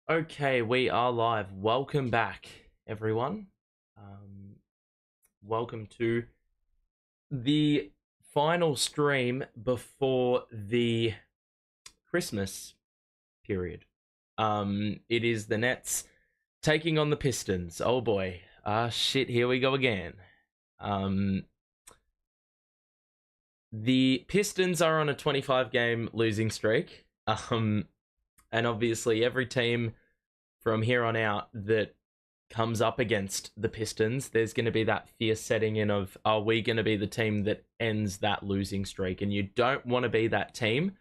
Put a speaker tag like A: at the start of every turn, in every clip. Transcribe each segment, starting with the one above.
A: Okay, we are live. Welcome back, everyone. Welcome to the final stream before the Christmas period. It is the Nets taking on the Pistons. Oh boy. Shit, here we go again. The Pistons are on a 25 game losing streak. And obviously every team from here on out that comes up against the Pistons, there's going to be that fear setting in of, are we going to be the team that ends that losing streak? And you don't want to be that team.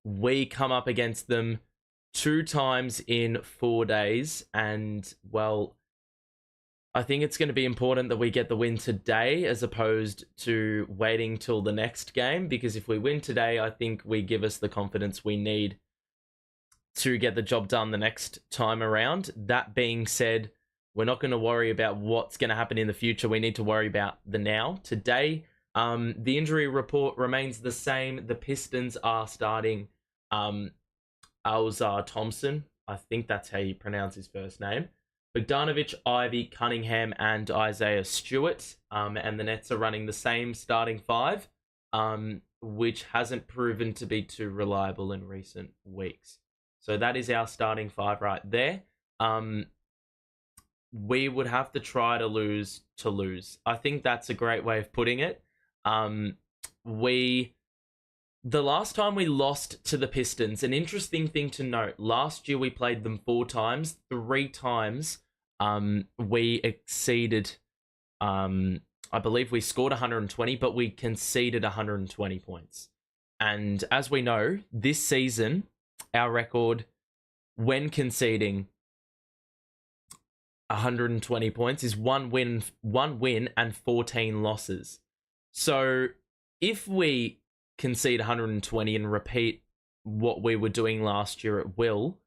A: We come up against them 2 times in 4 days, and well, I think it's going to be important that we get the win today as opposed to waiting till the next game, because if we win today, I think we give us the confidence we need to get the job done the next time around. That being said, we're not going to worry about what's going to happen in the future. We need to worry about the now. Today, the injury report remains the same. The Pistons are starting Alzar Thompson. I think that's how you pronounce his first name. Bogdanovic, Ivy, Cunningham, and Isaiah Stewart. And the Nets are running the same starting five, which hasn't proven to be too reliable in recent weeks. So that is our starting five right there. We would have to try to lose to lose. I think that's a great way of putting it. The last time we lost to the Pistons, an interesting thing to note, last year we played them 4 times. 3 times we exceeded, I believe we scored 120, but we conceded 120 points. And as we know, this season, our record when conceding 120 points is one win and 14 losses. So if we concede 120 and repeat what we were doing last year at will,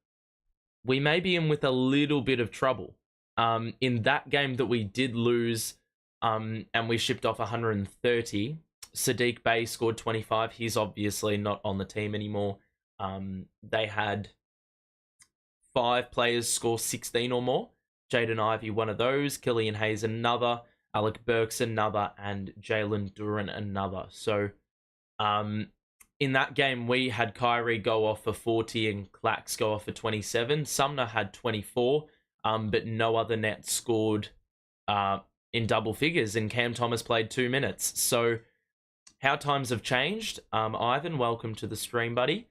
A: we may be in with a little bit of trouble. In that game that we did lose, and we shipped off 130, Sadiq Bey scored 25. He's obviously not on the team anymore. They had 5 players score 16 or more. Jaden Ivey, one of those. Killian Hayes, another. Alec Burks, another. And Jalen Duran, another. So, in that game, we had Kyrie go off for 40 and Clax go off for 27. Sumner had 24, but no other net scored in double figures. And Cam Thomas played 2 minutes. So, how times have changed. Ivan, welcome to the stream, buddy.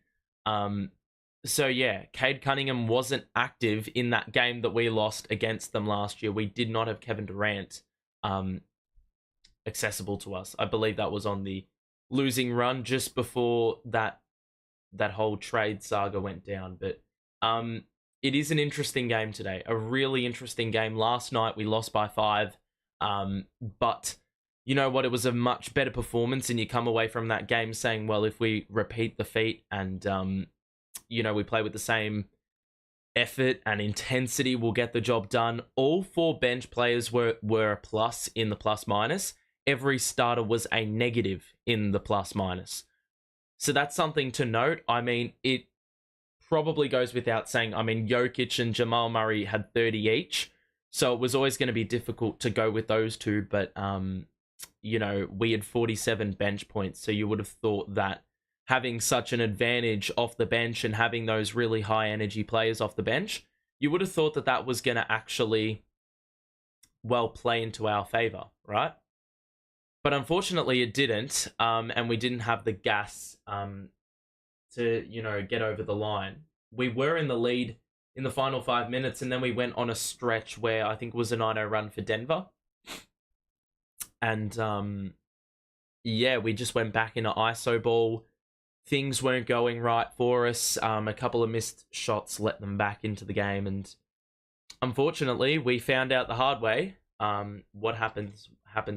A: So yeah, Cade Cunningham wasn't active in that game that we lost against them last year. We did not have Kevin Durant accessible to us. I believe that was on the losing run just before that whole trade saga went down. But it is an interesting game today. A really interesting game. Last night we lost by 5. But you know what? It was a much better performance, and you come away from that game saying, well, if we repeat the feat and we play with the same effort and intensity, we'll get the job done. All 4 bench players were a plus in the plus minus. Every starter was a negative in the plus minus. So that's something to note. I mean, it probably goes without saying. I mean, Jokic and Jamal Murray had 30 each. So it was always going to be difficult to go with those two. But, we had 47 bench points. So you would have thought that having such an advantage off the bench and having those really high energy players off the bench, you would have thought that that was going to actually, well, play into our favor, right? But unfortunately it didn't, and we didn't have the gas to, get over the line. We were in the lead in the final 5 minutes, and then we went on a stretch where I think it was a 9-0 run for Denver. And, we just went back into ISO ball. Things weren't going right for us. A couple of missed shots let them back into the game. And unfortunately, we found out the hard way what happens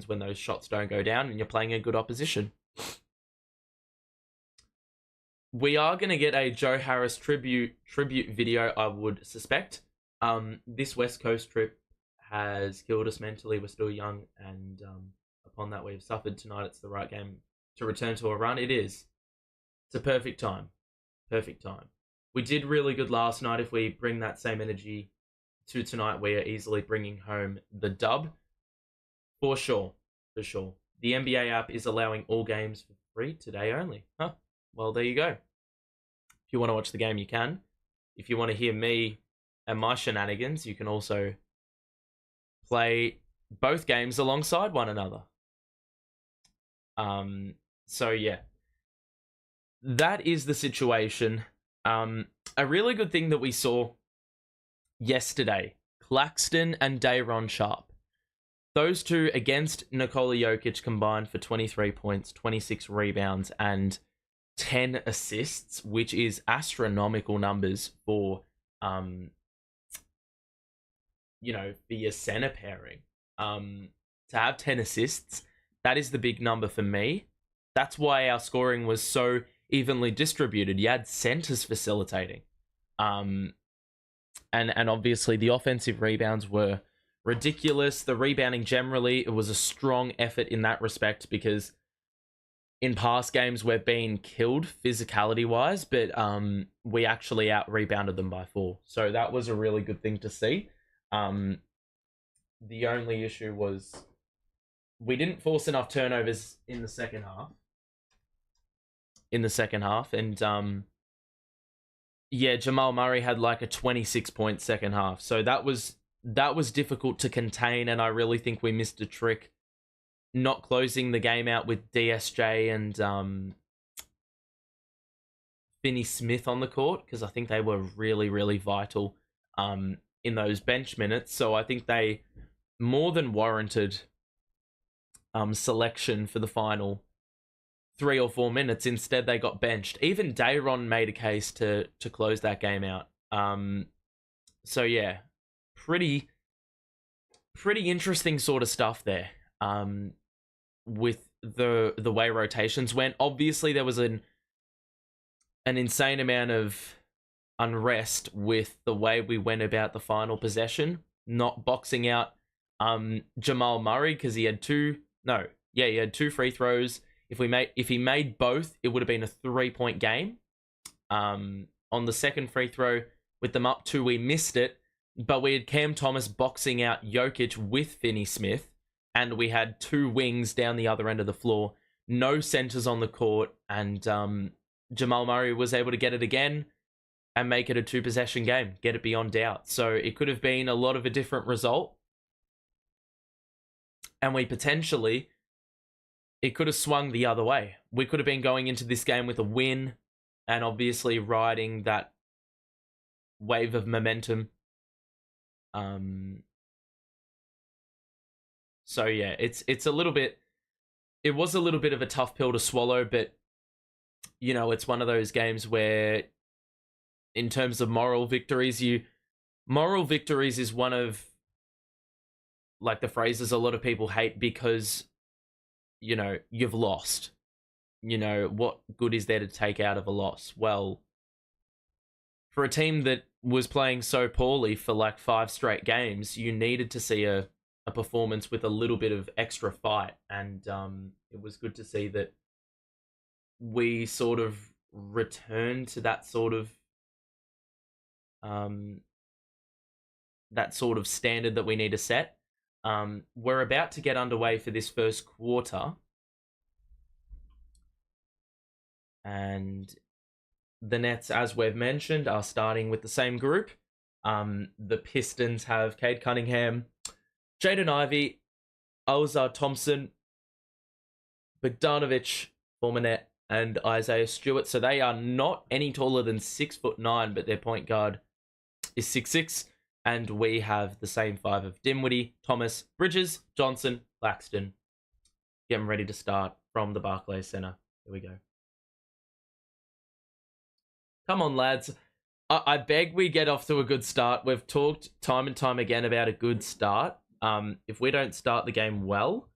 A: when those shots don't go down and you're playing a good opposition. We are going to get a Joe Harris tribute video, I would suspect. This West Coast trip has killed us mentally. We're still young. And upon that, we've suffered tonight. It's the right game to return to a run. It is. It's a perfect time. Perfect time. We did really good last night. If we bring that same energy to tonight, we are easily bringing home the dub. For sure. For sure. The NBA app is allowing all games for free today only. Huh. Well, there you go. If you want to watch the game, you can. If you want to hear me and my shenanigans, you can also play both games alongside one another. So yeah, that is the situation. A really good thing that we saw yesterday, Claxton and Day'Ron Sharpe. Those two against Nikola Jokic combined for 23 points, 26 rebounds, and 10 assists, which is astronomical numbers for, for your center pairing. To have 10 assists, that is the big number for me. That's why our scoring was so evenly distributed. You had centers facilitating. And obviously the offensive rebounds were ridiculous. The rebounding generally, it was a strong effort in that respect because in past games we've been killed physicality-wise, but we actually out-rebounded them by 4. So that was a really good thing to see. The only issue was we didn't force enough turnovers in the second half. And Jamal Murray had like a 26-point second half. So that was difficult to contain, and I really think we missed a trick not closing the game out with DSJ and Finney Smith on the court, because I think they were really, really vital in those bench minutes. So I think they more than warranted selection for the final 3 or 4 minutes. Instead, they got benched. Even Day'Ron made a case to close that game out. So yeah, pretty interesting sort of stuff there. With the way rotations went. Obviously, there was an insane amount of unrest with the way we went about the final possession, not boxing out Jamal Murray because he had 2 free throws. If he made both, it would have been a 3-point game. On the second free throw with them up 2, we missed it, but we had Cam Thomas boxing out Jokic with Finney Smith, and we had 2 wings down the other end of the floor, no centers on the court, and Jamal Murray was able to get it again and make it a 2-possession game, get it beyond doubt. So it could have been a lot of a different result, and it could have swung the other way. We could have been going into this game with a win and obviously riding that wave of momentum. So yeah, it was a little bit of a tough pill to swallow, but it's one of those games where in terms of moral victories is one of like the phrases a lot of people hate because you've lost. What good is there to take out of a loss? Well, for a team that was playing so poorly for like 5 straight games, you needed to see a performance with a little bit of extra fight, and it was good to see that we sort of returned to that sort of standard that we need to set. We're about to get underway for this first quarter, and the Nets, as we've mentioned, are starting with the same group. The Pistons have Cade Cunningham, Jaden Ivey, Ozar Thompson, Bogdanovic, former Net, and Isaiah Stewart. So they are not any taller than 6'9", but their point guard is 6'6". And we have the same 5 of Dinwiddie, Thomas, Bridges, Johnson, Claxton. Getting ready to start from the Barclays Center. Here we go. Come on, lads. I beg we get off to a good start. We've talked time and time again about a good start. If we don't start the game well,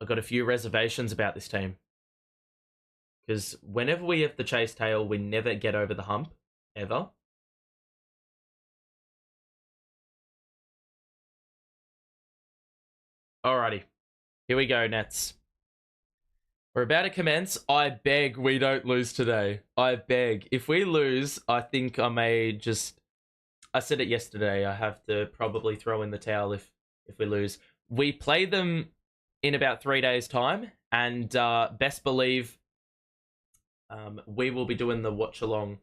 A: I've got a few reservations about this team. Because whenever we have the chase tail, we never get over the hump, ever. Alrighty, here we go, Nets. We're about to commence. I beg we don't lose today. I beg. If we lose, I think I may just... I said it yesterday. I have to probably throw in the towel if we lose. We play them in about 3 days' time. And best believe we will be doing the watch-along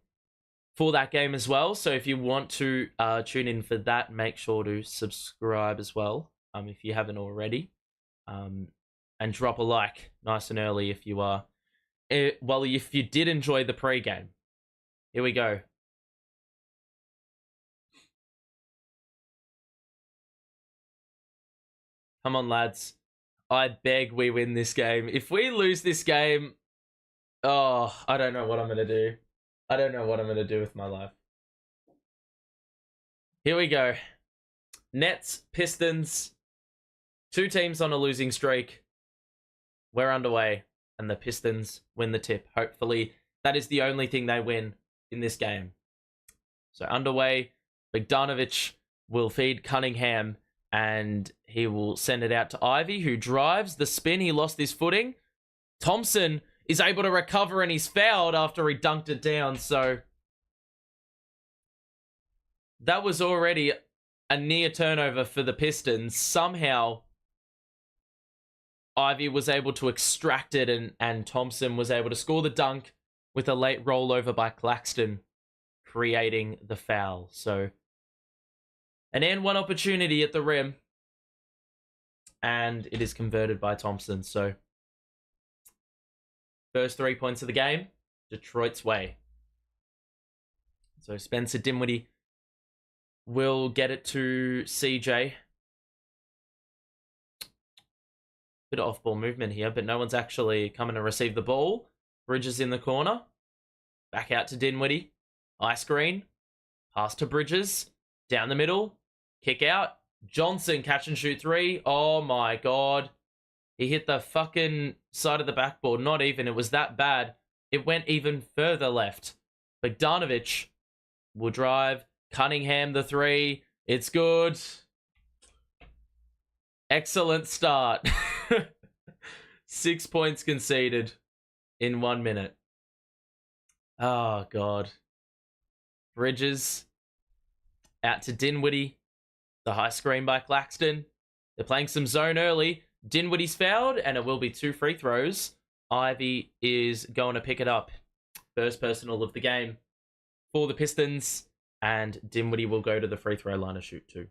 A: for that game as well. So if you want to tune in for that, make sure to subscribe as well if you haven't already. And drop a like nice and early if you are. Well, if you did enjoy the pre-game. Here we go. Come on, lads. I beg we win this game. If we lose this game, oh, I don't know what I'm going to do. I don't know what I'm going to do with my life. Here we go. Nets, Pistons. 2 teams on a losing streak. We're underway, and the Pistons win the tip. Hopefully, that is the only thing they win in this game. So underway, Bogdanovic will feed Cunningham, and he will send it out to Ivy, who drives the spin. He lost his footing. Thompson is able to recover, and he's fouled after he dunked it down. So that was already a near turnover for the Pistons. Somehow Ivy was able to extract it, and Thompson was able to score the dunk with a late rollover by Claxton, creating the foul. So an and one opportunity at the rim, and it is converted by Thompson. So first 3 points of the game, Detroit's way. So Spencer Dinwiddie will get it to CJ. Bit of off-ball movement here, but no one's actually coming to receive the ball. Bridges in the corner. Back out to Dinwiddie. Ice screen. Pass to Bridges. Down the middle. Kick out. Johnson catch and shoot 3. Oh my god. He hit the fucking side of the backboard. Not even. It was that bad. It went even further left. Bogdanovic will drive. Cunningham the 3. It's good. Excellent start. 6 points conceded in 1 minute. Oh, God. Bridges out to Dinwiddie. The high screen by Claxton. They're playing some zone early. Dinwiddie's fouled, and it will be 2 free throws. Ivy is going to pick it up. First personal of the game for the Pistons, and Dinwiddie will go to the free throw line to shoot 2.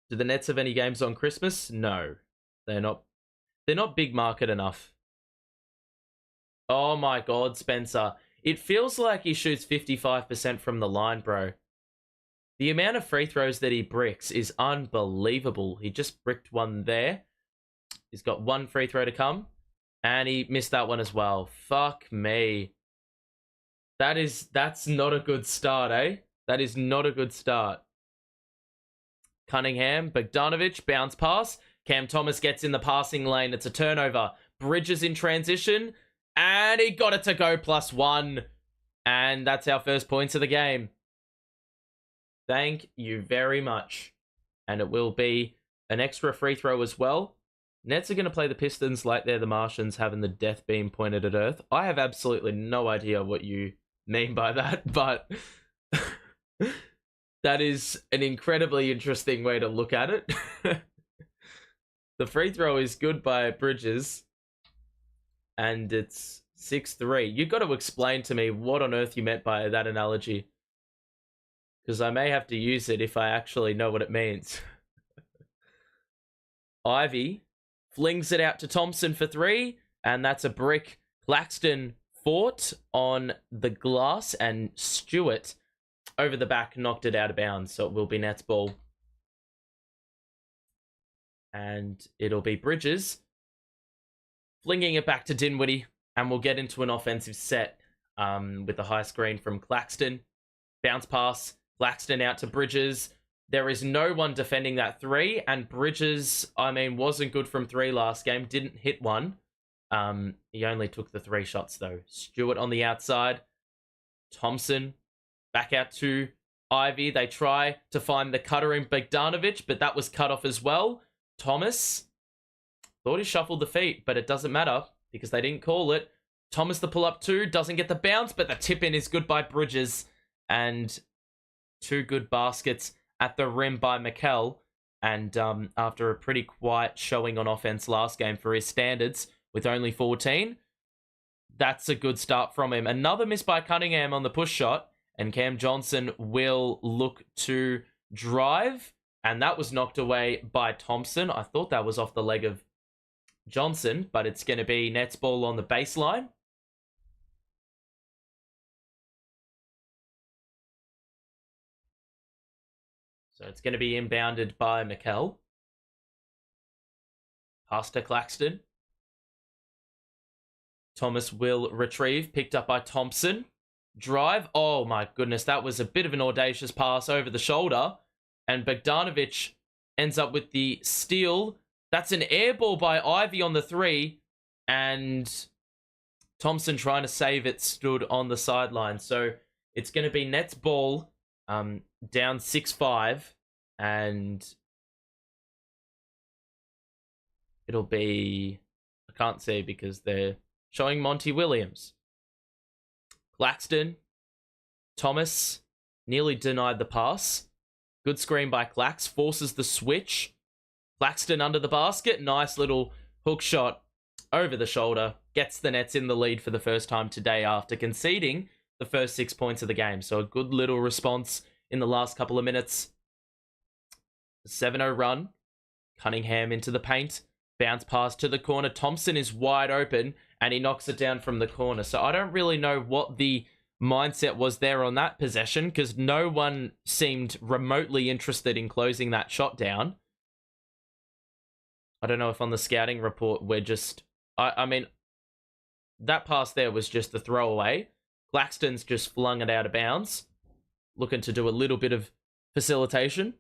A: Do the Nets have any games on Christmas? No. They're not big market enough. Oh my god, Spencer. It feels like he shoots 55% from the line, bro. The amount of free throws that he bricks is unbelievable. He just bricked one there. He's got 1 free throw to come. And he missed that one as well. Fuck me. That's not a good start, eh? That is not a good start. Cunningham, Bogdanovic, bounce pass. Cam Thomas gets in the passing lane. It's a turnover. Bridges in transition. And he got it to go +1. And that's our first points of the game. Thank you very much. And it will be an extra free throw as well. Nets are going to play the Pistons like they're the Martians having the death beam pointed at Earth. I have absolutely no idea what you mean by that, but that is an incredibly interesting way to look at it. The free throw is good by Bridges, and it's 6-3. You've got to explain to me what on earth you meant by that analogy, because I may have to use it if I actually know what it means. Ivy flings it out to Thompson for 3, and that's a brick. Claxton fought on the glass, and Stewart over the back knocked it out of bounds, so it will be Nets ball. And it'll be Bridges flinging it back to Dinwiddie, and we'll get into an offensive set with the high screen from Claxton. Bounce pass, Claxton out to Bridges. There is no one defending that 3, and Bridges, wasn't good from 3 last game, didn't hit one. He only took the 3 shots, though. Stewart on the outside. Thompson back out to Ivy, they try to find the cutter in Bogdanovic, but that was cut off as well. Thomas thought he shuffled the feet, but it doesn't matter because they didn't call it. Thomas, the pull-up two, doesn't get the bounce, but the tip-in is good by Bridges. And 2 good baskets at the rim by Mikal. And after a pretty quiet showing on offense last game for his standards, with only 14, that's a good start from him. Another miss by Cunningham on the push shot, and Cam Johnson will look to drive, and that was knocked away by Thompson. I thought that was off the leg of Johnson, but it's going to be Nets ball on the baseline. So it's going to be inbounded by Mikal. Pass to Claxton. Thomas will retrieve, picked up by Thompson. Drive. Oh my goodness, that was a bit of an audacious pass over the shoulder. And Bogdanovic ends up with the steal. That's an air ball by Ivy on the 3. And Thompson, trying to save it, stood on the sideline. So it's going to be Nets ball, down 6-5. And it'll be... I can't see because they're showing Monty Williams. Claxton. Thomas nearly denied the pass. Good screen by Clax. Forces the switch. Claxton under the basket. Nice little hook shot over the shoulder. Gets the Nets in the lead for the first time today after conceding the first 6 points of the game. So a good little response in the last couple of minutes. 7-0 run. Cunningham into the paint. Bounce pass to the corner. Thompson is wide open and he knocks it down from the corner. So I don't really know what the mindset was there on that possession because no one seemed remotely interested in closing that shot down. I don't know if on the scouting report we're just... I mean, that pass there was just a throwaway. Claxton's just flung it out of bounds. Looking to do a little bit of facilitation.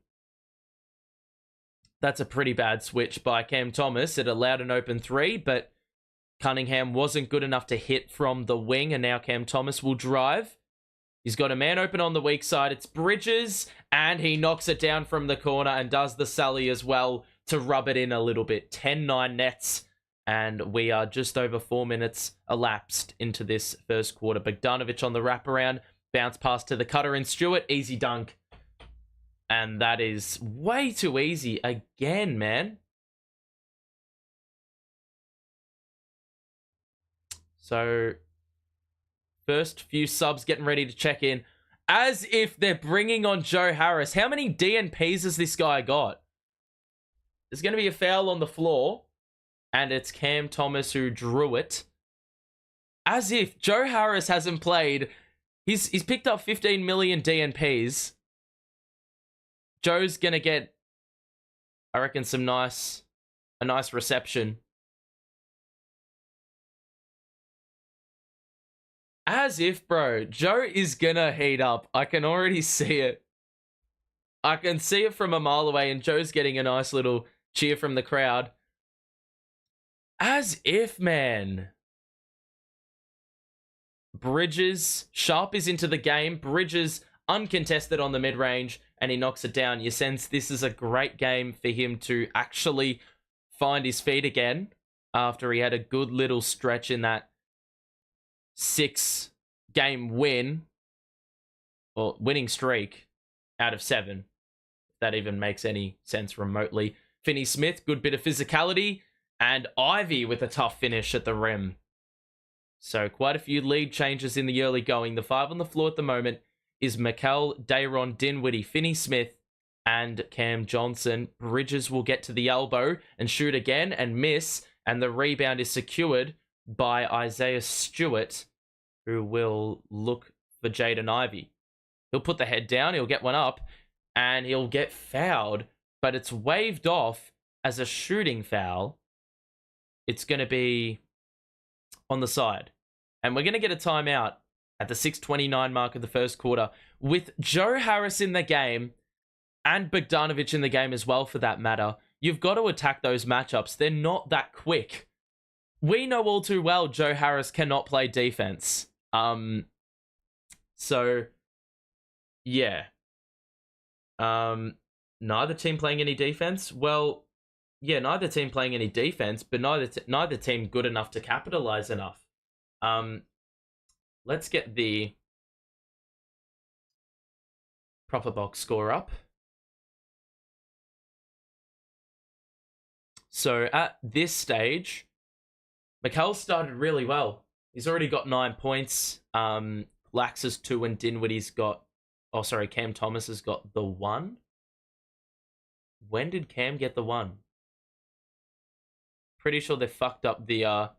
A: That's a pretty bad switch by Cam Thomas. It allowed an open 3, but Cunningham wasn't good enough to hit from the wing, and now Cam Thomas will drive. He's got a man open on the weak side. It's Bridges, and he knocks it down from the corner and does the Sully as well to rub it in a little bit. 10-9 Nets, and we are just over 4 minutes elapsed into this first quarter. Bogdanovic on the wraparound. Bounce pass to the cutter and Stewart. Easy dunk. And that is way too easy again, man. So, first few subs getting ready to check in. As if they're bringing on Joe Harris. How many DNPs has this guy got? There's going to be a foul on the floor. And it's Cam Thomas who drew it. As if Joe Harris hasn't played. He's picked up 15 million DNPs. Joe's going to get, I reckon, a nice reception. As if, bro, Joe is going to heat up. I can already see it. I can see it from a mile away, and Joe's getting a nice little cheer from the crowd. As if, man. Bridges, Sharp is into the game. Bridges uncontested on the mid-range, and he knocks it down. You sense this is a great game for him to actually find his feet again after he had a good little stretch in that 6-game win, or winning streak out of 7. If that even makes any sense remotely. Finney-Smith, good bit of physicality, and Ivy with a tough finish at the rim. So quite a few lead changes in the early going. The 5 on the floor at the moment is Mikal, Dayron, Dinwiddie, Finney-Smith, and Cam Johnson. Bridges will get to the elbow and shoot again and miss, and the rebound is secured by Isaiah Stewart, who will look for Jaden Ivey. He'll put the head down, he'll get one up, and he'll get fouled, but it's waved off as a shooting foul. It's going to be on the side. And we're going to get a timeout at the 6:29 mark of the first quarter with Joe Harris in the game and Bogdanovic in the game as well, for that matter. You've got to attack those matchups. They're not that quick. We know all too well Joe Harris cannot play defense. So, yeah. Neither team playing any defense. Well, yeah, neither team playing any defense, but neither team good enough to capitalize enough. Let's get the proper box score up. So at this stage, Mikal started really well. He's already got 9 points. Lax has 2 and Dinwiddie's got... Oh, sorry, Cam Thomas has got the 1. When did Cam get the 1? Pretty sure they fucked up the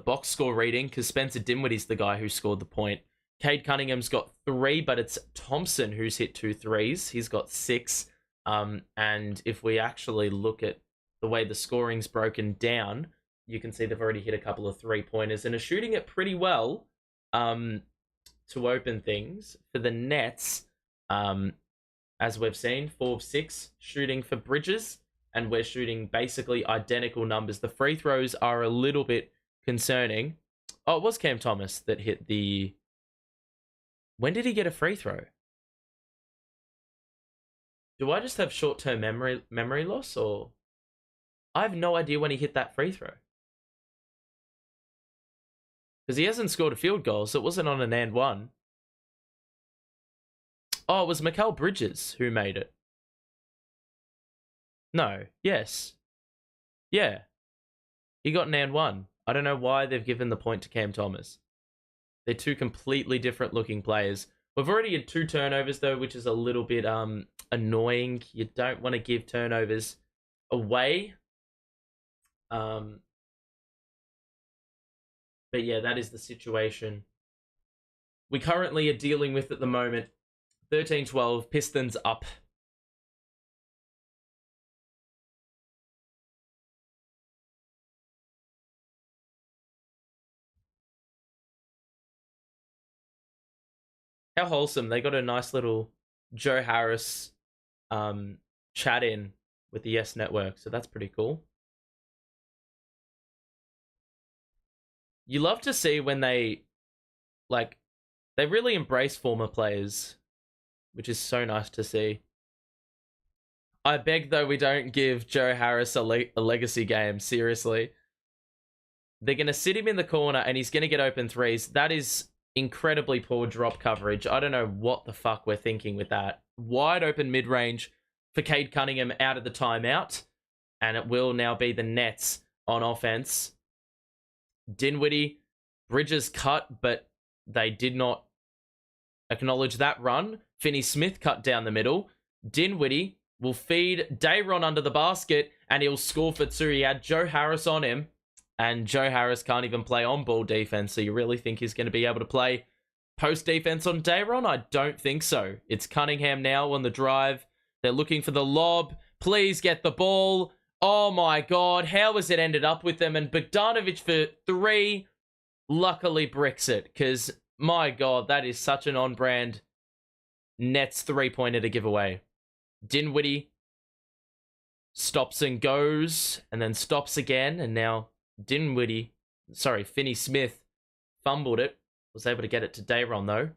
A: box score reading because Spencer Dinwiddie's the guy who scored the point. Cade Cunningham's got 3, but it's Thompson who's hit 2 threes. He's got 6. And if we actually look at the way the scoring's broken down, you can see they've already hit a couple of 3-pointers and are shooting it pretty well to open things. For the Nets, as we've seen, 4 of 6 shooting for Bridges, and we're shooting basically identical numbers. The free throws are a little bit concerning. Oh, it was Cam Thomas that hit the... When did he get a free throw? Do I just have short-term memory loss, or... I have no idea when he hit that free throw. Because he hasn't scored a field goal, so it wasn't on an and one. Oh, it was Mikal Bridges who made it. No. Yes. Yeah. He got an and one. I don't know why they've given the point to Cam Thomas. They're 2 completely different looking players. We've already had 2 turnovers, though, which is a little bit annoying. You don't want to give turnovers away. But yeah, that is the situation we currently are dealing with at the moment. 13-12, Pistons up. How wholesome. They got a nice little Joe Harris chat in with the Yes Network, so that's pretty cool. You love to see when they really embrace former players, which is so nice to see. I beg, though, we don't give Joe Harris a legacy game, seriously. They're going to sit him in the corner and he's going to get open threes. That is incredibly poor drop coverage. I don't know what the fuck we're thinking with that. Wide open mid-range for Cade Cunningham out of the timeout. And it will now be the Nets on offense. Dinwiddie, Bridges cut, but they did not acknowledge that run. Finney-Smith cut down the middle. Dinwiddie will feed Dayron under the basket, and he'll score for 2. He had Joe Harris on him, and Joe Harris can't even play on-ball defense, so you really think he's going to be able to play post defense on Dayron? I don't think so. It's Cunningham now on the drive. They're looking for the lob. Please get the ball. Oh my God, how has it ended up with them? And Bogdanovic for 3 luckily bricks it, because my God, that is such an on-brand Nets 3-pointer to give away. Dinwiddie stops and goes, and then stops again, and now Finney-Smith fumbled it. Was able to get it to Dayron, though.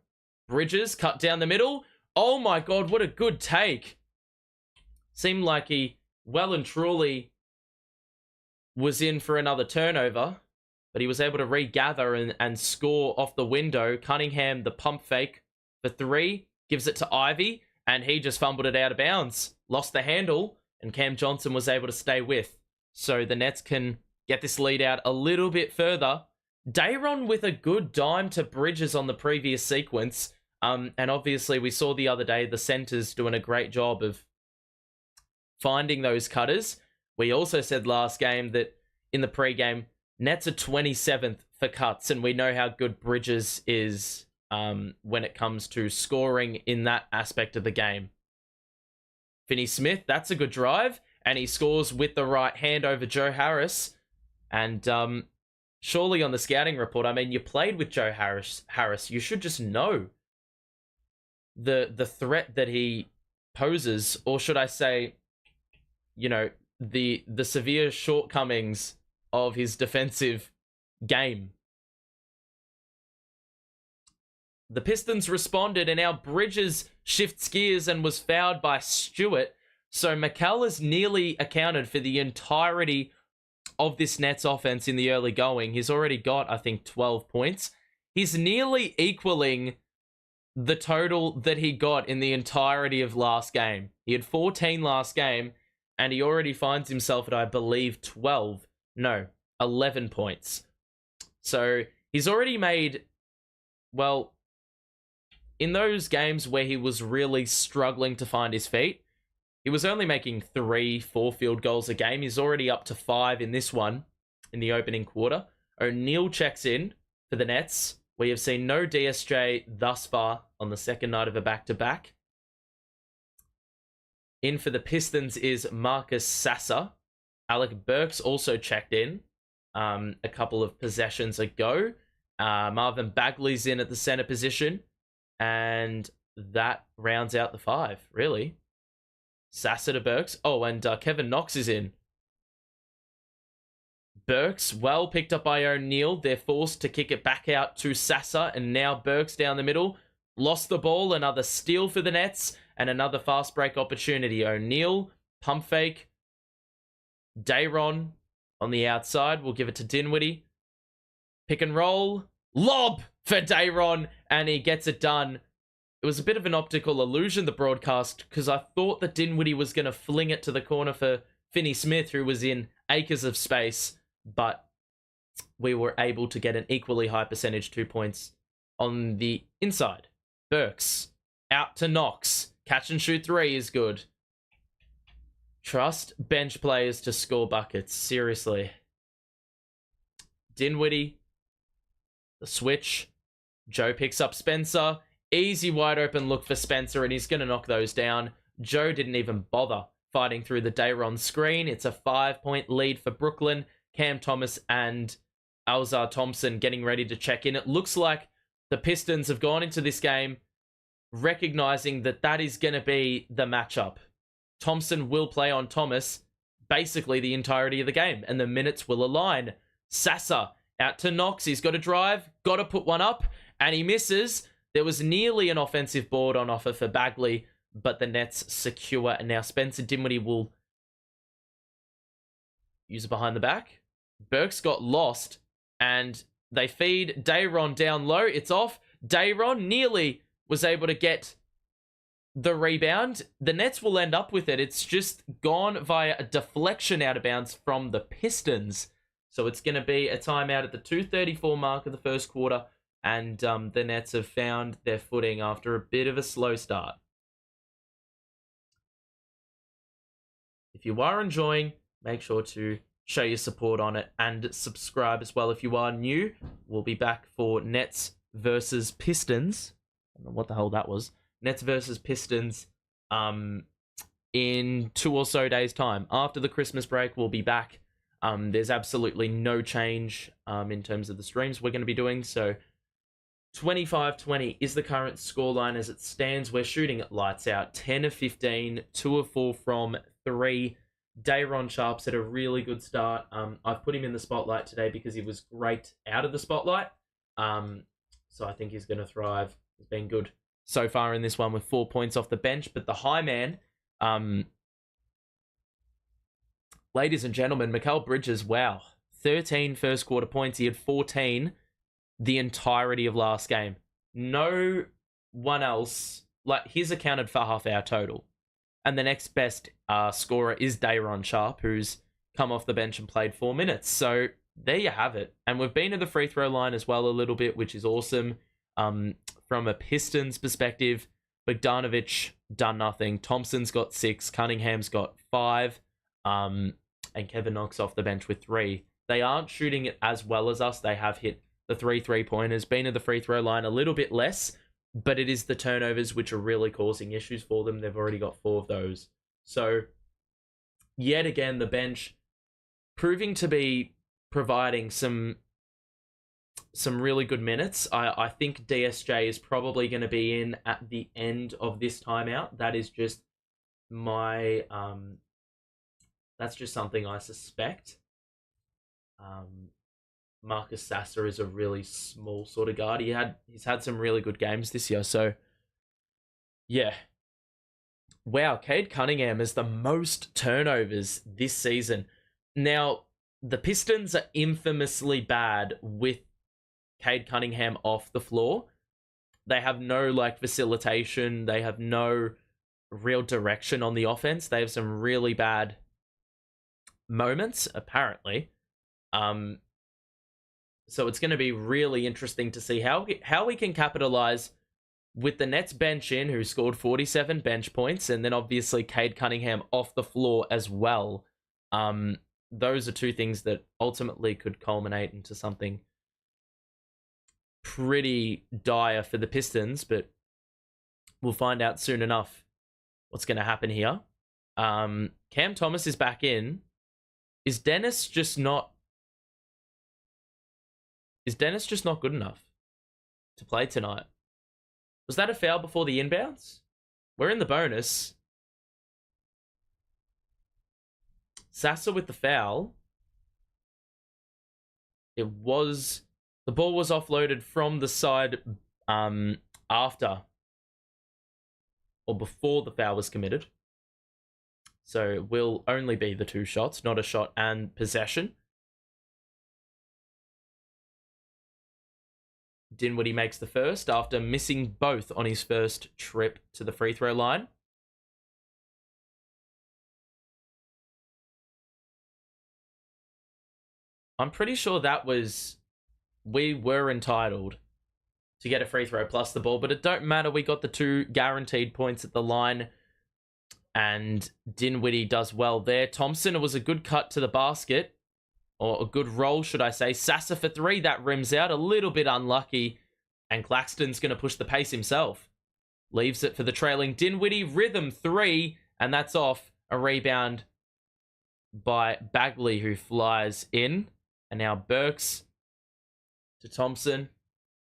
A: Bridges cut down the middle. Oh my God, what a good take. Seemed like he well and truly was in for another turnover, but he was able to regather and score off the window. Cunningham, the pump fake for 3, gives it to Ivy, and he just fumbled it out of bounds. Lost the handle, and Cam Johnson was able to stay with. So the Nets can get this lead out a little bit further. Dayron with a good dime to Bridges on the previous sequence. And obviously we saw the other day the centers doing a great job of finding those cutters. We also said last game that in the pregame, Nets are 27th for cuts, and we know how good Bridges is when it comes to scoring in that aspect of the game. Finney-Smith, that's a good drive, and he scores with the right hand over Joe Harris. And surely on the scouting report, I mean, you played with Joe Harris. You should just know the threat that he poses, or should I say, you know, the severe shortcomings of his defensive game. The Pistons responded, and now Bridges shifts gears and was fouled by Stewart. So Mikal has nearly accounted for the entirety of this Nets offense in the early going. He's already got, I think, 12 points. He's nearly equaling the total that he got in the entirety of last game. He had 14 last game, and he already finds himself at, I believe, 11 points. So he's already made, well, in those games where he was really struggling to find his feet, he was only making 3-4 field goals a game. He's already up to 5 in this one, in the opening quarter. O'Neal checks in for the Nets. We have seen no DSJ thus far on the second night of a back-to-back. In for the Pistons is Marcus Sasser. Alec Burks also checked in a couple of possessions ago. Marvin Bagley's in at the center position. And that rounds out the 5, really. Sasser to Burks. Oh, and Kevin Knox is in. Burks, well picked up by O'Neal. They're forced to kick it back out to Sasser, and now Burks down the middle. Lost the ball, another steal for the Nets, and another fast break opportunity. O'Neal, pump fake. Dayron on the outside. We'll give it to Dinwiddie. Pick and roll. Lob for Dayron, and he gets it done. It was a bit of an optical illusion, the broadcast, because I thought that Dinwiddie was going to fling it to the corner for Finney Smith, who was in acres of space. But we were able to get an equally high percentage 2 points on the inside. Burks out to Knox. Catch and shoot 3 is good. Trust bench players to score buckets. Seriously. Dinwiddie. The switch. Joe picks up Spencer. Easy wide open look for Spencer, and he's going to knock those down. Joe didn't even bother fighting through the Dayron screen. It's a 5-point lead for Brooklyn. Cam Thomas and Alzar Thompson getting ready to check in. It looks like the Pistons have gone into this game recognizing that that is going to be the matchup. Thompson will play on Thomas basically the entirety of the game, and the minutes will align. Sasser out to Knox. He's got to drive, got to put one up, and he misses. There was nearly an offensive board on offer for Bagley, but the Nets secure, and now Spencer Dinwiddie will use it behind the back. Burks got lost, and they feed Dayron down low. It's off. Dayron nearly was able to get the rebound. The Nets will end up with it. It's just gone via a deflection out of bounds from the Pistons. So it's going to be a timeout at the 2:34 mark of the first quarter, and the Nets have found their footing after a bit of a slow start. If you are enjoying, make sure to show your support on it and subscribe as well if you are new. We'll be back for Nets versus Pistons. I don't know what the hell that was. Nets versus Pistons in 2 or so days' time. After the Christmas break, we'll be back. There's absolutely no change in terms of the streams we're going to be doing. So 25-20 is the current scoreline as it stands. We're shooting at lights out. 10 of 15, 2 of 4 from 3. Dayron Sharp's had a really good start. I've put him in the spotlight today because he was great out of the spotlight. So I think he's going to thrive. He's been good so far in this one with 4 points off the bench. But the high man, ladies and gentlemen, Mikal Bridges, wow. 13 first quarter points. He had 14 the entirety of last game. No one else, like, he's accounted for half our total. And the next best scorer is Dayron Sharp, who's come off the bench and played 4 minutes. So there you have it. And we've been to the free throw line as well a little bit, which is awesome. From a Pistons perspective, Bogdanovic done nothing. Thompson's got 6. Cunningham's got 5. And Kevin Knox off the bench with 3. They aren't shooting it as well as us. They have hit the 3 3-pointers, been to the free throw line a little bit less. But it is the turnovers which are really causing issues for them. They've already got 4 of those. So, yet again, the bench proving to be providing some really good minutes. I think DSJ is probably going to be in at the end of this timeout. That is just my... that's just something I suspect. Marcus Sasser is a really small sort of guard. He's had some really good games this year, so Yeah. Wow, Cade Cunningham has the most turnovers this season. Now, the Pistons are infamously bad with Cade Cunningham off the floor. They have no like facilitation. They have no real direction on the offense. They have some really bad moments, apparently. Um, so it's going to be really interesting to see how we can capitalize with the Nets bench in, who scored 47 bench points, and then obviously Cade Cunningham off the floor as well. Those are two things that ultimately could culminate into something pretty dire for the Pistons, but we'll find out soon enough what's going to happen here. Cam Thomas is back in. Is Dennis just not good enough to play tonight? Was that a foul before the inbounds? We're in the bonus. Sasser with the foul. The ball was offloaded from the side after or before the foul was committed. So it will only be the two shots, not a shot and possession. Dinwiddie makes the first after missing both on his first trip to the free throw line. I'm pretty sure we were entitled to get a free throw plus the ball, but it don't matter. We got the two guaranteed points at the line, and Dinwiddie does well there. Thompson, it was a good cut to the basket, or a good roll, should I say. Sasser for three, that rims out. A little bit unlucky, and Claxton's going to push the pace himself. Leaves it for the trailing Dinwiddie. Rhythm three, and that's off. A rebound by Bagley, who flies in. And now Burks to Thompson.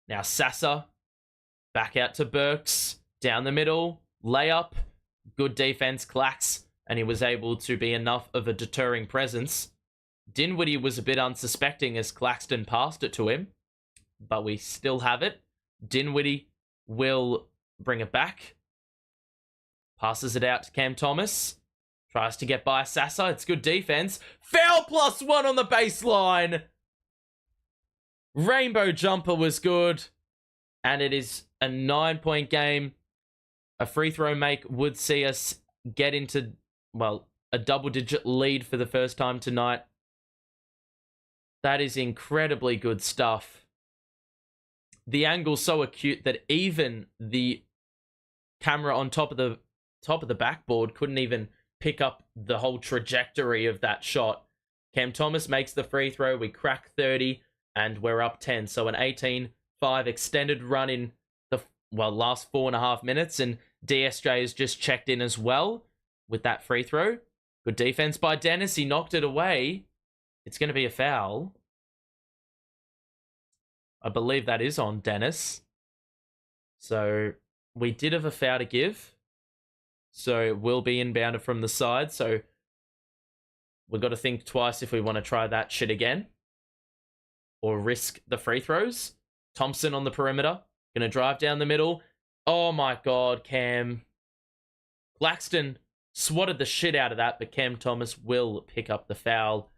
A: Now Sasser. Back out to Burks. Down the middle. Layup. Good defense, Clax. And he was able to be enough of a deterring presence. Dinwiddie was a bit unsuspecting as Claxton passed it to him. But we still have it. Dinwiddie will bring it back. Passes it out to Cam Thomas. Tries to get by Sasser. It's good defense. Foul +1 on the baseline. Rainbow jumper was good. And it is a 9-point game. A free throw make would see us get into, well, a double-digit lead for the first time tonight. That is incredibly good stuff. The angle's so acute that even the camera on top of the backboard couldn't even pick up the whole trajectory of that shot. Cam Thomas makes the free throw. We crack 30, and we're up 10. So an 18-5 extended run in the last 4.5 minutes, and DSJ has just checked in as well with that free throw. Good defense by Dennis. He knocked it away. It's going to be a foul. I believe that is on Dennis. So we did have a foul to give. So it will be inbounded from the side. So we've got to think twice if we want to try that shit again. Or risk the free throws. Thompson on the perimeter. Going to drive down the middle. Oh my God, Cam. Claxton swatted the shit out of that, but Cam Thomas will pick up the foul.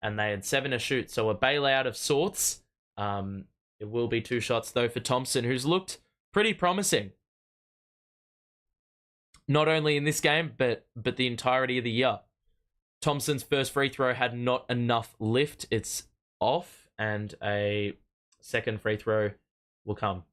A: And they had 7 to shoot. So a bailout of sorts. It will be 2 shots, though, for Thompson, who's looked pretty promising. Not only in this game, but the entirety of the year. Thompson's first free throw had not enough lift. It's off, and a second free throw will come.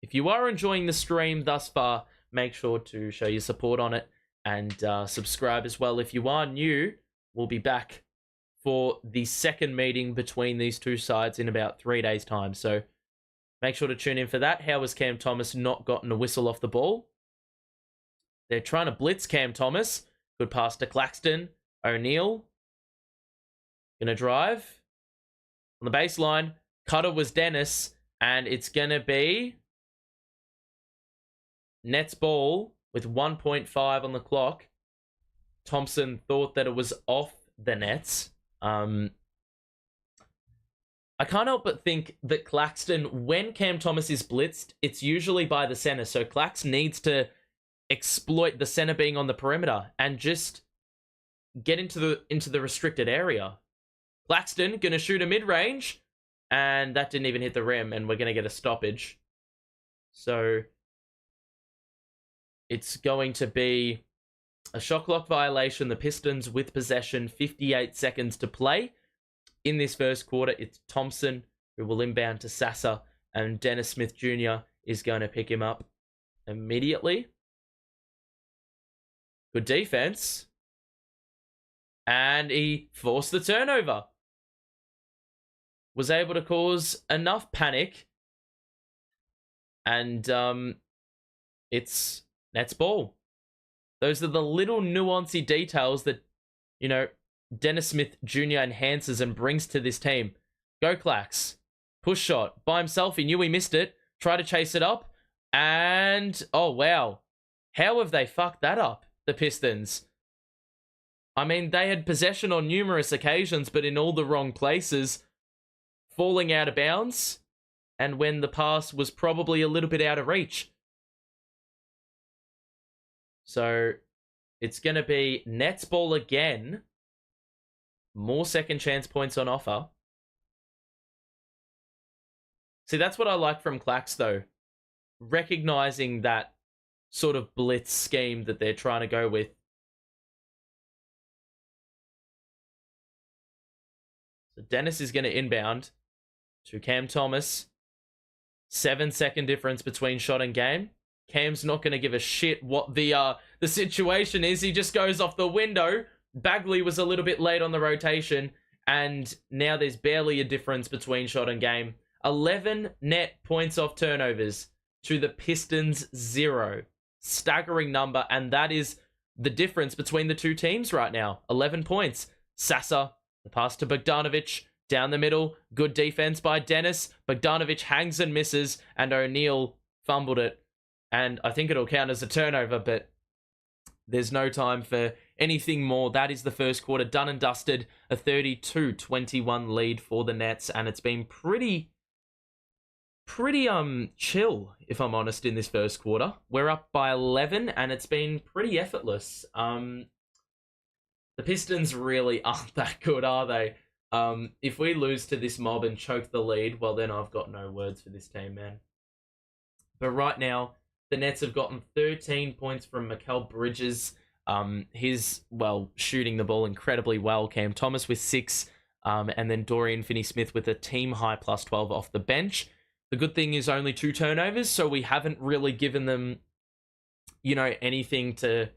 A: If you are enjoying the stream thus far, make sure to show your support on it and subscribe as well. If you are new, we'll be back for the second meeting between these two sides in about 3 days' time. So make sure to tune in for that. How has Cam Thomas not gotten a whistle off the ball? They're trying to blitz Cam Thomas. Good pass to Claxton. O'Neal. Gonna drive. On the baseline. Cutter was Dennis. And it's gonna be Nets ball with 1.5 on the clock. Thompson thought that it was off the Nets. I can't help but think that Claxton, when Cam Thomas is blitzed, it's usually by the center. So Clax needs to exploit the center being on the perimeter and just get into the restricted area. Claxton gonna shoot a mid-range, and that didn't even hit the rim, and we're gonna get a stoppage. So it's going to be a shot clock violation. The Pistons with possession, 58 seconds to play. In this first quarter, it's Thompson who will inbound to Sasser, and Dennis Smith Jr. is going to pick him up immediately. Good defense. And he forced the turnover. Was able to cause enough panic. And it's Nets ball. Those are the little nuancy details that, you know, Dennis Smith Jr. enhances and brings to this team. Go Clax. Push shot. By himself. He knew he missed it. Try to chase it up. And, oh, wow. How have they fucked that up, the Pistons? I mean, they had possession on numerous occasions, but in all the wrong places. Falling out of bounds. And when the pass was probably a little bit out of reach. So, it's going to be Nets ball again. More second chance points on offer. See, that's what I like from Clax, though. Recognizing that sort of blitz scheme that they're trying to go with. So Dennis is going to inbound to Cam Thomas. 7-second difference between shot and game. Cam's not going to give a shit what the situation is. He just goes off the window. Bagley was a little bit late on the rotation, and now there's barely a difference between shot and game. 11 net points off turnovers to the Pistons 0. Staggering number, and that is the difference between the two teams right now. 11 points. Sasser, the pass to Bogdanovic, down the middle. Good defense by Dennis. Bogdanovic hangs and misses, and O'Neal fumbled it. And I think it'll count as a turnover, but there's no time for anything more. That is the first quarter done and dusted. A 32-21 lead for the Nets, and it's been pretty chill, if I'm honest, in this first quarter. We're up by 11, and it's been pretty effortless. The Pistons really aren't that good, are they? If we lose to this mob and choke the lead, well, then I've got no words for this team, man. But right now, the Nets have gotten 13 points from Mikal Bridges. He's, well, shooting the ball incredibly well. Cam Thomas with 6. And then Dorian Finney-Smith with a team-high plus 12 off the bench. The good thing is only 2 turnovers, so we haven't really given them, you know, anything to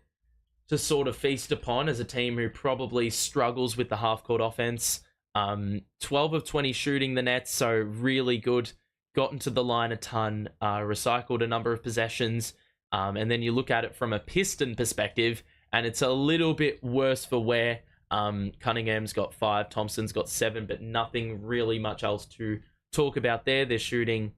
A: sort of feast upon as a team who probably struggles with the half-court offense. 12 of 20 shooting the Nets, so really good. Gotten to the line a ton, recycled a number of possessions, and then you look at it from a Piston perspective, and it's a little bit worse for wear. Cunningham's got 5, Thompson's got 7, but nothing really much else to talk about there. They're shooting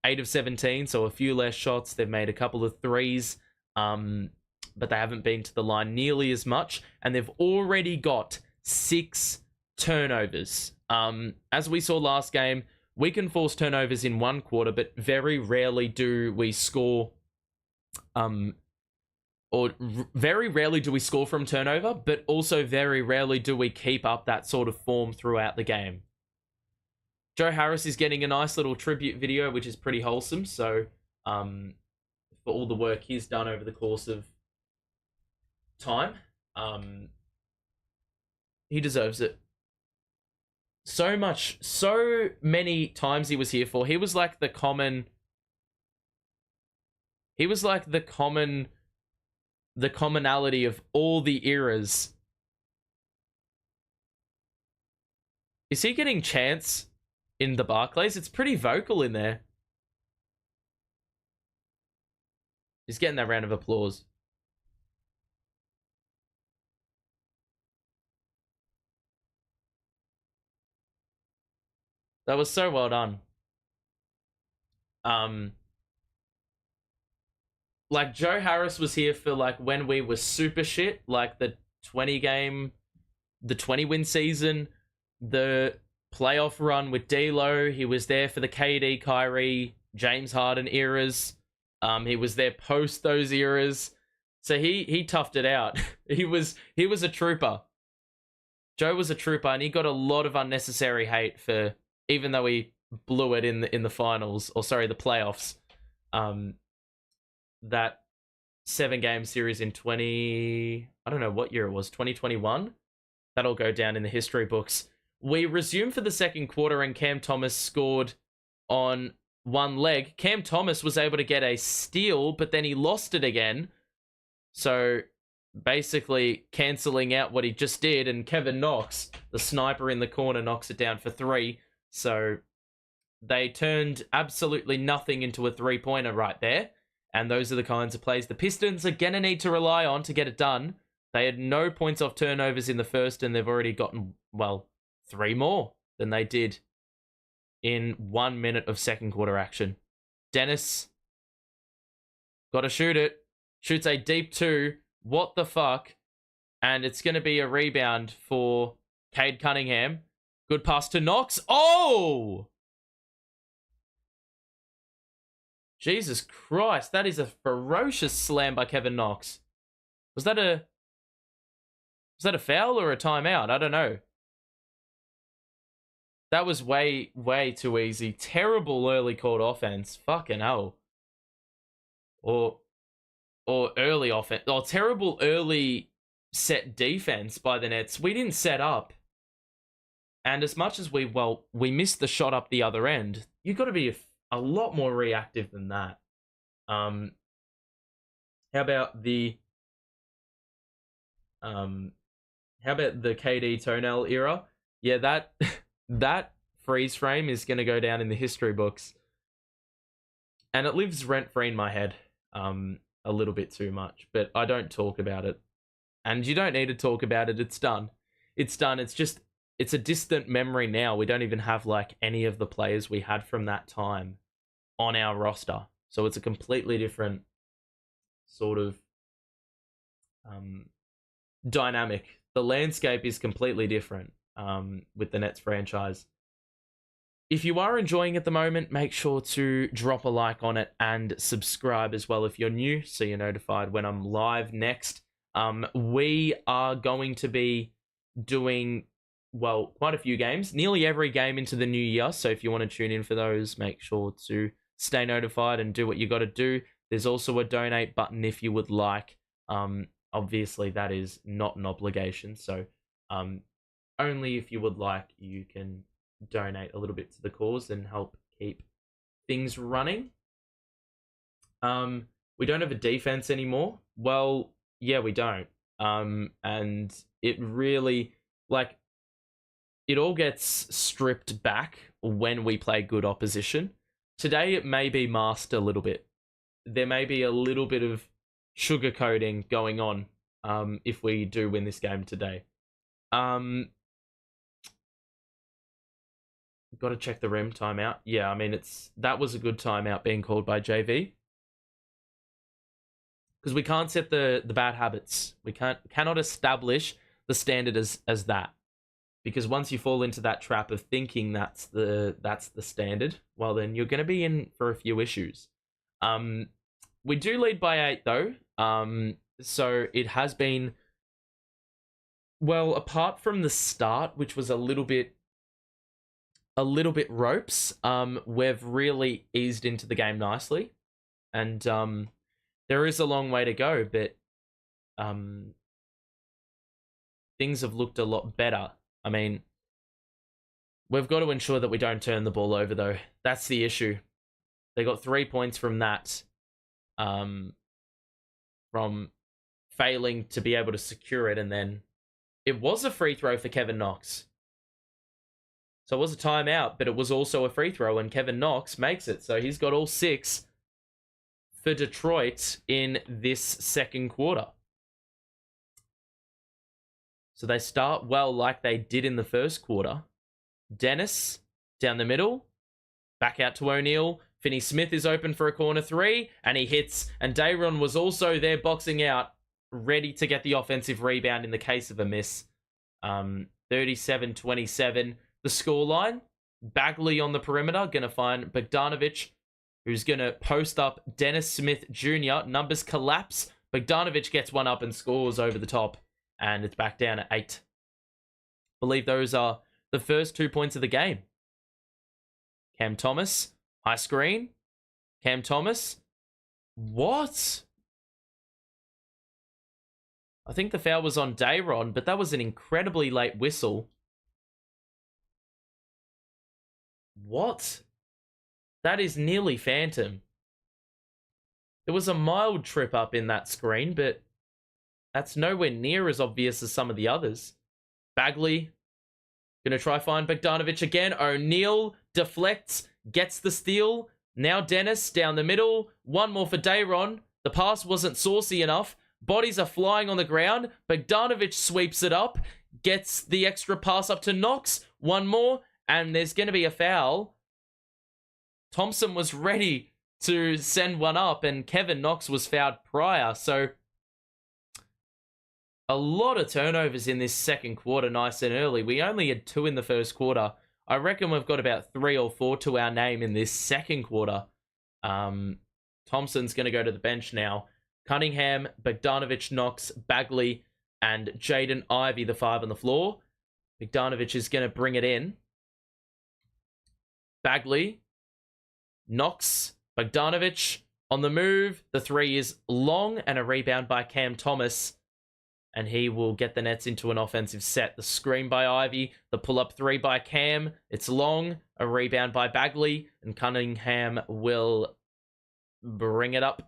A: 8 of 17, so a few less shots. They've made a couple of threes, but they haven't been to the line nearly as much, and they've already got 6 turnovers. As we saw last game, we can force turnovers in one quarter, but very rarely do we score, very rarely do we score from turnover, but also very rarely do we keep up that sort of form throughout the game. Joe Harris is getting a nice little tribute video, which is pretty wholesome. So, for all the work he's done over the course of time, he deserves it. So many times he was here for. He was like the commonality of all the eras. Is he getting chants in the Barclays? It's pretty vocal in there. He's getting that round of applause. That was so well done. Like, Joe Harris was here for, like, when we were super shit, like the 20 win season, the playoff run with D'Lo. He was there for the KD, Kyrie, James Harden eras. He was there post those eras. So he toughed it out. he was a trooper. Joe was a trooper, and he got a lot of unnecessary hate for, even though he blew it in the finals, or sorry, the playoffs. That 7-game series in I don't know what year it was, 2021. That'll go down in the history books. We resumed for the second quarter, and Cam Thomas scored on one leg. Cam Thomas was able to get a steal, but then he lost it again. So basically cancelling out what he just did, and Kevin Knox, the sniper in the corner, knocks it down for 3. So they turned absolutely nothing into a 3-pointer right there. And those are the kinds of plays the Pistons are going to need to rely on to get it done. They had no points off turnovers in the first, and they've already gotten, 3 more than they did in 1 minute of second quarter action. Dennis, got to shoot it. Shoots a deep 2. What the fuck? And it's going to be a rebound for Cade Cunningham. Good pass to Knox. Oh! Jesus Christ, that is a ferocious slam by Kevin Knox. Was that a foul or a timeout? I don't know. That was way too easy. Terrible early called offense. Fucking hell. Or early offense. Or terrible early set defense by the Nets. We didn't set up. And as much as we missed the shot up the other end, you got to be a lot more reactive than that. How about the KD toenail era? Yeah, that freeze frame is going to go down in the history books. And it lives rent-free in my head a little bit too much, but I don't talk about it. And you don't need to talk about it. It's done. It's done. It's a distant memory now. We don't even have any of the players we had from that time on our roster. So it's a completely different sort of dynamic. The landscape is completely different with the Nets franchise. If you are enjoying it at the moment, make sure to drop a like on it and subscribe as well if you're new, so you're notified when I'm live next. We are going to be doing, quite a few games, nearly every game into the new year. So if you want to tune in for those, make sure to stay notified and do what you got to do. There's also a donate button if you would like. Obviously, that is not an obligation. So only if you would like, you can donate a little bit to the cause and help keep things running. We don't have a defense anymore. Well, yeah, we don't. And it really, it all gets stripped back when we play good opposition. Today, it may be masked a little bit. There may be a little bit of sugarcoating going on if we do win this game today. Got to check the rim timeout. Yeah, I mean, that was a good timeout being called by JV. Because we can't set the bad habits. We cannot establish the standard as that. Because once you fall into that trap of thinking that's the standard, well, then you're going to be in for a few issues. We do lead by 8 though. So it has been, apart from the start, which was a little bit ropes, we've really eased into the game nicely. And there is a long way to go, but things have looked a lot better. I mean, we've got to ensure that we don't turn the ball over, though. That's the issue. They got 3 points from that, from failing to be able to secure it, and then it was a free throw for Kevin Knox. So it was a timeout, but it was also a free throw, and Kevin Knox makes it. So he's got all 6 for Detroit in this second quarter. So they start well like they did in the first quarter. Dennis down the middle, back out to O'Neal. Finney Smith is open for a corner 3, and he hits. And Dayron was also there boxing out, ready to get the offensive rebound in the case of a miss. 37-27. the scoreline. Bagley on the perimeter, going to find Bogdanovic, who's going to post up Dennis Smith Jr. Numbers collapse. Bogdanovic gets one up and scores over the top, and it's back down at 8. I believe those are the first 2 points of the game. Cam Thomas, high screen. Cam Thomas. What? I think the foul was on Dayron, but that was an incredibly late whistle. What? That is nearly phantom. There was a mild trip up in that screen, but that's nowhere near as obvious as some of the others. Bagley, gonna try find Bogdanovic again. O'Neal deflects, gets the steal. Now Dennis down the middle. One more for Dayron. The pass wasn't saucy enough. Bodies are flying on the ground. Bogdanovic sweeps it up, gets the extra pass up to Knox. One more, and there's going to be a foul. Thompson was ready to send one up, and Kevin Knox was fouled prior. So a lot of turnovers in this second quarter, nice and early. We only had 2 in the first quarter. I reckon we've got about 3 or 4 to our name in this second quarter. Thompson's going to go to the bench now. Cunningham, Bogdanovic, Knox, Bagley, and Jaden Ivey, the 5 on the floor. Bogdanovic is going to bring it in. Bagley, Knox, Bogdanovic on the move. The 3 is long, and a rebound by Cam Thomas. And he will get the Nets into an offensive set. The screen by Ivy, the pull-up 3 by Cam. It's long, a rebound by Bagley, and Cunningham will bring it up.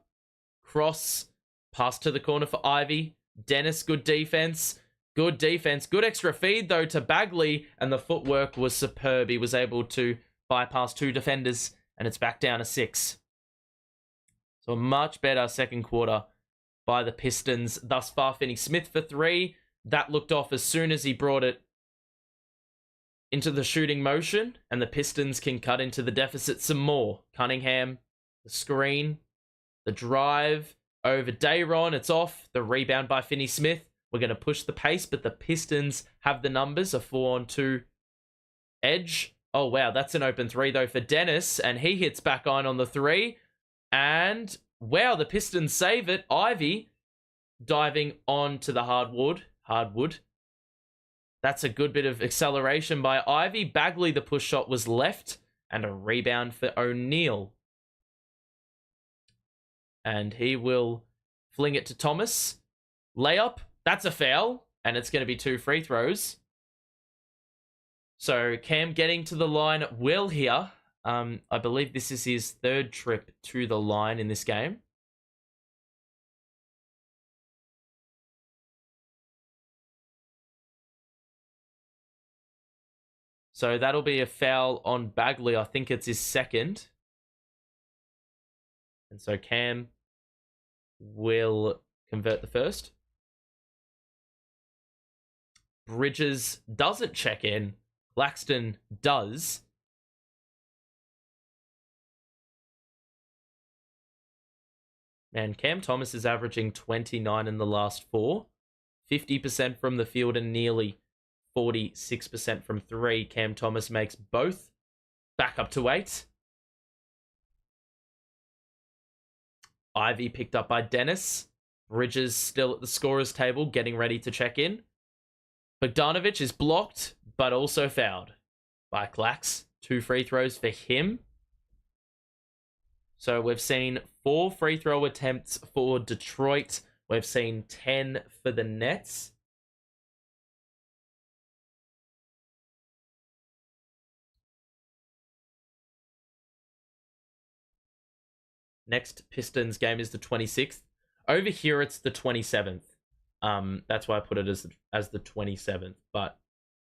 A: Cross, pass to the corner for Ivy. Dennis, good defense. Good defense. Good extra feed, though, to Bagley, and the footwork was superb. He was able to bypass 2 defenders, and it's back down to 6. So a much better second quarter by the Pistons. Thus far, Finney-Smith for 3. That looked off as soon as he brought it into the shooting motion, and the Pistons can cut into the deficit some more. Cunningham, the screen, the drive over Dayron. It's off. The rebound by Finney-Smith. We're going to push the pace, but the Pistons have the numbers. A 4-on-2 edge. Oh, wow. That's an open 3, though, for Dennis, and he hits back on the 3. And, wow, the Pistons save it. Ivy diving onto the hardwood. That's a good bit of acceleration by Ivy. Bagley, the push shot was left, and a rebound for O'Neal. And he will fling it to Thomas. Layup. That's a foul. And it's going to be 2 free throws. So Cam getting to the line well here. I believe this is his 3rd trip to the line in this game. So that'll be a foul on Bagley. I think it's his 2nd. And so Cam will convert the 1st. Bridges doesn't check in. Claxton does. Man, Cam Thomas is averaging 29 in the last 4. 50% from the field and nearly 46% from 3. Cam Thomas makes both. Back up to 8. Ivy picked up by Dennis. Bridges still at the scorer's table, getting ready to check in. Bogdanovic is blocked, but also fouled by Clax. 2 free throws for him. So we've seen 4 free throw attempts for Detroit. We've seen 10 for the Nets. Next Pistons game is the 26th. Over here, it's the 27th. That's why I put it as the 27th. But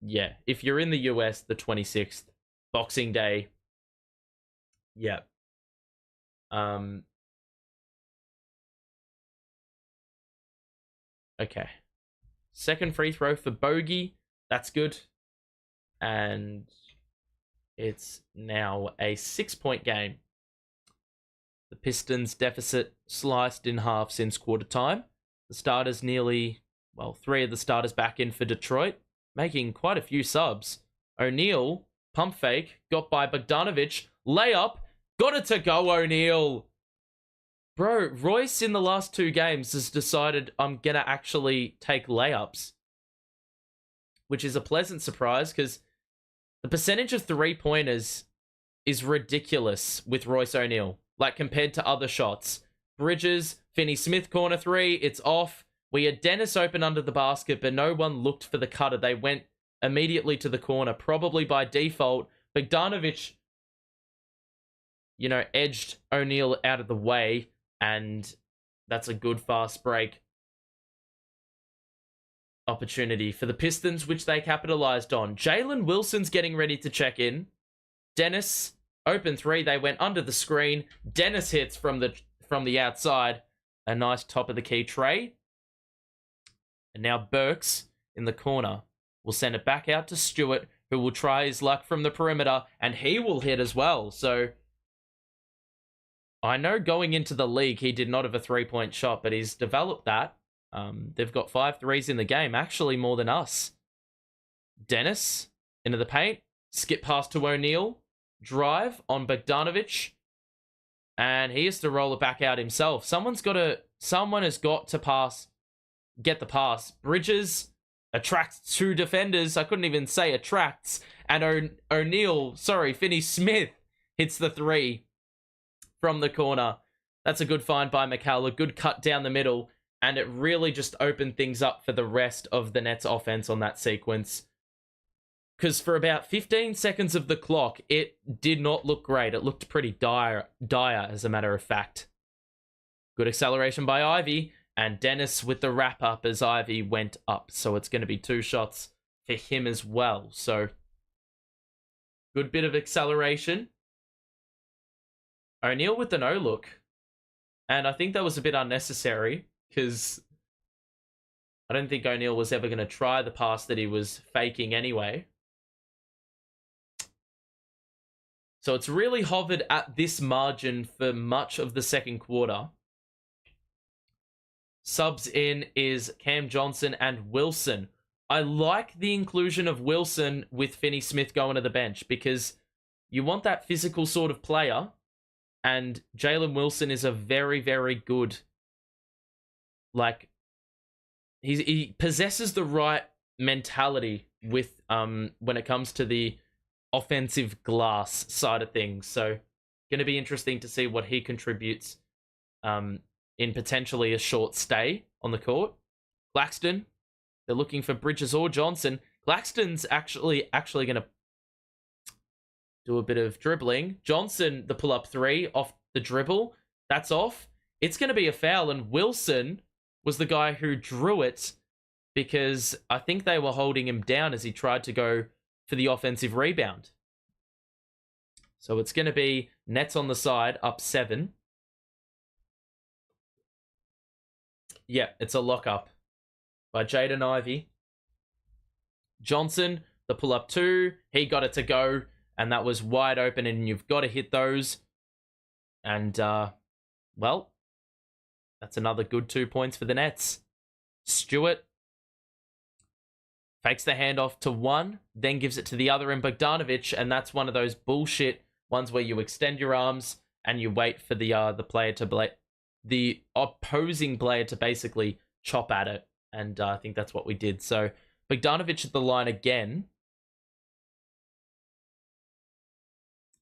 A: yeah, if you're in the US, the 26th, Boxing Day. Yeah. Okay. Second free throw for Bogey. That's good. And it's now a 6-point game. The Pistons deficit sliced in half since quarter time. The starters 3 of the starters back in for Detroit, making quite a few subs. O'Neal, pump fake, got by Bogdanovic, layup, got it to go, O'Neal. Bro, Royce in the last 2 games has decided I'm going to actually take layups, which is a pleasant surprise because the percentage of 3-pointers is ridiculous with Royce O'Neal, like compared to other shots. Bridges, Finney-Smith corner 3, it's off. We had Dennis open under the basket, but no one looked for the cutter. They went immediately to the corner, probably by default. Bogdanovic, edged O'Neal out of the way, and that's a good fast break opportunity for the Pistons, which they capitalized on. Jalen Wilson's getting ready to check in. Dennis, open 3, they went under the screen. Dennis hits from the outside. A nice top of the key tray. And now Burks in the corner will send it back out to Stewart, who will try his luck from the perimeter, and he will hit as well. So I know going into the league, he did not have a 3-point shot, but he's developed that. They've got 5 threes in the game, actually more than us. Dennis into the paint, skip pass to O'Neal, drive on Bogdanovic, and he has to roll it back out himself. Someone has got to get the pass. Bridges attracts 2 defenders. I couldn't even say attracts. And Finney-Smith hits the 3 from the corner. That's a good find by Mikal, a good cut down the middle, and it really just opened things up for the rest of the Nets offense on that sequence. Because for about 15 seconds of the clock, it did not look great. It looked pretty dire, as a matter of fact. Good acceleration by Ivy, and Dennis with the wrap-up as Ivy went up. So it's going to be 2 shots for him as well. So, good bit of acceleration. O'Neal with the no-look. And I think that was a bit unnecessary, because I don't think O'Neal was ever going to try the pass that he was faking anyway. So it's really hovered at this margin for much of the second quarter. Subs in is Cam Johnson and Wilson. I like the inclusion of Wilson with Finney-Smith going to the bench, because you want that physical sort of player, and Jalen Wilson is a very, very good, he possesses the right mentality with when it comes to the offensive glass side of things. So going to be interesting to see what he contributes in potentially a short stay on the court. Claxton, they're looking for Bridges or Johnson. Claxton's actually going to do a bit of dribbling. Johnson, the pull-up 3 off the dribble. That's off. It's going to be a foul, and Wilson was the guy who drew it because I think they were holding him down as he tried to go for the offensive rebound. So it's going to be Nets on the side, up 7. Yeah, it's a lock-up by Jaden Ivey. Johnson, the pull-up 2. He got it to go, and that was wide open, and you've got to hit those. And, well, that's another good 2 points for the Nets. Stewart fakes the handoff to one, then gives it to the other in Bogdanovic, and that's one of those bullshit ones where you extend your arms and you wait for the opposing player to basically chop at it, and I think that's what we did. So Bogdanovic at the line again.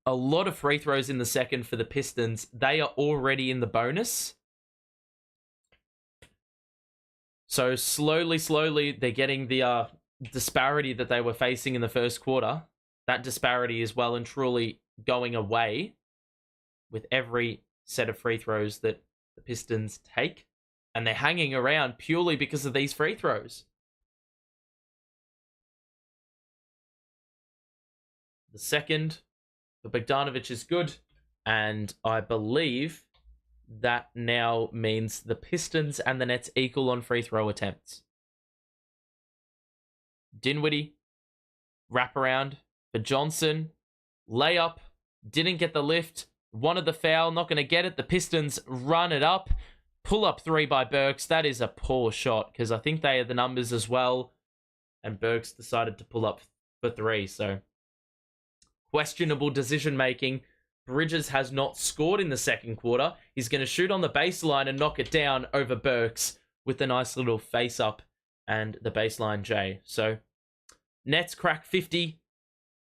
A: A lot of free throws in the second for the Pistons. They are already in the bonus. So slowly, they're getting the disparity that they were facing in the first quarter. That disparity is well and truly going away with every set of free throws that the Pistons take. And they're hanging around purely because of these free throws. The second for Bogdanovic is good. And I believe that now means the Pistons and the Nets equal on free throw attempts. Dinwiddie, wraparound for Johnson, layup, didn't get the lift, wanted the foul, not going to get it. The Pistons run it up, pull up 3 by Burks. That is a poor shot because I think they had the numbers as well, and Burks decided to pull up for 3. So, questionable decision making. Bridges has not scored in the second quarter. He's going to shoot on the baseline and knock it down over Burks with a nice little face up and the baseline J. So, Nets crack 50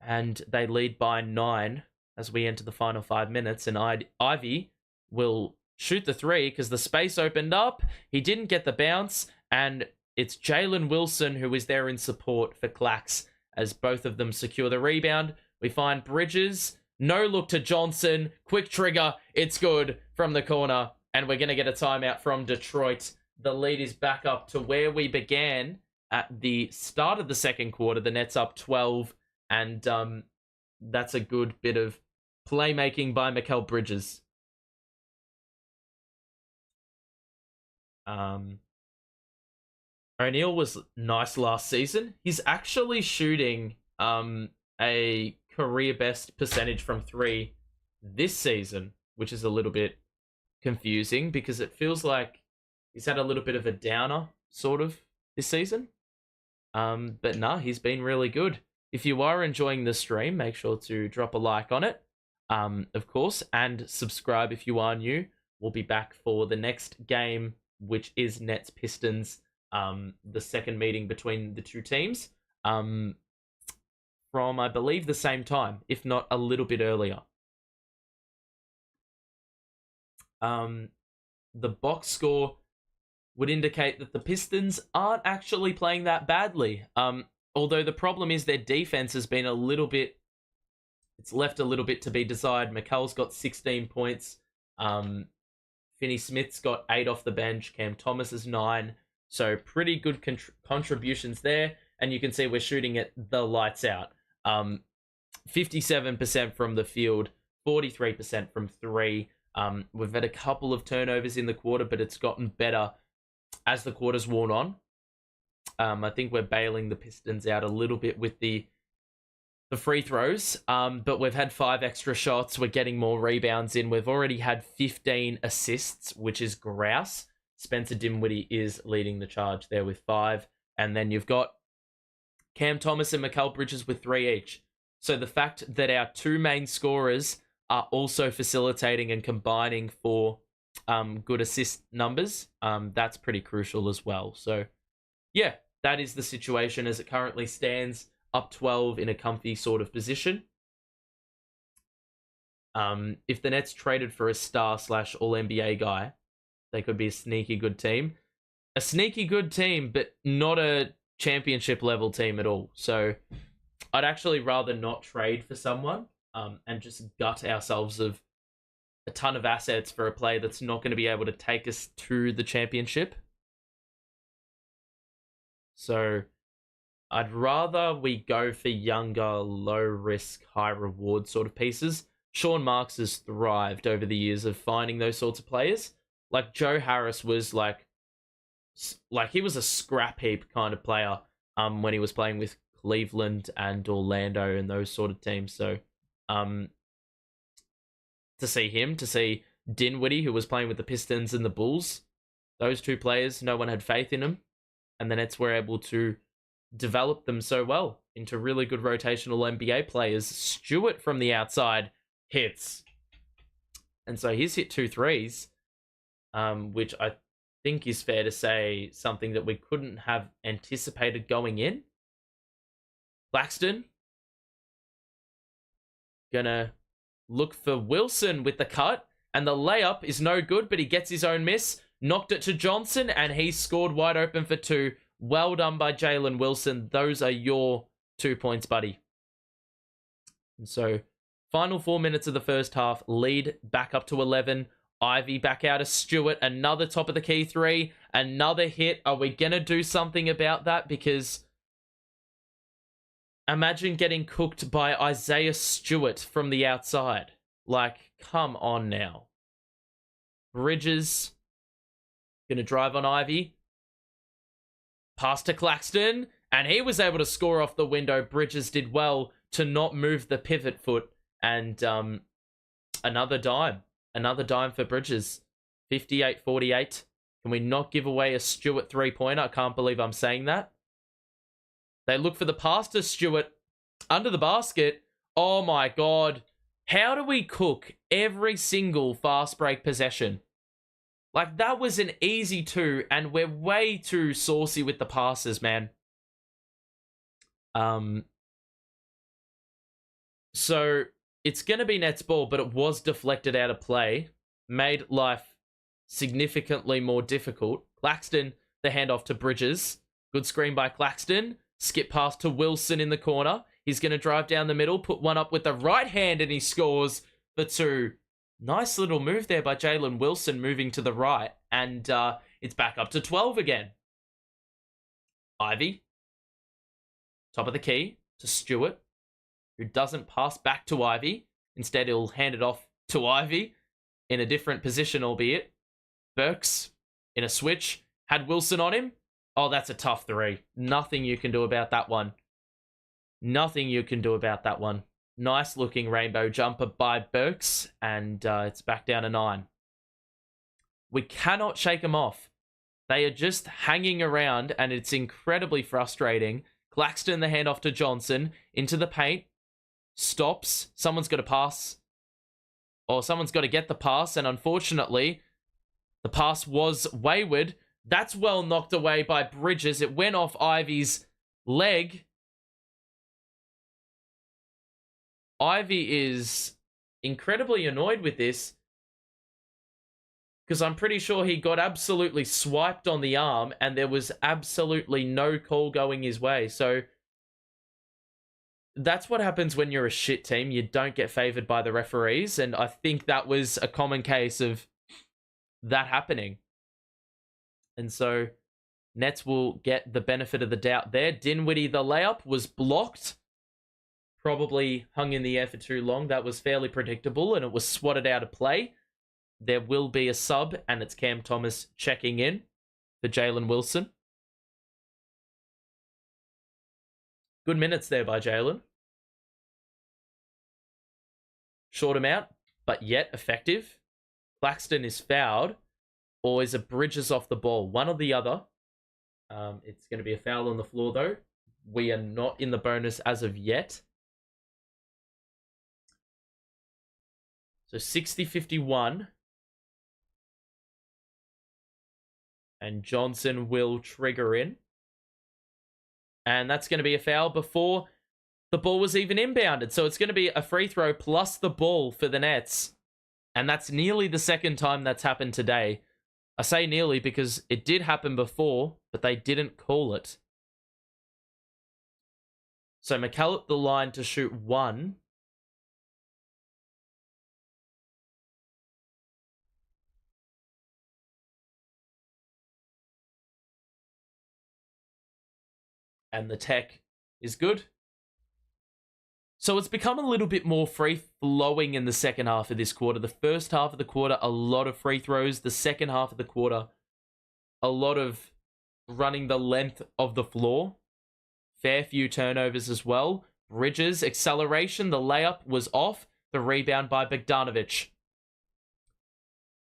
A: and they lead by 9 as we enter the final 5 minutes. And Ivy will shoot the 3 because the space opened up. He didn't get the bounce, and it's Jalen Wilson who is there in support for Clax as both of them secure the rebound. We find Bridges, no look to Johnson, quick trigger, it's good from the corner, and we're going to get a timeout from Detroit. The lead is back up to where we began at the start of the second quarter. The Nets up 12, and that's a good bit of playmaking by Mikal Bridges. O'Neal was nice last season. He's actually shooting a career best percentage from 3 this season, which is a little bit confusing because it feels like he's had a little bit of a downer sort of this season. But nah, he's been really good. If you are enjoying the stream, make sure to drop a like on it, of course, and subscribe if you are new. We'll be back for the next game, which is Nets Pistons, the second meeting between the two teams, from, I believe, the same time, if not a little bit earlier. The box score would indicate that the Pistons aren't actually playing that badly. Although the problem is their defense has been a little bit, it's left a little bit to be desired. Mikal's got 16 points. Finney-Smith's got 8 off the bench. Cam Thomas is 9. So pretty good contributions there. And you can see we're shooting at the lights out. 57% from the field, 43% from 3. We've had a couple of turnovers in the quarter, but it's gotten better as the quarter's worn on. I think we're bailing the Pistons out a little bit with the free throws, but we've had 5 extra shots. We're getting more rebounds in. We've already had 15 assists, which is grouse. Spencer Dinwiddie is leading the charge there with 5. And then you've got Cam Thomas and Mikal Bridges with 3 each. So the fact that our 2 main scorers are also facilitating and combining for good assist numbers, that's pretty crucial as well. So, yeah, that is the situation as it currently stands, up 12 in a comfy sort of position. If the Nets traded for a star/all-NBA guy, they could be a sneaky good team. A sneaky good team, but not a championship level team at all. So I'd actually rather not trade for someone and just gut ourselves of a ton of assets for a player that's not going to be able to take us to the championship. So I'd rather we go for younger, low-risk, high-reward sort of pieces. Sean Marks has thrived over the years of finding those sorts of players. Like Joe Harris was like he was a scrap heap kind of player when he was playing with Cleveland and Orlando and those sort of teams. So to see Dinwiddie, who was playing with the Pistons and the Bulls, those 2 players, no one had faith in them. And the Nets were able to develop them so well into really good rotational NBA players. Stewart from the outside hits. And so he's hit 2 threes, which I think is fair to say something that we couldn't have anticipated going in. Claxton gonna look for Wilson with the cut, and the layup is no good, but he gets his own miss. Knocked it to Johnson, and he scored wide open for 2. Well done by Jalen Wilson. Those are your 2 points, buddy. And so, final 4 minutes of the first half, lead back up to 11. Ivy back out of Stewart. Another top of the key 3. Another hit. Are we going to do something about that? Because imagine getting cooked by Isaiah Stewart from the outside. Like, come on now. Bridges going to drive on Ivy. Pass to Claxton. And he was able to score off the window. Bridges did well to not move the pivot foot. And another dime. Another dime for Bridges. 58-48. Can we not give away a Stewart 3-pointer? I can't believe I'm saying that. They look for the pass to Stewart. under the basket. Oh my God. How do we cook every single fast break possession? Like, that was an easy 2, and we're way too saucy with the passes, man. So it's going to be Nets ball, but it was deflected out of play. Made life significantly more difficult. Claxton, the handoff to Bridges. Good screen by Claxton. Skip pass to Wilson in the corner. He's going to drive down the middle, put one up with the right hand, and he scores for 2. Nice little move there by Jalen Wilson, moving to the right. And it's back up to 12 again. Ivy. Top of the key to Stewart, who doesn't pass back to Ivy. Instead, he'll hand it off to Ivy in a different position, albeit. Burks in a switch. Had Wilson on him. Oh, that's a tough 3. Nothing you can do about that one. Nothing you can do about that one. Nice looking rainbow jumper by Burks, and it's back down to 9. We cannot shake them off. They are just hanging around, and it's incredibly frustrating. Claxton, the handoff to Johnson, into the paint. Stops. Someone's got to pass. Or someone's got to get the pass, and unfortunately, the pass was wayward. That's well knocked away by Bridges. It went off Ivy's leg. Ivy is incredibly annoyed with this, because I'm pretty sure he got absolutely swiped on the arm and there was absolutely no call going his way. So that's what happens when you're a shit team. You don't get favored by the referees, and I think that was a common case of that happening. And so Nets will get the benefit of the doubt there. Dinwiddie, the layup, was blocked. Probably hung in the air for too long. That was fairly predictable, and it was swatted out of play. There will be a sub, and it's Cam Thomas checking in for Jalen Wilson. Good minutes there by Jalen. Short amount, but yet effective. Claxton is fouled, or is it Bridges off the ball? One or the other. It's going to be a foul on the floor, though. We are not in the bonus as of yet. So 60-51. And Johnson will trigger in. And that's going to be a foul before the ball was even inbounded. So it's going to be a free throw plus the ball for the Nets. And that's nearly the second time that's happened today. I say nearly because it did happen before, but they didn't call it. So Mikal at the line to shoot 1. And the tech is good. So it's become a little bit more free-flowing in the second half of this quarter. The first half of the quarter, a lot of free throws. The second half of the quarter, a lot of running the length of the floor. Fair few turnovers as well. Bridges, acceleration. The layup was off. The rebound by Bogdanovic.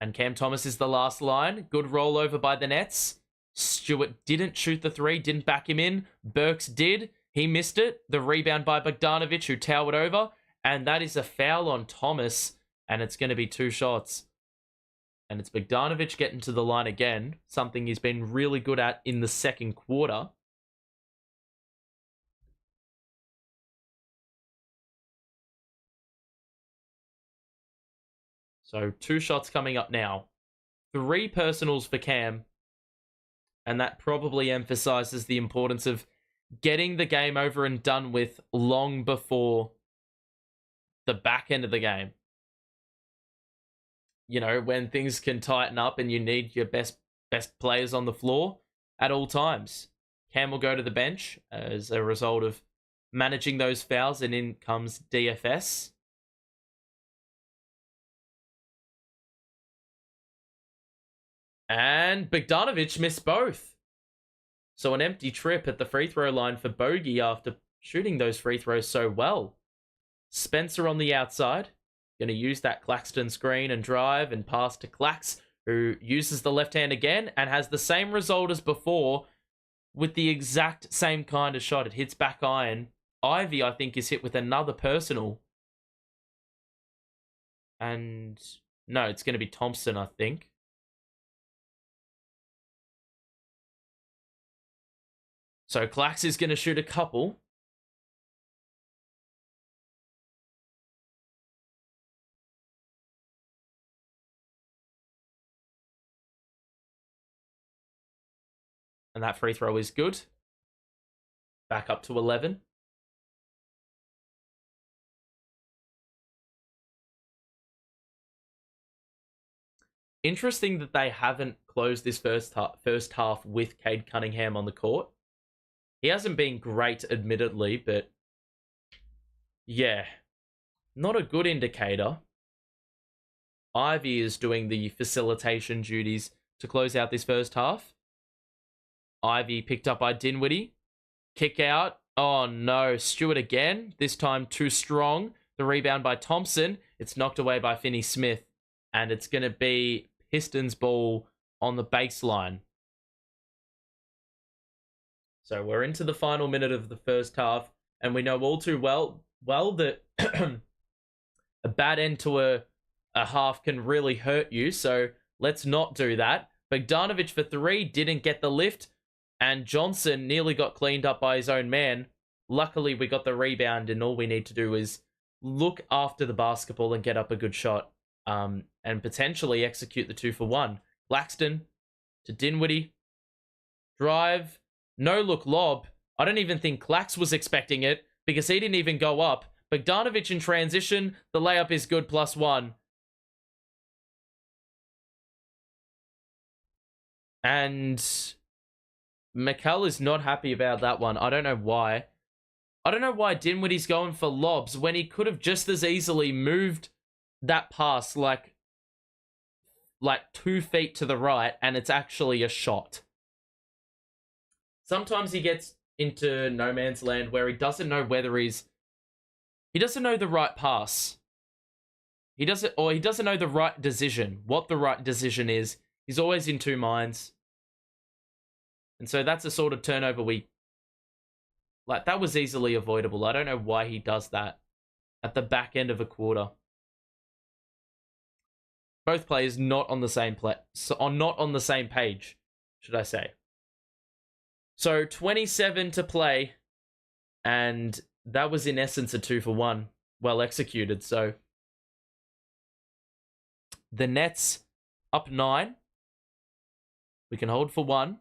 A: And Cam Thomas is the last line. Good rollover by the Nets. Stewart didn't shoot the 3, didn't back him in. Burks did. He missed it. The rebound by Bogdanovic, who towered over. And that is a foul on Thomas. And it's going to be 2 shots. And it's Bogdanovic getting to the line again. Something he's been really good at in the second quarter. So 2 shots coming up now. 3 personals for Cam. And that probably emphasizes the importance of getting the game over and done with long before the back end of the game. You know, when things can tighten up and you need your best players on the floor at all times. Cam will go to the bench as a result of managing those fouls, and in comes DFS. And Bogdanovic missed both. So an empty trip at the free throw line for Bogey after shooting those free throws so well. Spencer on the outside. Going to use that Claxton screen and drive and pass to Clax, who uses the left hand again and has the same result as before with the exact same kind of shot. It hits back iron Ivy, I think, is hit with another personal. And no, it's going to be Thompson, I think. So Clax is going to shoot a couple. And that free throw is good. Back up to 11. Interesting that they haven't closed this first half with Cade Cunningham on the court. He hasn't been great, admittedly, but yeah, not a good indicator. Ivy is doing the facilitation duties to close out this first half. Ivy picked up by Dinwiddie. Kick out. Oh no, Stewart again. This time too strong. The rebound by Thompson. It's knocked away by Finney-Smith. And it's going to be Pistons ball on the baseline. So we're into the final minute of the first half. And we know all too well that a bad end to a half can really hurt you. So let's not do that. Bogdanovic for three didn't get the lift. And Johnson nearly got cleaned up by his own man. Luckily, we got the rebound, and all we need to do is look after the basketball and get up a good shot, and potentially execute the 2-for-1. Claxton to Dinwiddie. Drive. No-look lob. I don't even think Clax was expecting it because he didn't even go up. Bogdanovic in transition. The layup is good, +1. And Mikal is not happy about that one. I don't know why. I don't know why Dinwiddie's going for lobs when he could have just as easily moved that pass like 2 feet to the right and it's actually a shot. Sometimes he gets into no man's land where he doesn't know whether he doesn't know the right pass. He doesn't know the right decision, what the right decision is. He's always in two minds. And so that's a sort of turnover that was easily avoidable. I don't know why he does that at the back end of a quarter. Both players not on the same not on the same page, should I say. So 27 to play, and that was in essence a 2-for-1, well executed. So the Nets up 9. We can hold for 1.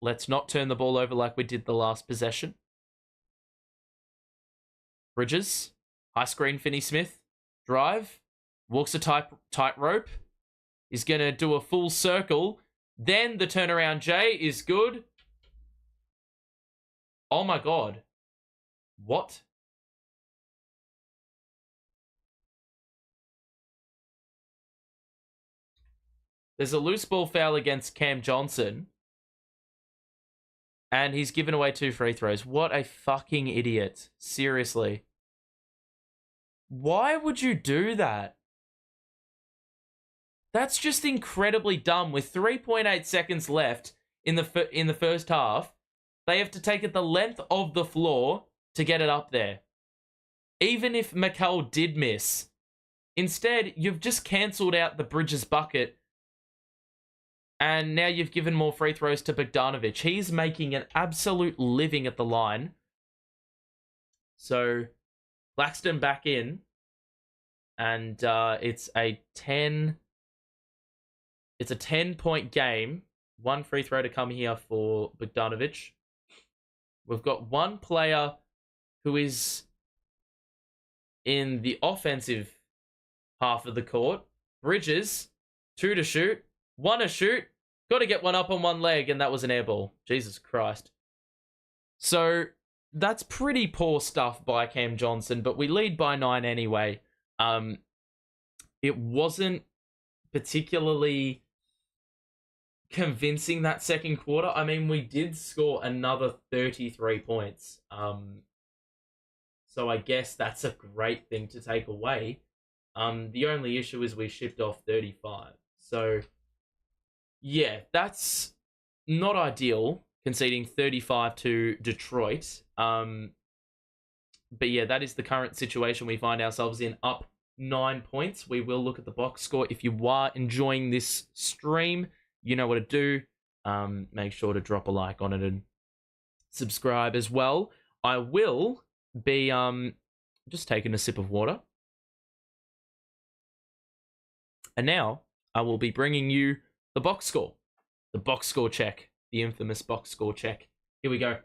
A: Let's not turn the ball over like we did the last possession. Bridges, high screen Finney-Smith, drive, walks a tightrope. He's going to do a full circle. Then the turnaround J is good. Oh my God. What? There's a loose ball foul against Cam Johnson. And he's given away 2 free throws. What a fucking idiot. Seriously. Why would you do that? That's just incredibly dumb. With 3.8 seconds left in the first half, they have to take it the length of the floor to get it up there. Even if Mikal did miss. Instead, you've just cancelled out the Bridges bucket. And now you've given more free throws to Bogdanovic. He's making an absolute living at the line. So, Claxton back in. And it's a 10-point game. 1 free throw to come here for Bogdanovic. We've got one player who is in the offensive half of the court. Bridges, 2 to shoot. 1 to shoot. Got to get one up on one leg, and that was an air ball. Jesus Christ. So, that's pretty poor stuff by Cam Johnson, but we lead by 9 anyway. It wasn't particularly convincing that second quarter. I mean, we did score another 33 points. So I guess that's a great thing to take away. The only issue is we shipped off 35. So, yeah, that's not ideal, conceding 35 to Detroit. But yeah, that is the current situation we find ourselves in, up 9 points. We will look at the box score. If you are enjoying this stream, you know what to do. Make sure to drop a like on it and subscribe as well. I will be just taking a sip of water. And now I will be bringing you the box score. The box score check. The infamous box score check. Here we go.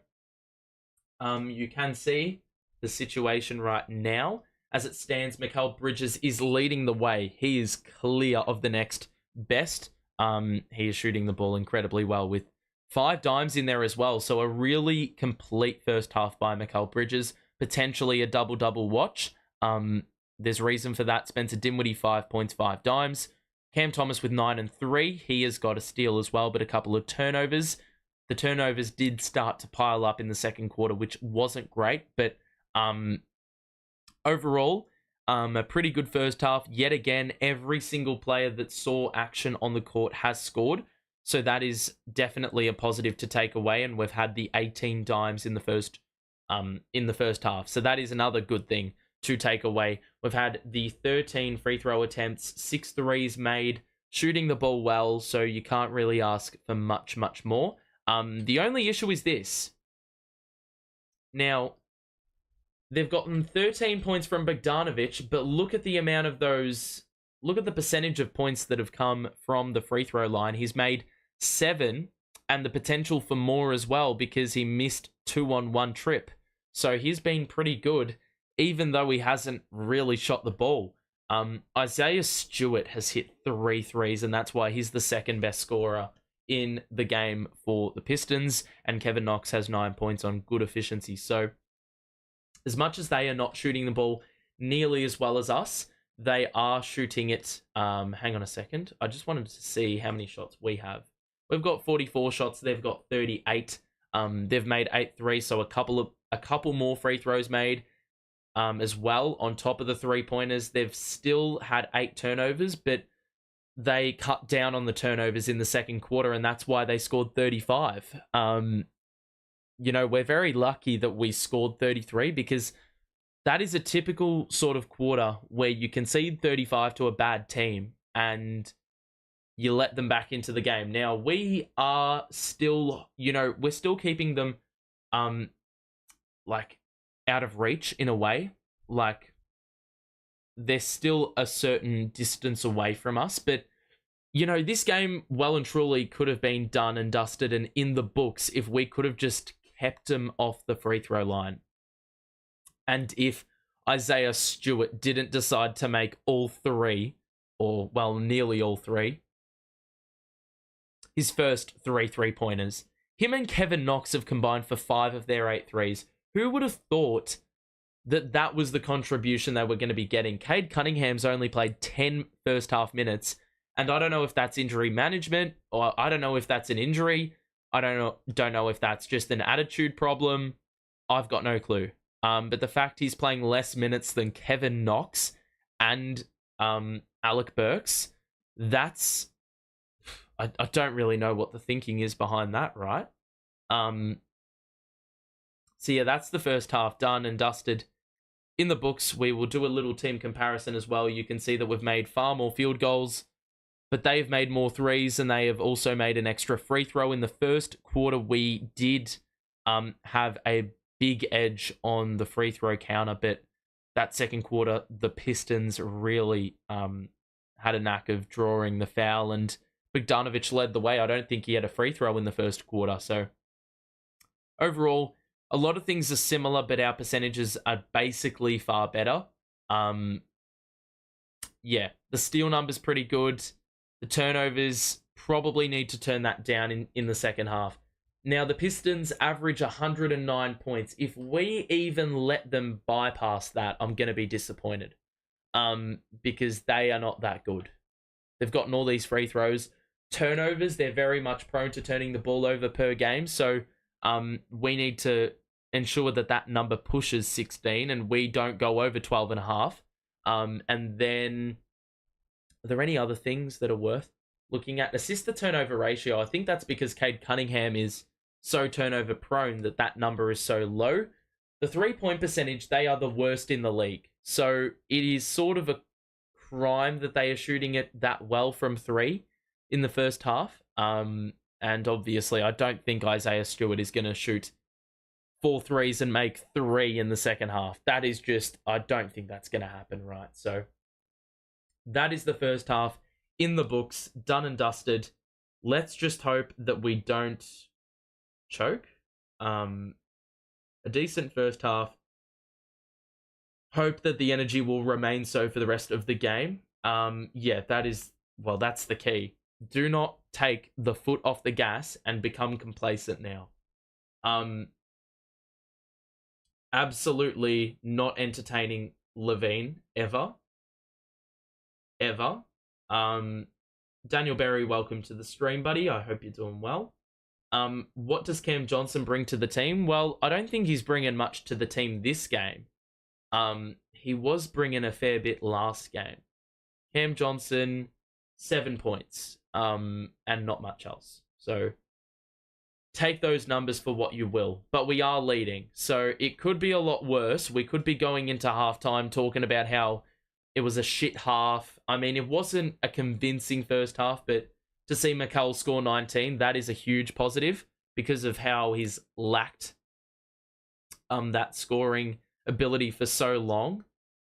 A: You can see the situation right now. As it stands, Mikal Bridges is leading the way. He is clear of the next best. He is shooting the ball incredibly well with 5 dimes in there as well. So a really complete first half by Mikal Bridges. Potentially a double-double watch. There's reason for that. Spencer Dinwiddie, 5 points, 5 dimes. Cam Thomas with 9 and 3. He has got a steal as well, but a couple of turnovers. The turnovers did start to pile up in the second quarter, which wasn't great. But overall, a pretty good first half. Yet again, every single player that saw action on the court has scored. So that is definitely a positive to take away. And we've had the 18 dimes in the first half. So that is another good thing to take away. We've had the 13 free throw attempts, 6 threes made, shooting the ball well, so you can't really ask for much, much more. The only issue is this. Now, they've gotten 13 points from Bogdanovic, but look at the amount of those, look at the percentage of points that have come from the free throw line. He's made 7, and the potential for more as well, because he missed 2 on 1 trip. So he's been pretty good, even though he hasn't really shot the ball. Isaiah Stewart has hit 3 threes, and that's why he's the second best scorer in the game for the Pistons, and Kevin Knox has 9 points on good efficiency. So as much as they are not shooting the ball nearly as well as us, they are shooting it. Hang on a second. I just wanted to see how many shots we have. We've got 44 shots. They've got 38. They've made 8 threes, so a couple more free throws made. As well, on top of the 3-pointers. They've still had 8 turnovers, but they cut down on the turnovers in the second quarter, and that's why they scored 35. We're very lucky that we scored 33, because that is a typical sort of quarter where you concede 35 to a bad team and you let them back into the game. Now, we are still, we're still keeping them, out of reach in a way. Like, they're still a certain distance away from us, but this game well and truly could have been done and dusted and in the books if we could have just kept them off the free throw line. And if Isaiah Stewart didn't decide to make all 3, or well, nearly all 3, his first 3 3-pointers. Him and Kevin Knox have combined for 5 of their 8 threes. Who would have thought that was the contribution they were going to be getting? Cade Cunningham's only played 10 first half minutes, and I don't know if that's injury management, or I don't know if that's an injury. I don't know if that's just an attitude problem. I've got no clue. But the fact he's playing less minutes than Kevin Knox and Alec Burks, that's... I don't really know what the thinking is behind that, right? So yeah, that's the first half done and dusted. In the books, we will do a little team comparison as well. You can see that we've made far more field goals, but they've made more threes, and they have also made an extra free throw. In the first quarter, we did have a big edge on the free throw counter, but that second quarter, the Pistons really had a knack of drawing the foul, and Bogdanovic led the way. I don't think he had a free throw in the first quarter. So overall, a lot of things are similar, but our percentages are basically far better. Yeah, the steal number's pretty good. The turnovers probably need to turn that down in the second half. Now, the Pistons average 109 points. If we even let them bypass that, I'm going to be disappointed. Because they are not that good. They've gotten all these free throws. Turnovers, they're very much prone to turning the ball over per game. So we need to ensure that number pushes 16 and we don't go over 12.5. And then, are there any other things that are worth looking at? Assist to turnover ratio. I think that's because Cade Cunningham is so turnover prone that number is so low. The 3-point percentage, they are the worst in the league. So it is sort of a crime that they are shooting it that well from three in the first half. And obviously, I don't think Isaiah Stewart is going to shoot 4 threes and make 3 in the second half. That is just, I don't think that's going to happen, right? So that is the first half in the books, done and dusted. Let's just hope that we don't choke. A decent first half. Hope that the energy will remain so for the rest of the game. Yeah, that's the key. Do not take the foot off the gas and become complacent now. Absolutely not entertaining Levine ever. Daniel Berry, welcome to the stream, buddy. I hope you're doing well. What does Cam Johnson bring to the team? Well, I don't think he's bringing much to the team this game. He was bringing a fair bit last game. Cam Johnson, 7 points, and not much else. So take those numbers for what you will. But we are leading, so it could be a lot worse. We could be going into halftime talking about how it was a shit half. I mean, it wasn't a convincing first half, but to see Mikal score 19, that is a huge positive because of how he's lacked that scoring ability for so long.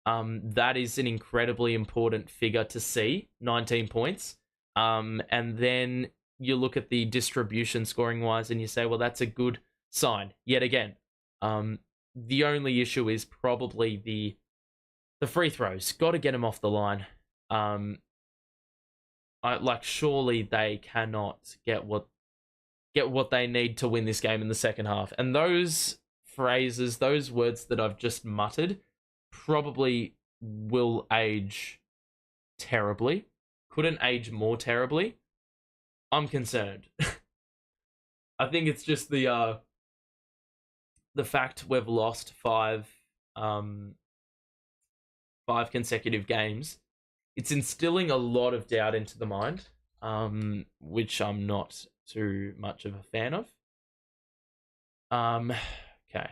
A: That is an incredibly important figure to see, 19 points. And then you look at the distribution scoring-wise and you say, well, that's a good sign, yet again. The only issue is probably the free throws. Got to get them off the line. Surely they cannot get what they need to win this game in the second half. And those phrases, those words that I've just muttered, probably will age terribly. Couldn't age more terribly. I'm concerned. I think it's just the fact we've lost five consecutive games. It's instilling a lot of doubt into the mind, which I'm not too much of a fan of. Okay.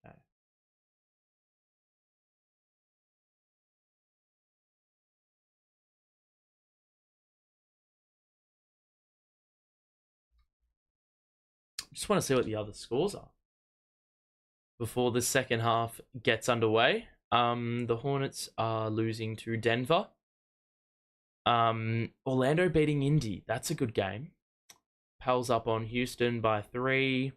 A: Okay. Just want to see what the other scores are before the second half gets underway. The Hornets are losing to Denver. Orlando beating Indy. That's a good game. Pels up on Houston by 3.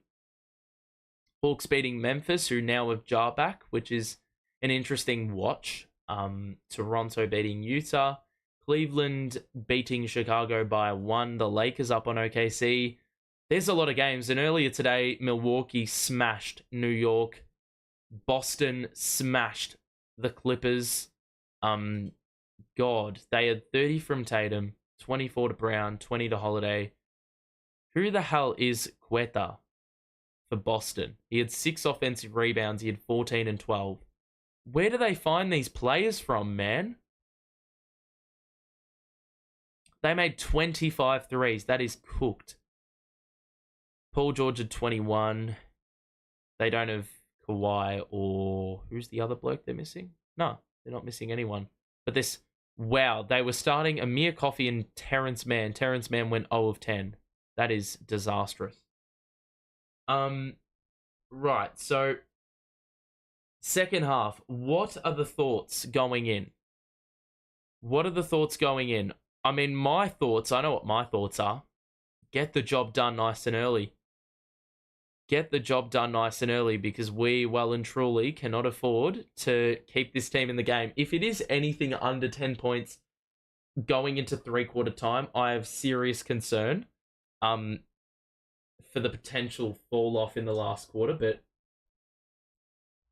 A: Hawks beating Memphis, who now have Jar back, which is an interesting watch. Toronto beating Utah. Cleveland beating Chicago by 1. The Lakers up on OKC. There's a lot of games. And earlier today, Milwaukee smashed New York. Boston smashed the Clippers. God, they had 30 from Tatum, 24 to Brown, 20 to Holiday. Who the hell is Quetta for Boston? He had 6 offensive rebounds. He had 14 and 12. Where do they find these players from, man? They made 25 threes. That is cooked. Paul George had 21. They don't have Kawhi or... Who's the other bloke they're missing? No, they're not missing anyone. But this... Wow, they were starting Amir Coffey and Terrence Mann. Terrence Mann went 0 of 10. That is disastrous. Right, so... Second half, what are the thoughts going in? What are the thoughts going in? I mean, my thoughts, I know what my thoughts are. Get the job done nice and early. Get the job done nice and early because we well and truly cannot afford to keep this team in the game. If it is anything under 10 points going into three-quarter time, I have serious concern for the potential fall off in the last quarter. But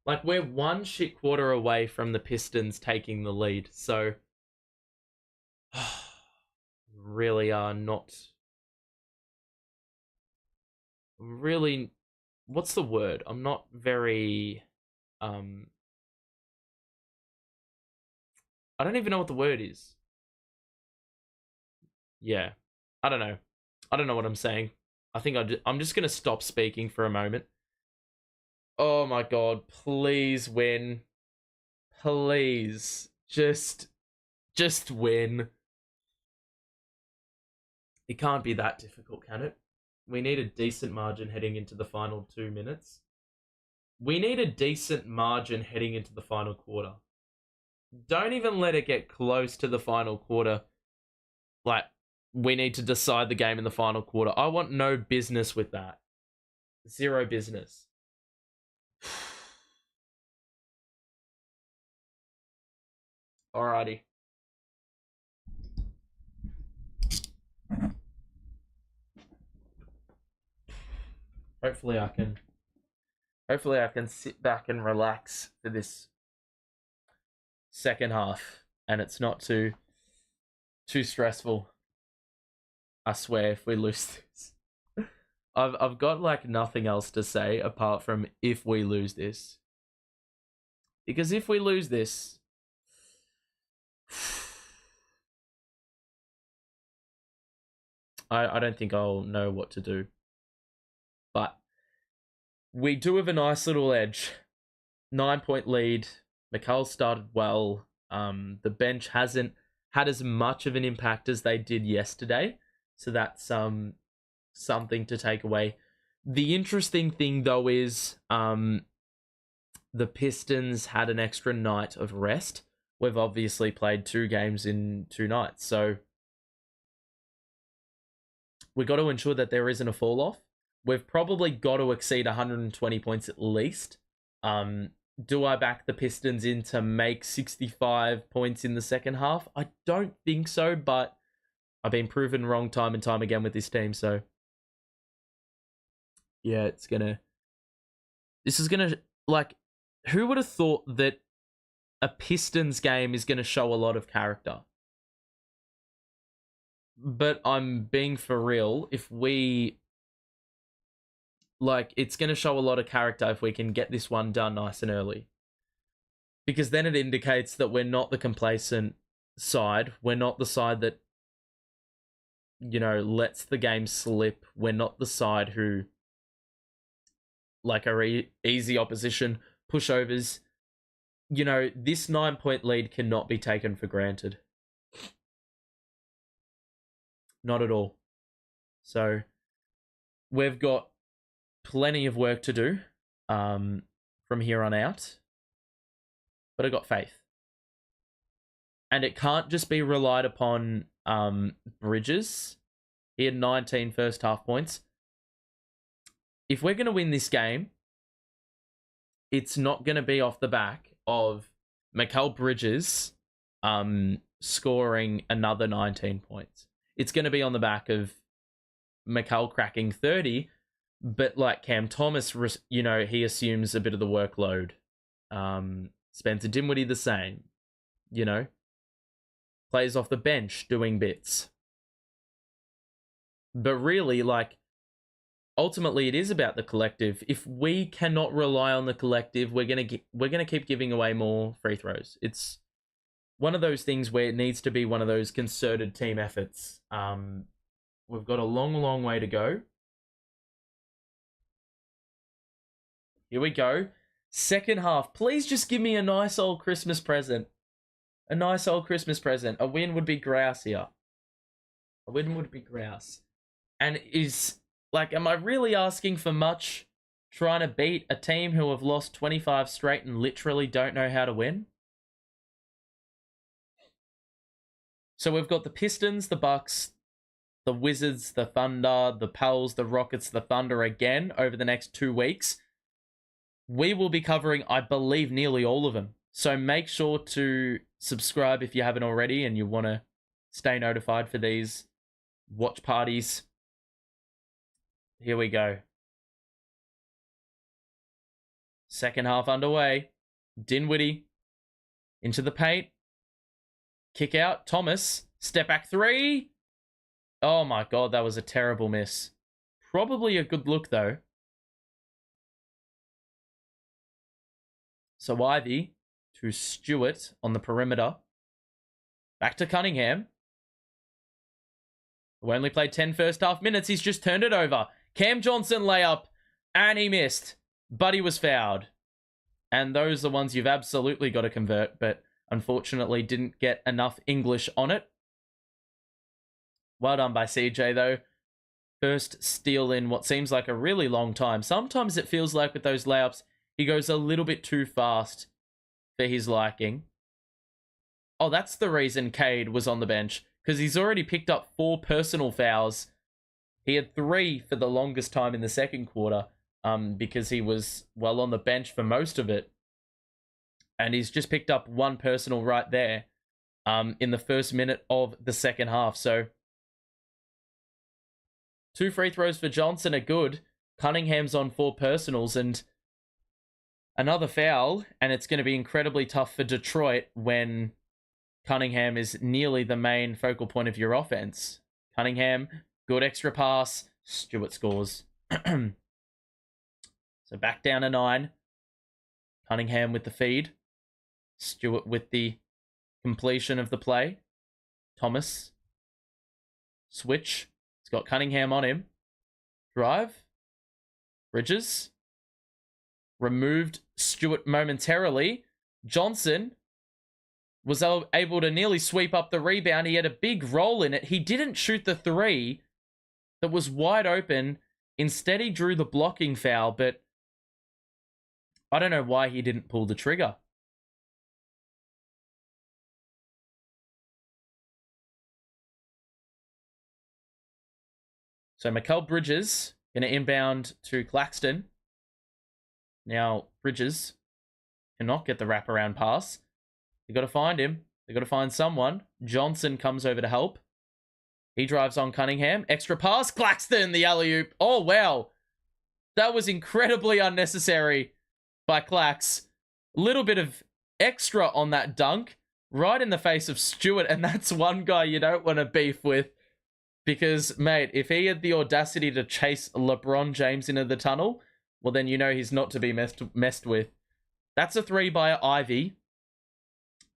A: like, we're one shit quarter away from the Pistons taking the lead. So really are not really, what's the word? I'm not very I don't even know what the word is. Yeah. I don't know. I don't know what I'm saying. I think I'm just going to stop speaking for a moment. Oh my god, please win. Please. Just win. It can't be that difficult, can it? We need a decent margin heading into the final 2 minutes. We need a decent margin heading into the final quarter. Don't even let it get close to the final quarter. Like, we need to decide the game in the final quarter. I want no business with that. Zero business. Alrighty. Hopefully I can sit back and relax for this second half and it's not too stressful. I swear if we lose this. I've got like nothing else to say apart from if we lose this. Because if we lose this, I don't think I'll know what to do. But we do have a nice little edge. 9-point lead. Mikal started well. The bench hasn't had as much of an impact as they did yesterday. So that's something to take away. The interesting thing though is the Pistons had an extra night of rest. We've obviously played 2 games in 2 nights. So we got to ensure that there isn't a fall off. We've probably got to exceed 120 points at least. Do I back the Pistons in to make 65 points in the second half? I don't think so, but I've been proven wrong time and time again with this team, so yeah, this is gonna, like, who would have thought that a Pistons game is gonna show a lot of character? But I'm being for real, if we, like, it's gonna show a lot of character if we can get this one done nice and early. Because then it indicates that we're not the complacent side. We're not the side that, you know, lets the game slip. We're not the side who, like, are easy opposition, pushovers. You know, this 9-point lead cannot be taken for granted. Not at all. So, we've got plenty of work to do from here on out. But I got faith. And it can't just be relied upon Bridges. He had 19 first half points. If we're going to win this game, it's not going to be off the back of Mikal Bridges scoring another 19 points. It's going to be on the back of Mikal cracking 30, but like Cam Thomas, you know, he assumes a bit of the workload. Spencer Dinwiddie the same, you know, plays off the bench doing bits. But really, like, ultimately it is about the collective. If we cannot rely on the collective, we're gonna keep giving away more free throws. It's one of those things where it needs to be one of those concerted team efforts. We've got a long way to go. Here we go. Second half. Please just give me a nice old Christmas present. A nice old Christmas present. A win would be grouse here. A win would be grouse. And is, like, am I really asking for much trying to beat a team who have lost 25 straight and literally don't know how to win? So we've got the Pistons, the Bucks, the Wizards, the Thunder, the Pels, the Rockets, the Thunder again over the next 2 weeks. We will be covering, I believe, nearly all of them. So make sure to subscribe if you haven't already and you want to stay notified for these watch parties. Here we go. Second half underway. Dinwiddie into the paint. Kick out. Thomas. Step back 3. Oh my god, that was a terrible miss. Probably a good look, though. So Ivy to Stewart on the perimeter. Back to Cunningham. We only played 10 first half minutes. He's just turned it over. Cam Johnson layup. And he missed. But he was fouled. And those are the ones you've absolutely got to convert. But unfortunately didn't get enough English on it. Well done by CJ, though. First steal in what seems like a really long time. Sometimes it feels like with those layups, he goes a little bit too fast for his liking. Oh, that's the reason Cade was on the bench. Because he's already picked up 4 personal fouls. He had 3 for the longest time in the second quarter. Because he was, well, on the bench for most of it. And he's just picked up 1 personal right there. In the first minute of the second half. So 2 free throws for Johnson are good. Cunningham's on 4 personals and another foul. And it's going to be incredibly tough for Detroit when Cunningham is nearly the main focal point of your offense. Cunningham, good extra pass. Stewart scores. So back down to 9. Cunningham with the feed. Stewart with the completion of the play. Thomas. Switch. He's got Cunningham on him. Drive. Bridges. Removed Stewart momentarily. Johnson was able to nearly sweep up the rebound. He had a big roll in it. He didn't shoot the 3 that was wide open. Instead, he drew the blocking foul, but I don't know why he didn't pull the trigger. So Mikal Bridges going to inbound to Claxton. Now Bridges cannot get the wraparound pass. They've got to find him. They've got to find someone. Johnson comes over to help. He drives on Cunningham. Extra pass. Claxton, the alley-oop. Oh, wow. That was incredibly unnecessary by Clax. A little bit of extra on that dunk. Right in the face of Stewart. And that's one guy you don't want to beef with. Because, mate, if he had the audacity to chase LeBron James into the tunnel, well, then you know he's not to be messed with. That's a 3 by Ivy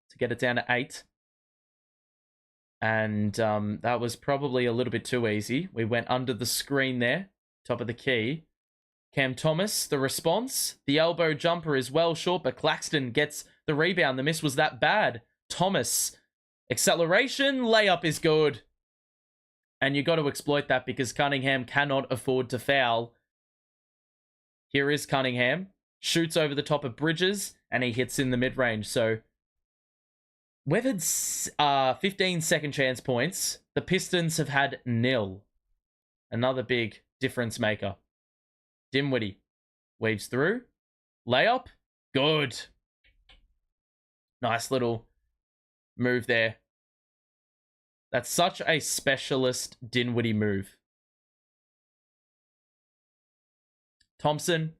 A: to get it down to 8. And that was probably a little bit too easy. We went under the screen there, top of the key. Cam Thomas, the response. The elbow jumper is well short, but Claxton gets the rebound. The miss was that bad. Thomas, acceleration, layup is good. And you got to exploit that because Cunningham cannot afford to foul. Here is Cunningham. Shoots over the top of Bridges, and he hits in the mid-range. So we've had 15 second chance points. The Pistons have had 0. Another big difference maker. Dinwiddie weaves through. Layup. Good. Nice little move there. That's such a specialist Dinwiddie move. Thompson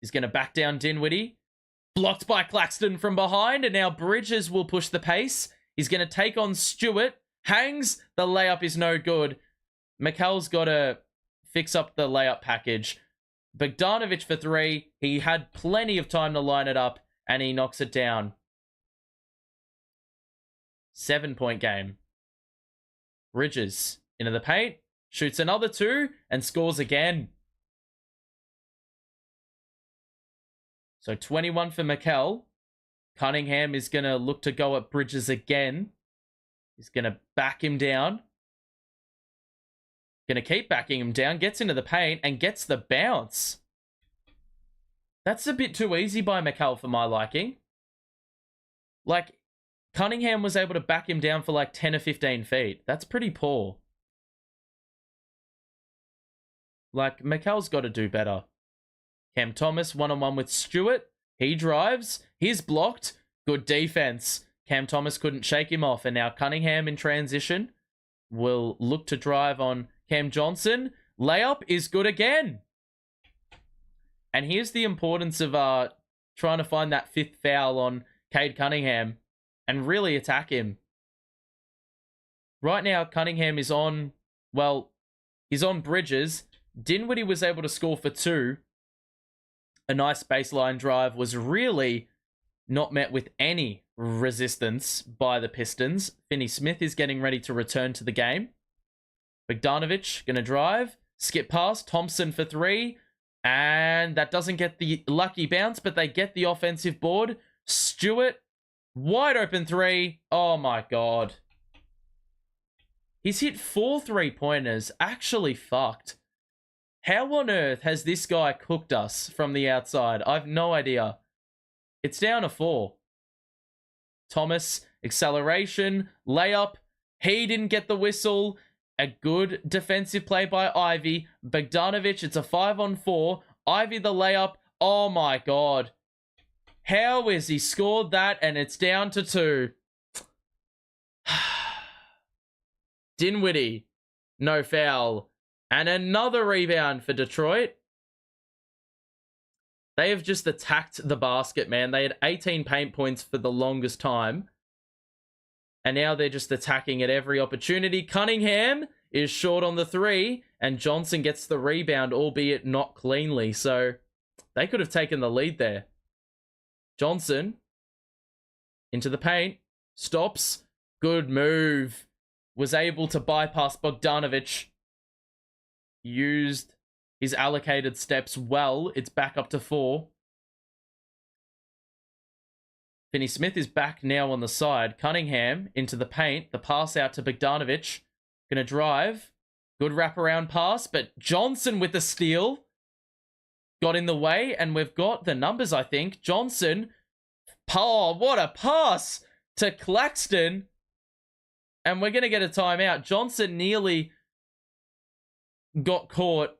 A: is going to back down Dinwiddie. Blocked by Claxton from behind. And now Bridges will push the pace. He's going to take on Stewart. Hangs. The layup is no good. Mikal's got to fix up the layup package. Bogdanovic for 3. He had plenty of time to line it up. And he knocks it down. 7-point game. Bridges into the paint. Shoots another 2. And scores again. So 21 for Mikal. Cunningham is going to look to go at Bridges again. He's going to back him down. Going to keep backing him down. Gets into the paint and gets the bounce. That's a bit too easy by Mikal for my liking. Like, Cunningham was able to back him down for like 10 or 15 feet. That's pretty poor. Like, Mikal's got to do better. Cam Thomas, one-on-one with Stewart. He drives. He's blocked. Good defense. Cam Thomas couldn't shake him off. And now Cunningham in transition will look to drive on Cam Johnson. Layup is good again. And here's the importance of trying to find that 5th foul on Cade Cunningham and really attack him. Right now, Cunningham is on Well, he's on Bridges. Dinwiddie was able to score for 2. A nice baseline drive was really not met with any resistance by the Pistons. Finney Smith is getting ready to return to the game. Bogdanovic going to drive. Skip pass. Thompson for 3. And that doesn't get the lucky bounce, but they get the offensive board. Stewart, wide open 3. Oh my God. He's hit 4 3-pointers. Actually fucked. How on earth has this guy cooked us from the outside? I've no idea. It's down to 4. Thomas, acceleration, layup. He didn't get the whistle. A good defensive play by Ivy. Bogdanovic, it's a 5-on-4. Ivy the layup. Oh my God. How has he scored that? And it's down to 2. Dinwiddie, no foul. And another rebound for Detroit. They have just attacked the basket, man. They had 18 paint points for the longest time. And now they're just attacking at every opportunity. Cunningham is short on the 3. And Johnson gets the rebound, albeit not cleanly. So they could have taken the lead there. Johnson into the paint. Stops. Good move. Was able to bypass Bogdanovic. Used his allocated steps well. It's back up to 4. Finney Smith is back now on the side. Cunningham into the paint. The pass out to Bogdanovic. Gonna drive. Good wraparound pass, but Johnson with the steal. Got in the way, and we've got the numbers, I think. Johnson. Oh, what a pass to Claxton. And we're gonna get a timeout. Johnson nearly got caught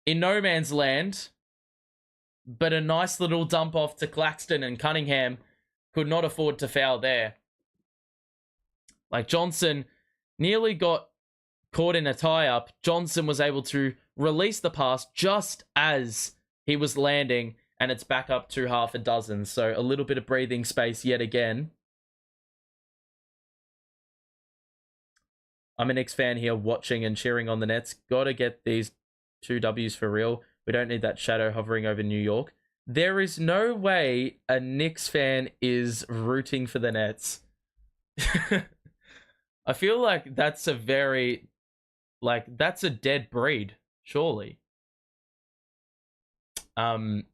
A: in no man's land, but a nice little dump off to Claxton, and Cunningham could not afford to foul there. Like, Johnson nearly got caught in a tie-up. Johnson was able to release the pass just as he was landing, and it's back up to half a dozen. So a little bit of breathing space yet again. I'm a Knicks fan here watching and cheering on the Nets. Gotta get these 2 W's for real. We don't need that shadow hovering over New York. There is no way a Knicks fan is rooting for the Nets. I feel like that's a very... that's a dead breed, surely. The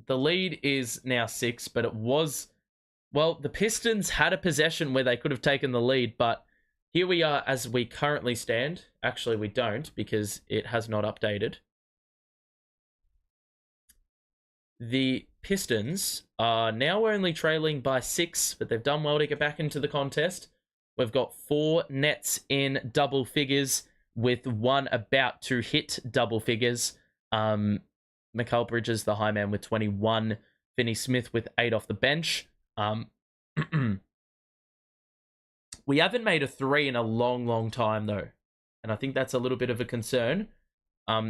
A: lead is now 6, but it was... Well, the Pistons had a possession where they could have taken the lead, but here we are as we currently stand. Actually, we don't, because it has not updated. The Pistons are now only trailing by 6, but they've done well to get back into the contest. We've got 4 Nets in double figures, with 1 about to hit double figures. Mikal Bridges, the high man, with 21. Finney Smith with 8 off the bench. We haven't made a 3 in a long, long time, though. And I think that's a little bit of a concern,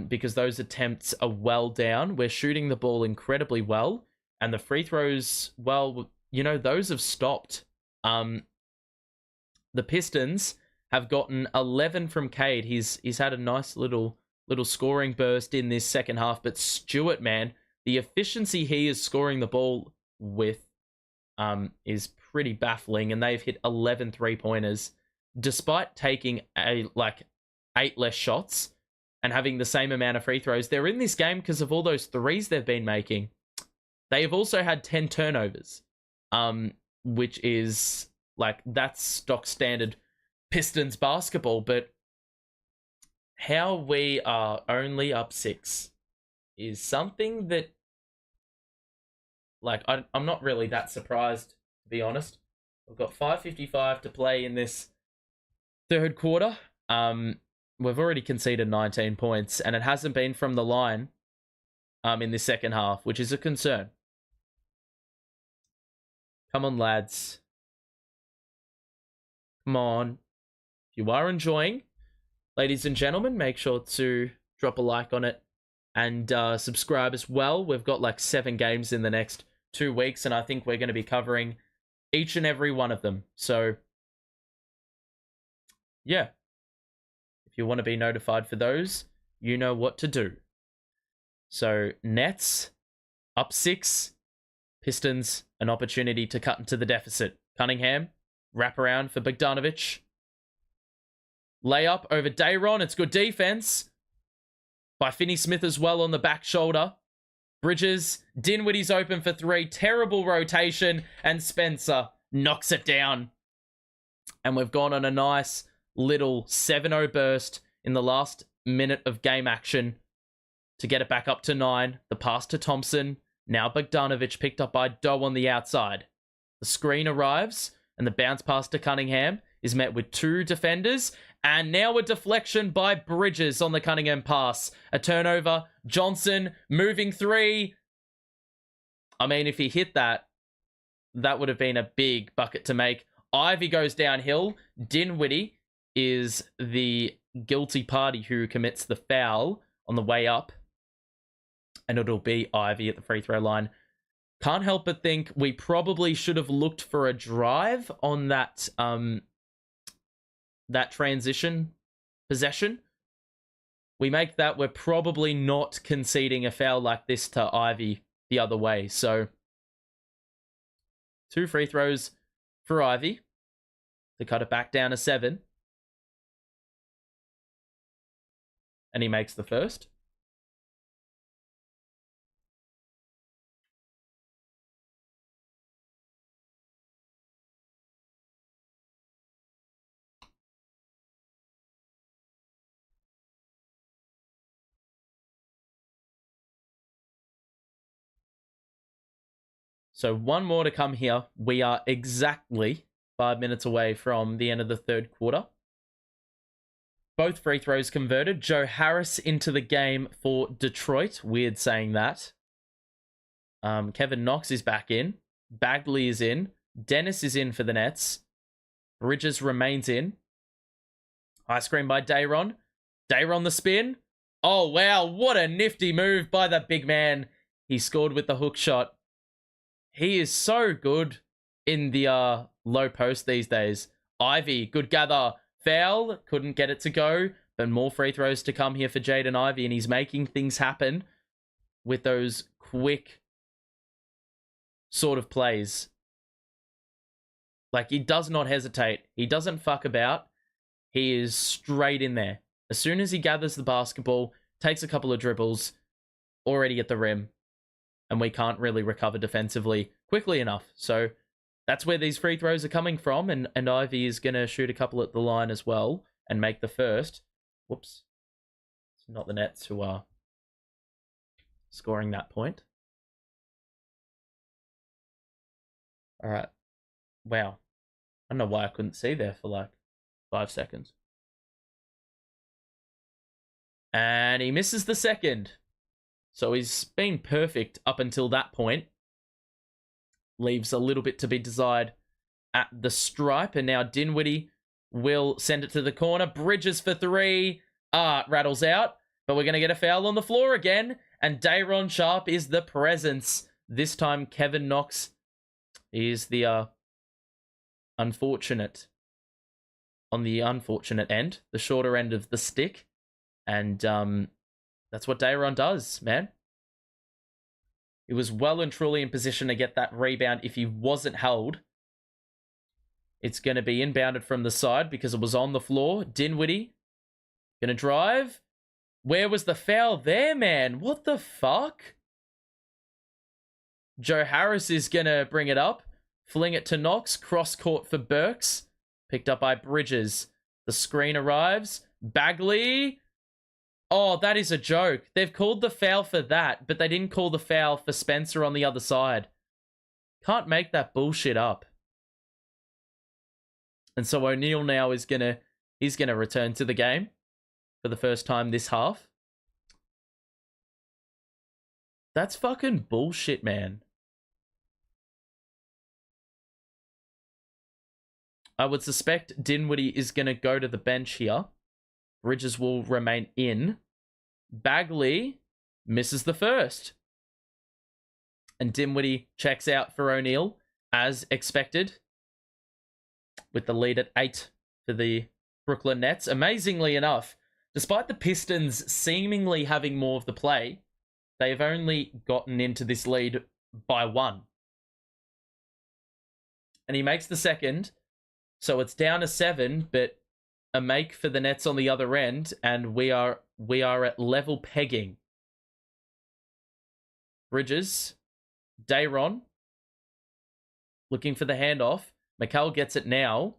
A: because those attempts are well down. We're shooting the ball incredibly well. And the free throws, well, you know, those have stopped. The Pistons have gotten 11 from Cade. He's had a nice little scoring burst in this second half. But Stewart, man, the efficiency he is scoring the ball with is pretty baffling. And they've hit 11 3-pointers, despite taking 8 less shots and having the same amount of free throws. They're in this game because of all those threes they've been making. They have also had 10 turnovers, which is that's stock standard Pistons basketball. But how we are only up 6 is something that, I'm not really that surprised, to be honest. We've got 5:55 to play in this third quarter. We've already conceded 19 points, and it hasn't been from the line in this second half, which is a concern. Come on, lads. Come on. If you are enjoying, ladies and gentlemen, make sure to drop a like on it and subscribe as well. We've got 7 games in the next 2 weeks, and I think we're going to be covering each and every one of them. So, yeah. If you want to be notified for those, you know what to do. So Nets up 6. Pistons an opportunity to cut into the deficit. Cunningham, wrap around for Bogdanovic. Layup over Dayron. It's good defense by Finney-Smith as well on the back shoulder. Bridges, Dinwiddie's open for 3. Terrible rotation, and Spencer knocks it down. And we've gone on a nice little 7-0 burst in the last minute of game action to get it back up to 9. The pass to Thompson. Now Bogdanovic picked up by Doe on the outside. The screen arrives, and the bounce pass to Cunningham is met with 2 defenders. And now a deflection by Bridges on the Cunningham pass. A turnover. Johnson moving 3. I mean, if he hit that, that would have been a big bucket to make. Ivy goes downhill. Dinwiddie is the guilty party who commits the foul on the way up. And it'll be Ivy at the free throw line. Can't help but think we probably should have looked for a drive on that that transition possession. We make that, we're probably not conceding a foul like this to Ivy the other way. So 2 free throws for Ivy to cut it back down to 7. And he makes the first. So 1 more to come here. We are exactly 5 minutes away from the end of the third quarter. Both free throws converted. Joe Harris into the game for Detroit. Weird saying that. Kevin Knox is back in. Bagley is in. Dennis is in for the Nets. Bridges remains in. High screen by Dayron. Dayron the spin. Oh, wow. What a nifty move by the big man. He scored with the hook shot. He is so good in the low post these days. Ivy, good gather. Foul, couldn't get it to go. But more free throws to come here for Jaden Ivey. And he's making things happen with those quick sort of plays. Like, he does not hesitate. He doesn't fuck about. He is straight in there. As soon as he gathers the basketball, takes a couple of dribbles, already at the rim. And we can't really recover defensively quickly enough. So that's where these free throws are coming from. And Ivy is going to shoot a couple at the line as well and make the first. Whoops. It's not the Nets who are scoring that point. All right. Wow. I don't know why I couldn't see there for like 5 seconds. And he misses the second. So he's been perfect up until that point. Leaves a little bit to be desired at the stripe. And now Dinwiddie will send it to the corner. Bridges for 3. Rattles out. But we're going to get a foul on the floor again. And Dayron Sharp is the presence. This time Kevin Knox is the unfortunate. On the unfortunate end. The shorter end of the stick. And that's what Dayron does, man. He was well and truly in position to get that rebound if he wasn't held. It's going to be inbounded from the side because it was on the floor. Dinwiddie going to drive. Where was the foul there, man? What the fuck? Joe Harris is going to bring it up. Fling it to Knox. Cross court for Burks. Picked up by Bridges. The screen arrives. Bagley. Oh, that is a joke. They've called the foul for that, but they didn't call the foul for Spencer on the other side. Can't make that bullshit up. And so O'Neal now is he's gonna return to the game for the first time this half. That's fucking bullshit, man. I would suspect Dinwiddie is gonna go to the bench here. Bridges will remain in. Bagley misses the first. And Dinwiddie checks out for O'Neal, as expected. With the lead at 8 for the Brooklyn Nets. Amazingly enough, Despite the Pistons seemingly having more of the play, they've only gotten into this lead by 1. And he makes the second, so it's down to 7, but a make for the Nets on the other end, and we are at level pegging. Bridges, Dayron, looking for the handoff. Mikal gets it now.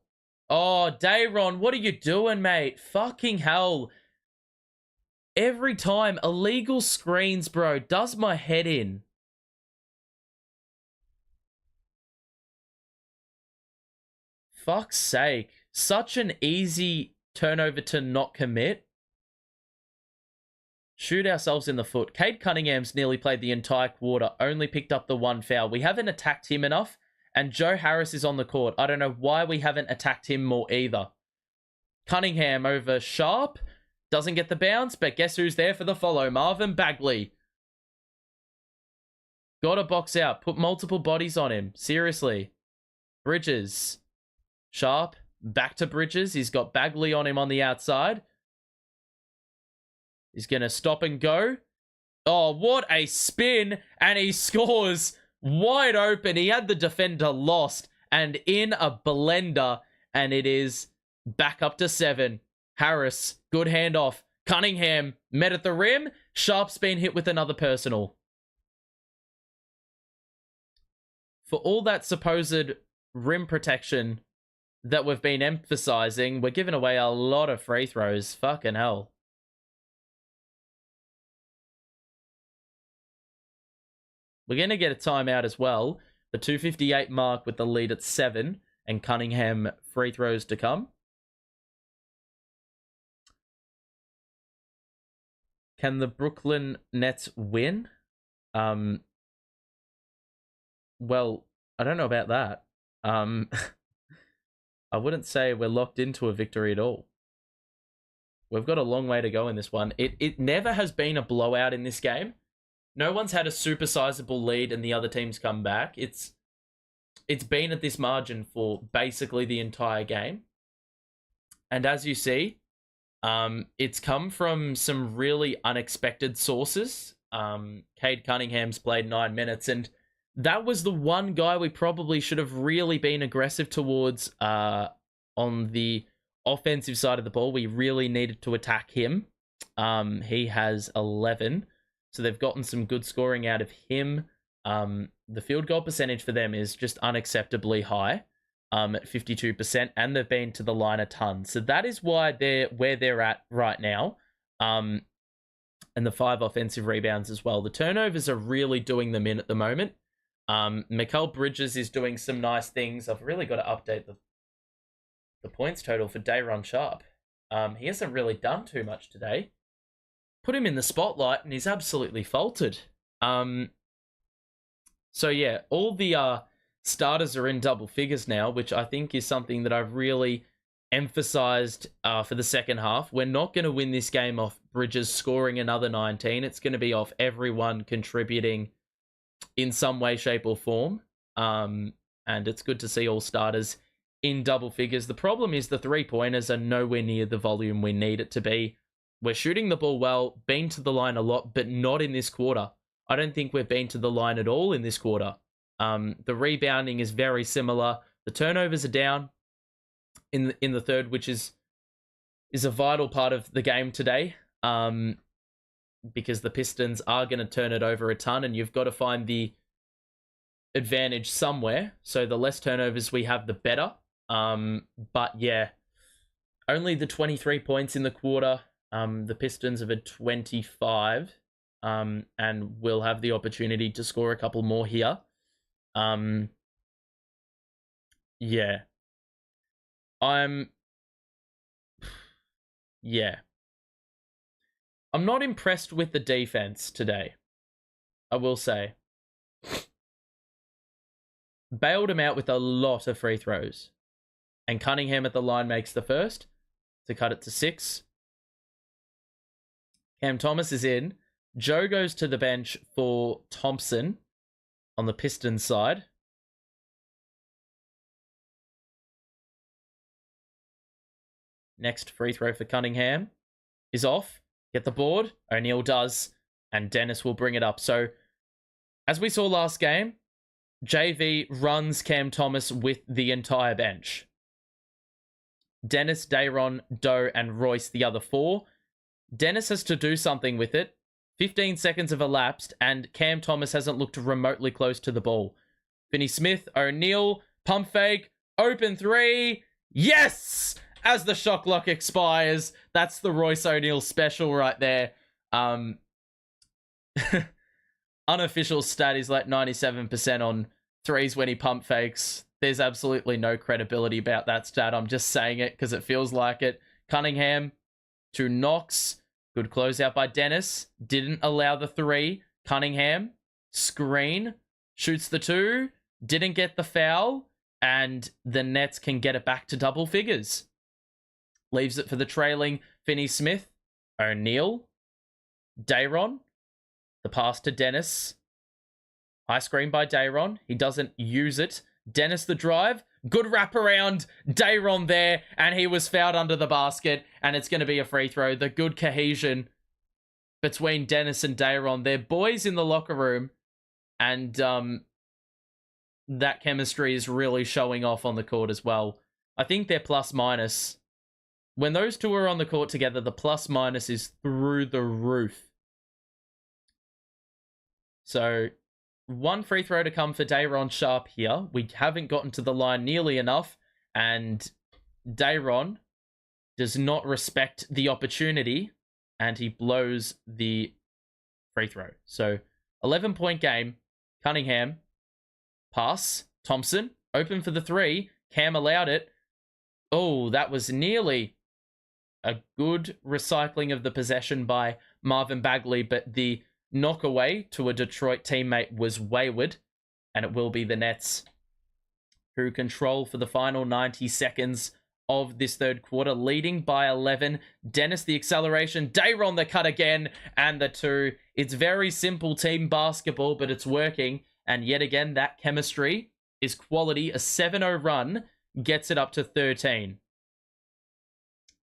A: Oh, Dayron, what are you doing, mate? Fucking hell. Every time, illegal screens, bro, does my head in. Fuck's sake. Such an easy turnover to not commit. Shoot ourselves in the foot. Cade Cunningham's nearly played the entire quarter, only picked up the 1 foul. We haven't attacked him enough, and Joe Harris is on the court. I don't know why we haven't attacked him more either. Cunningham over Sharp. Doesn't get the bounce, but guess who's there for the follow? Marvin Bagley. Gotta box out. Put multiple bodies on him. Seriously. Bridges. Sharp. Back to Bridges. He's got Bagley on him on the outside. He's going to stop and go. Oh, what a spin. And he scores wide open. He had the defender lost and in a blender. And it is back up to 7. Harris, good handoff. Cunningham met at the rim. Sharp's been hit with another personal. For all that supposed rim protection that we've been emphasizing, we're giving away a lot of free throws. Fucking hell. We're going to get a timeout as well. The 2:58 mark with the lead at 7 and Cunningham free throws to come. Can the Brooklyn Nets win? Well, I don't know about that. I wouldn't say we're locked into a victory at all. We've got a long way to go in this one. It never has been a blowout in this game. No one's had a super sizable lead and the other team's come back. It's been at this margin for basically the entire game. And as you see, it's come from some really unexpected sources. Cade Cunningham's played 9 minutes, and that was the one guy we probably should have really been aggressive towards on the offensive side of the ball. We really needed to attack him. He has 11, so they've gotten some good scoring out of him. The field goal percentage for them is just unacceptably high. At 52%, and they've been to the line a ton. So that is why they're where they're at right now. And the 5 offensive rebounds as well. The turnovers are really doing them in at the moment. Mikal Bridges is doing some nice things. I've really got to update the points total for Dayron Sharp. He hasn't really done too much today. Put him in the spotlight, and he's absolutely faltered. So yeah, all the starters are in double figures now, which I think is something that I've really emphasized for the second half. We're not going to win this game off Bridges scoring another 19. It's going to be off everyone contributing in some way, shape, or form. And it's good to see all starters in double figures. The problem is the 3-pointers are nowhere near the volume we need it to be. We're shooting the ball well, been to the line a lot, but not in this quarter. I don't think we've been to the line at all in this quarter. The rebounding is very similar. The turnovers are down in the third, which is a vital part of the game today, because the Pistons are going to turn it over a ton, and you've got to find the advantage somewhere. So the less turnovers we have, the better. But yeah, only the 23 points in the quarter. The Pistons have had 25, and will have the opportunity to score a couple more here. Yeah. I'm not impressed with the defense today, I will say. Bailed him out with a lot of free throws. And Cunningham at the line makes the first to cut it to 6. Cam Thomas is in. Joe goes to the bench for Thompson on the Pistons side. Next free throw for Cunningham. is off. Get the board. O'Neal does. And Dennis will bring it up. So, as we saw last game, JV runs Cam Thomas with the entire bench. Dennis, Dayron, Doe, and Royce, the other 4. Dennis has to do something with it. 15 seconds have elapsed, and Cam Thomas hasn't looked remotely close to the ball. Finney Smith, O'Neal, pump fake, open 3. Yes! As the shot clock expires, that's the Royce O'Neal special right there. Unofficial stat is like 97% on threes when he pump fakes. There's absolutely no credibility about that stat. I'm just saying it because it feels like it. Cunningham to Knox. Good closeout by Dennis. Didn't allow the 3. Cunningham. Screen. Shoots the 2. Didn't get the foul. And the Nets can get it back to double figures. Leaves it for the trailing Finney Smith. O'Neal. Dayron. The pass to Dennis. High screen by Dayron. He doesn't use it. Dennis the drive. Good wraparound. Dayron there. And he was fouled under the basket. And it's going to be a free throw. The good cohesion between Dennis and Dayron. They're boys in the locker room. And that chemistry is really showing off on the court as well. I think they're plus minus. When those two are on the court together, the plus minus is through the roof. So, one free throw to come for Dayron Sharp here. We haven't gotten to the line nearly enough, and Dayron does not respect the opportunity, and he blows the free throw. So, 11-point game. Cunningham, pass. Thompson, open for the 3. Cam allowed it. Oh, that was nearly a good recycling of the possession by Marvin Bagley, but the knockaway to a Detroit teammate was wayward, and it will be the Nets who control for the final 90 seconds of this third quarter, leading by 11. Dennis the acceleration, Dayron the cut again, and the 2. It's very simple team basketball, but it's working, and yet again, that chemistry is quality. A 7-0 run gets it up to 13.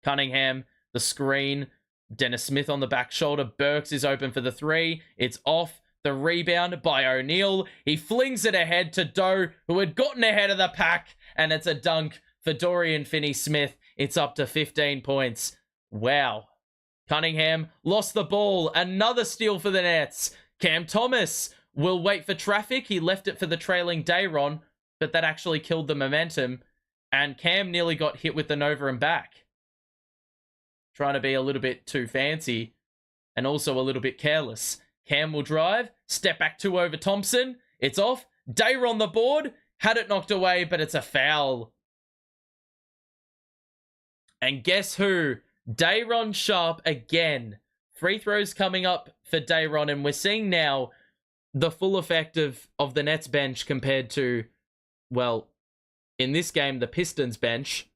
A: Cunningham, the screen, Dennis Smith on the back shoulder. Burks is open for the 3. It's off. The rebound by O'Neal. He flings it ahead to Doe, who had gotten ahead of the pack. And it's a dunk for Dorian Finney-Smith. It's up to 15 points. Wow. Cunningham lost the ball. Another steal for the Nets. Cam Thomas will wait for traffic. He left it for the trailing Dayron, but that actually killed the momentum. And Cam nearly got hit with the Nova and back. Trying to be a little bit too fancy and also a little bit careless. Cam will drive. Step back 2 over Thompson. It's off. Dayron on the board. Had it knocked away, but it's a foul. And guess who? Dayron Sharp again. Free throws coming up for Dayron, and we're seeing now the full effect of the Nets bench compared to, well, in this game, the Pistons bench.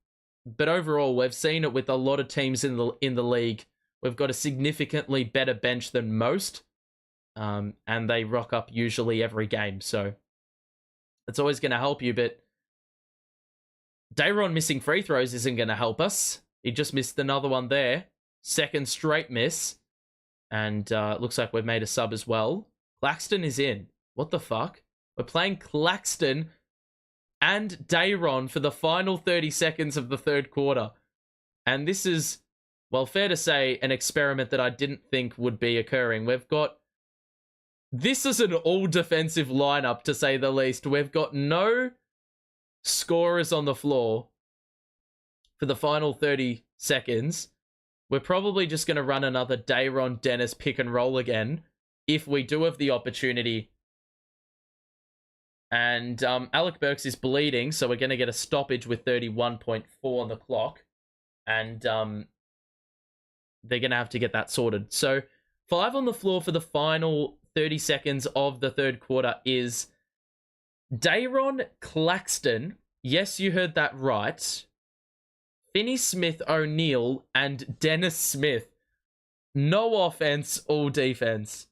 A: But overall, we've seen it with a lot of teams in the league. We've got a significantly better bench than most. And they rock up usually every game. So it's always going to help you. But Dayron missing free throws isn't going to help us. He just missed another one there. Second straight miss. And it looks like we've made a sub as well. Claxton is in. What the fuck? We're playing Claxton and Dayron for the final 30 seconds of the third quarter. And this is, well, fair to say, an experiment that I didn't think would be occurring. We've got... This is an all-defensive lineup, to say the least. We've got no scorers on the floor for the final 30 seconds. We're probably just going to run another Dayron Dennis pick and roll again, if we do have the opportunity. And Alec Burks is bleeding, so we're going to get a stoppage with 31.4 on the clock. And they're going to have to get that sorted. So 5 on the floor for the final 30 seconds of the third quarter is Dayron Claxton. Yes, you heard that right. Finney-Smith, O'Neal, and Dennis Smith. No offense, all defense.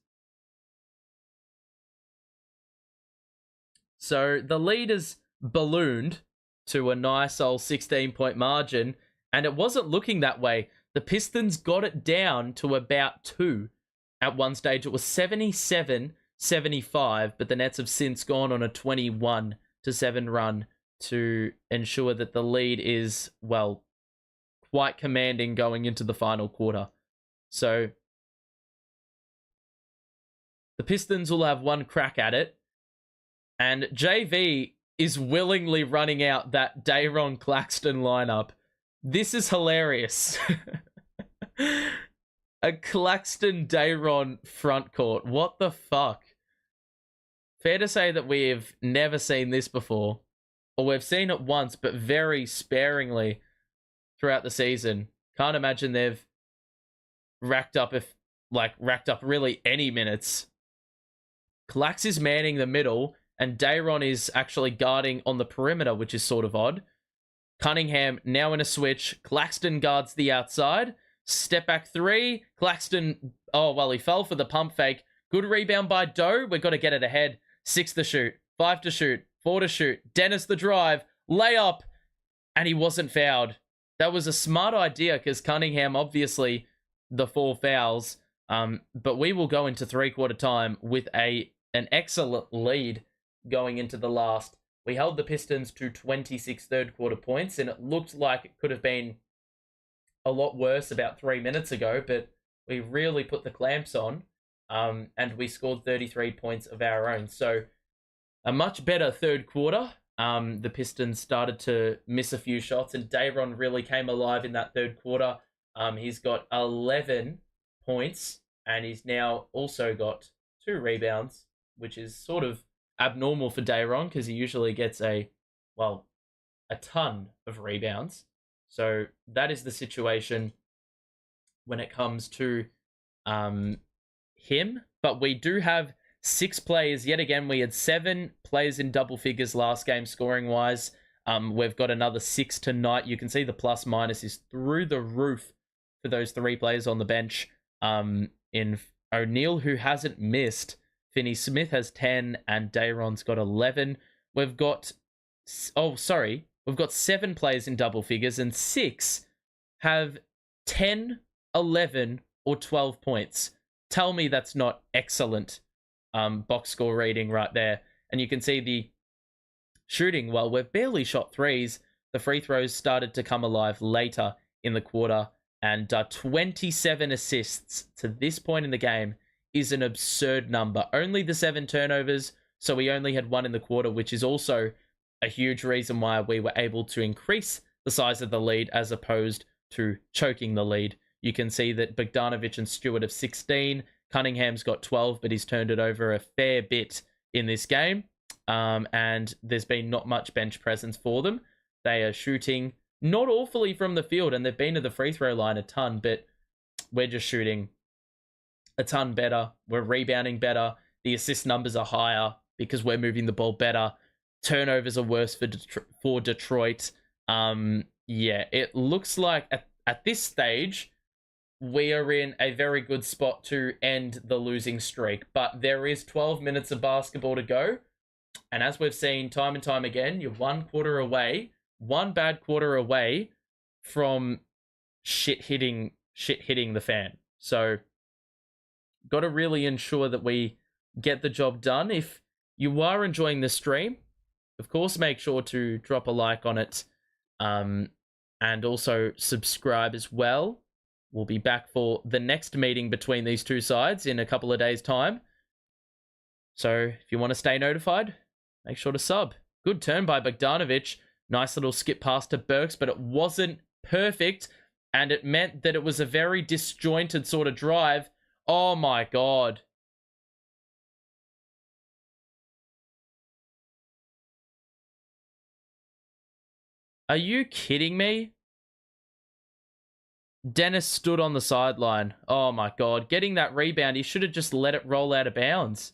A: So the lead has ballooned to a nice old 16-point margin, and it wasn't looking that way. The Pistons got it down to about 2 at one stage. It was 77-75, but the Nets have since gone on a 21-7 run to ensure that the lead is, well, quite commanding going into the final quarter. So the Pistons will have one crack at it, and JV is willingly running out that Dayron Claxton lineup. This is hilarious. A Claxton Dayron front court. What the fuck? Fair to say that we've never seen this before. Or we've seen it once, but very sparingly throughout the season. Can't imagine they've racked up really any minutes. Clax is manning the middle, and Dayron is actually guarding on the perimeter, which is sort of odd. Cunningham now in a switch. Claxton guards the outside. Step back three. Claxton, oh, well, he fell for the pump fake. Good rebound by Doe. We've got to get it ahead. 6 to shoot. 5 to shoot. 4 to shoot. Dennis the drive. Layup. And he wasn't fouled. That was a smart idea because Cunningham, obviously, the 4 fouls. But we will go into three-quarter time with an excellent lead going into the last. We held the Pistons to 26 third-quarter points, and it looked like it could have been a lot worse about 3 minutes ago, but we really put the clamps on, and we scored 33 points of our own. So a much better third quarter. The Pistons started to miss a few shots, and Dayron really came alive in that third quarter. He's got 11 points, and he's now also got 2 rebounds, which is sort of abnormal for Dayron because he usually gets a ton of rebounds. So that is the situation when it comes to him. But we do have 6 players. Yet again, we had 7 players in double figures last game scoring-wise. We've got another 6 tonight. You can see the plus-minus is through the roof for those 3 players on the bench. In O'Neal, who hasn't missed. Finney Smith has 10, and Dayron's got 11. We've got 7 players in double figures, and 6 have 10, 11, or 12 points. Tell me that's not excellent box score rating right there. And you can see the shooting. Well, we've barely shot threes. The free throws started to come alive later in the quarter, and 27 assists to this point in the game is an absurd number. Only the 7 turnovers, so we only had 1 in the quarter, which is also a huge reason why we were able to increase the size of the lead as opposed to choking the lead. You can see that Bogdanovic and Stewart have 16. Cunningham's got 12, but he's turned it over a fair bit in this game. And there's been not much bench presence for them. They are shooting not awfully from the field, and they've been to the free throw line a ton, but we're just shooting a ton better. We're rebounding better. The assist numbers are higher because we're moving the ball better. Turnovers are worse for Detroit. It looks like at this stage, we are in a very good spot to end the losing streak. But there is 12 minutes of basketball to go. And as we've seen time and time again, you're one bad quarter away from shit hitting the fan. So got to really ensure that we get the job done. If you are enjoying this stream, of course, make sure to drop a like on it, and also subscribe as well. We'll be back for the next meeting between these two sides in a couple of days' time. So if you want to stay notified, make sure to sub. Good turn by Bogdanovic. Nice little skip pass to Burks, but it wasn't perfect, and it meant that it was a very disjointed sort of drive. Oh my God. Are you kidding me? Dennis stood on the sideline. Oh my God. Getting that rebound, he should have just let it roll out of bounds.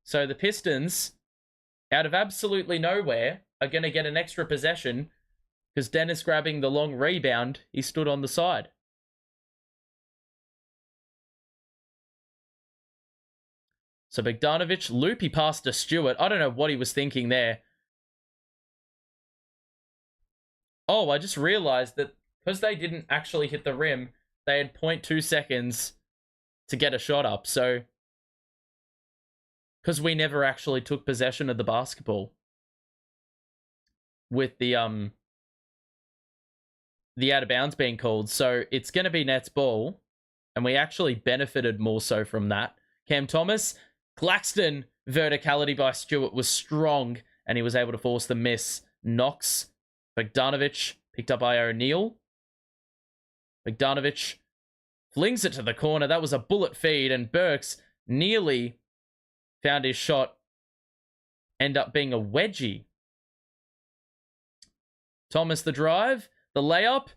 A: So the Pistons, out of absolutely nowhere, are going to get an extra possession because Dennis grabbing the long rebound, he stood on the side. So Bogdanovic, loopy pass to Stewart. I don't know what he was thinking there. Oh, I just realized that because they didn't actually hit the rim, they had 0.2 seconds to get a shot up. So, because we never actually took possession of the basketball with the out of bounds being called. So it's going to be Nets ball, and we actually benefited more so from that. Cam Thomas, Claxton, verticality by Stewart was strong, and he was able to force the miss. Knox, Bogdanovic, picked up by O'Neal. Bogdanovic flings it to the corner. That was a bullet feed, and Burks nearly found his shot end up being a wedgie. Thomas the drive, the layup.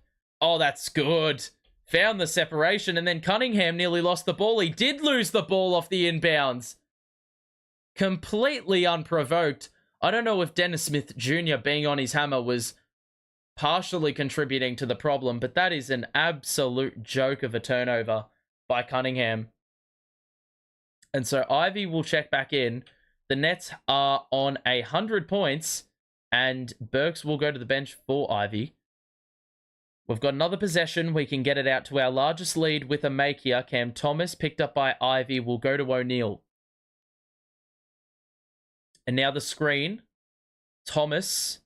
A: Oh, that's good. Found the separation, and then Cunningham nearly lost the ball. He did lose the ball off the inbounds. Completely unprovoked. I don't know if Dennis Smith Jr. being on his hammer was partially contributing to the problem, but that is an absolute joke of a turnover by Cunningham. And so Ivy will check back in. The Nets are on 100 points, and Burks will go to the bench for Ivy. We've got another possession. We can get it out to our largest lead with a make here. Cam Thomas, picked up by Ivy, will go to O'Neal. And now the screen. Thomas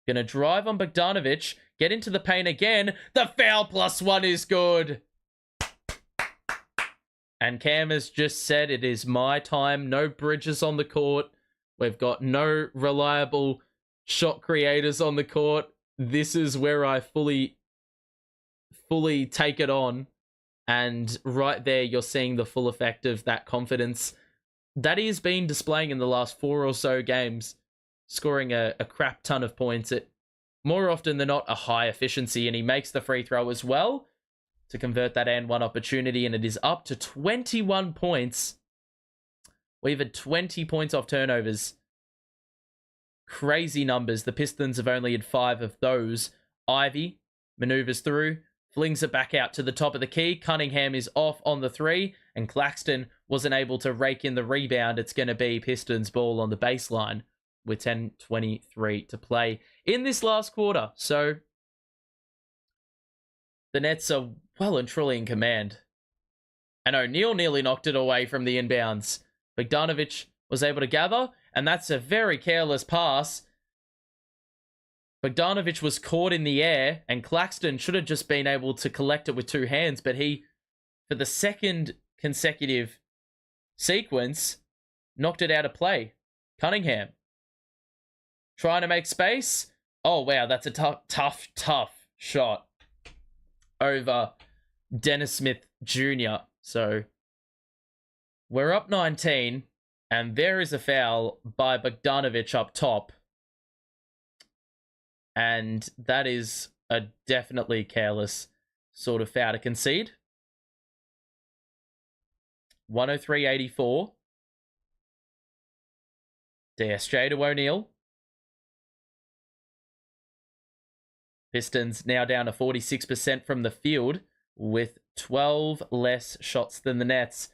A: going to drive on Bogdanovic. Get into the paint again. The foul +1 is good. And Cam has just said, it is my time. No Bridges on the court. We've got no reliable shot creators on the court. This is where I fully take it on. And right there, you're seeing the full effect of that confidence that he has been displaying in the last 4 or so games, scoring a crap ton of points at more often than not a high efficiency, and he makes the free throw as well to convert that and one opportunity, and it is up to 21 points. We've had 20 points off turnovers. Crazy numbers. The Pistons have only had 5 of those. Ivy maneuvers through, flings it back out to the top of the key. Cunningham is off on the 3, and Claxton wasn't able to rake in the rebound. It's going to be Pistons ball on the baseline with 10:23 to play in this last quarter. So the Nets are well and truly in command. And O'Neal nearly knocked it away from the inbounds. Bogdanovic was able to gather, and that's a very careless pass. Bogdanovic was caught in the air, and Claxton should have just been able to collect it with 2 hands, but he, for the second consecutive sequence, knocked it out of play. Cunningham trying to make space. Oh, wow, that's a tough shot over Dennis Smith Jr. So we're up 19, and there is a foul by Bogdanovic up top. And that is a definitely careless sort of foul to concede. 103-84. DSJ to O'Neal. Pistons now down to 46% from the field with 12 less shots than the Nets.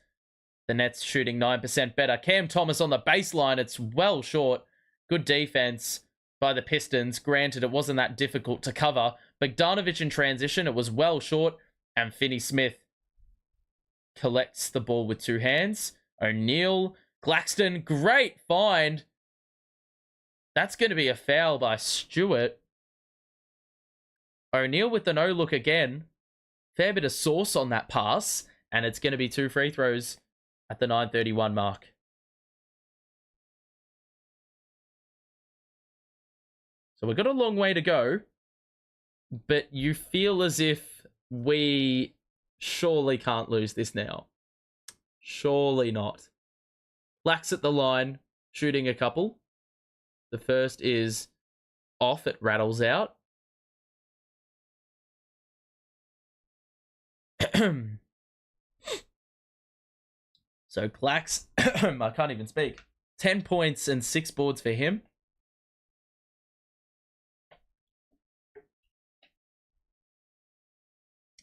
A: The Nets shooting 9% better. Cam Thomas on the baseline. It's well short. Good defense by the Pistons. Granted, it wasn't that difficult to cover. Bogdanovic in transition. It was well short. And Finney Smith collects the ball with 2 hands. O'Neal. Claxton. Great find. That's going to be a foul by Stewart. O'Neal with the no-look again. Fair bit of sauce on that pass. And it's going to be 2 free throws at the 9:31 mark. So we've got a long way to go. But you feel as if we surely can't lose this now. Surely not. Lax at the line, shooting a couple. The first is off. It rattles out. So Clax, I can't even speak. 10 points and 6 boards for him.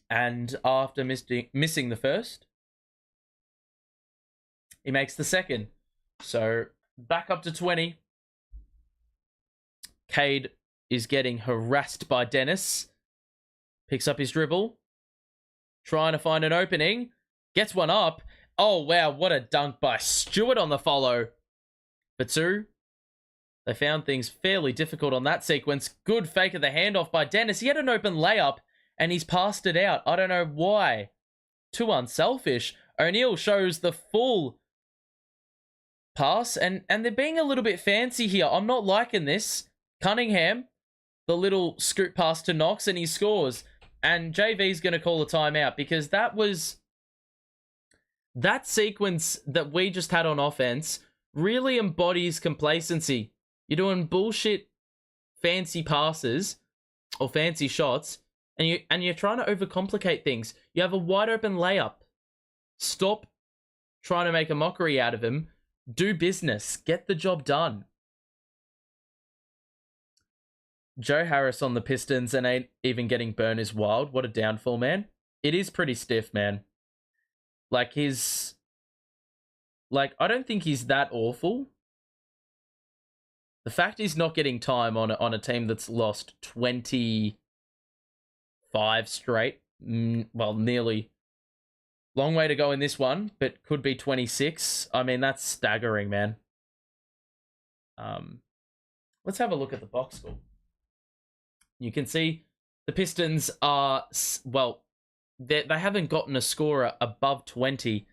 A: And after missing the first, he makes the second. So back up to 20. Cade is getting harassed by Dennis. Picks up his dribble. Trying to find an opening. Gets one up. Oh, wow. What a dunk by Stewart on the follow. For two. They found things fairly difficult on that sequence. Good fake of the handoff by Dennis. He had an open layup and he's passed it out. I don't know why. Too unselfish. O'Neal shows the full pass and they're being a little bit fancy here. I'm not liking this. Cunningham, the little scoop pass to Knox and he scores. And JV's going to call a timeout because that sequence that we just had on offense really embodies complacency. You're doing bullshit fancy passes or fancy shots and you're trying to overcomplicate things. You have a wide open layup. Stop trying to make a mockery out of him. Do business. Get the job done. Joe Harris on the Pistons and ain't even getting burned is wild. What a downfall, man. It is pretty stiff, man. I don't think he's that awful. The fact he's not getting time on a team that's lost 25 straight. Well, nearly. Long way to go in this one, but could be 26. I mean, that's staggering, man. Let's have a look at the box score. You can see the Pistons are, well, they haven't gotten a scorer above 20.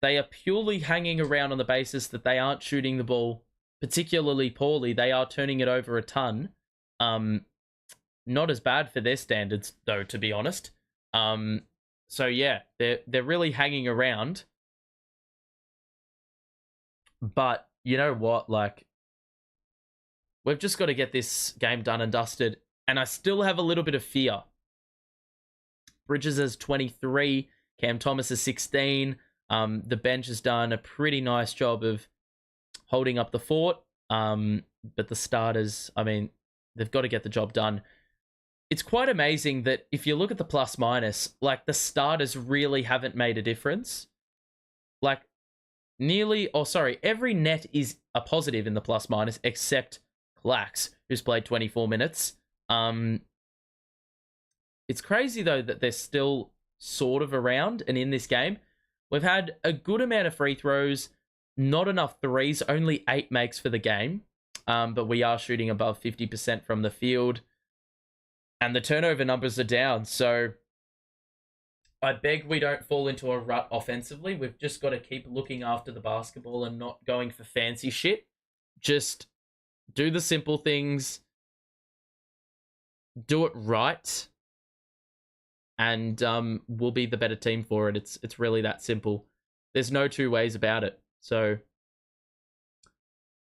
A: They are purely hanging around on the basis that they aren't shooting the ball particularly poorly. They are turning it over a ton. Not as bad for their standards, though, to be honest. So yeah, they're really hanging around. But you know what? We've just got to get this game done and dusted. And I still have a little bit of fear. Bridges is 23. Cam Thomas is 16. The bench has done a pretty nice job of holding up the fort. But the starters, I mean, they've got to get the job done. It's quite amazing that if you look at the plus minus, the starters really haven't made a difference. Every net is a positive in the plus minus except Clax, who's played 24 minutes. It's crazy, though, that they're still sort of around and in this game. We've had a good amount of free throws, not enough threes, only 8 makes for the game. But we are shooting above 50% from the field. And the turnover numbers are down. So I beg we don't fall into a rut offensively. We've just got to keep looking after the basketball and not going for fancy shit. Just do the simple things. Do it right. And we'll be the better team for it. It's really that simple. There's no two ways about it. So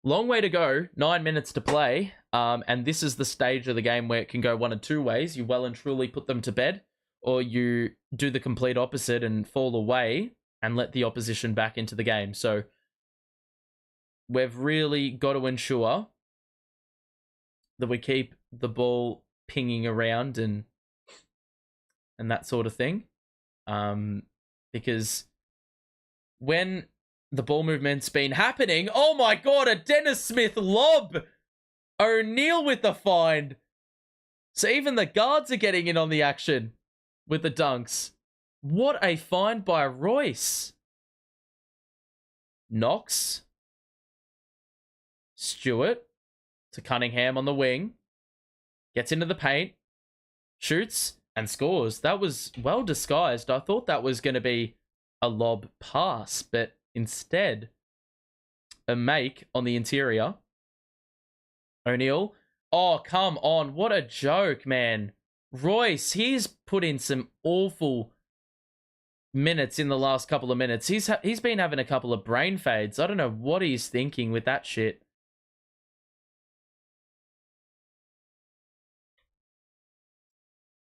A: long way to go. 9 minutes to play. And this is the stage of the game where it can go one of two ways. You well and truly put them to bed, or you do the complete opposite and fall away and let the opposition back into the game. So we've really got to ensure that we keep the ball pinging around and that sort of thing. Because when the ball movement's been happening, oh my god, a Dennis Smith lob! O'Neal with the find. So even the guards are getting in on the action with the dunks. What a find by Royce. Knox. Stewart to Cunningham on the wing. Gets into the paint. Shoots and scores. That was well disguised. I thought that was going to be a lob pass, but instead a make on the interior. O'Neal. Oh, come on. What a joke, man. Royce, he's put in some awful minutes in the last couple of minutes. He's been having a couple of brain fades. I don't know what he's thinking with that shit.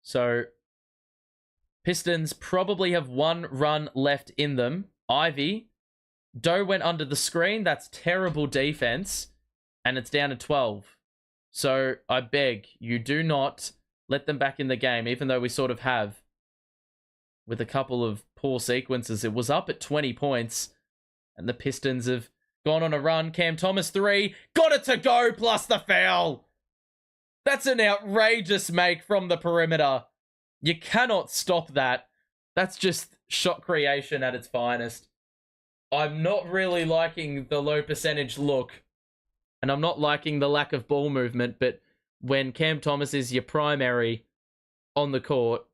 A: So, Pistons probably have one run left in them. Ivy. Doe went under the screen. That's terrible defense. And it's down to 12. So, I beg, you do not let them back in the game, even though we sort of have. With a couple of poor sequences. It was up at 20 points. And the Pistons have gone on a run. Cam Thomas 3. Got it to go, plus the foul. That's an outrageous make from the perimeter. You cannot stop that. That's just shot creation at its finest. I'm not really liking the low percentage look, and I'm not liking the lack of ball movement, but when Cam Thomas is your primary on the court,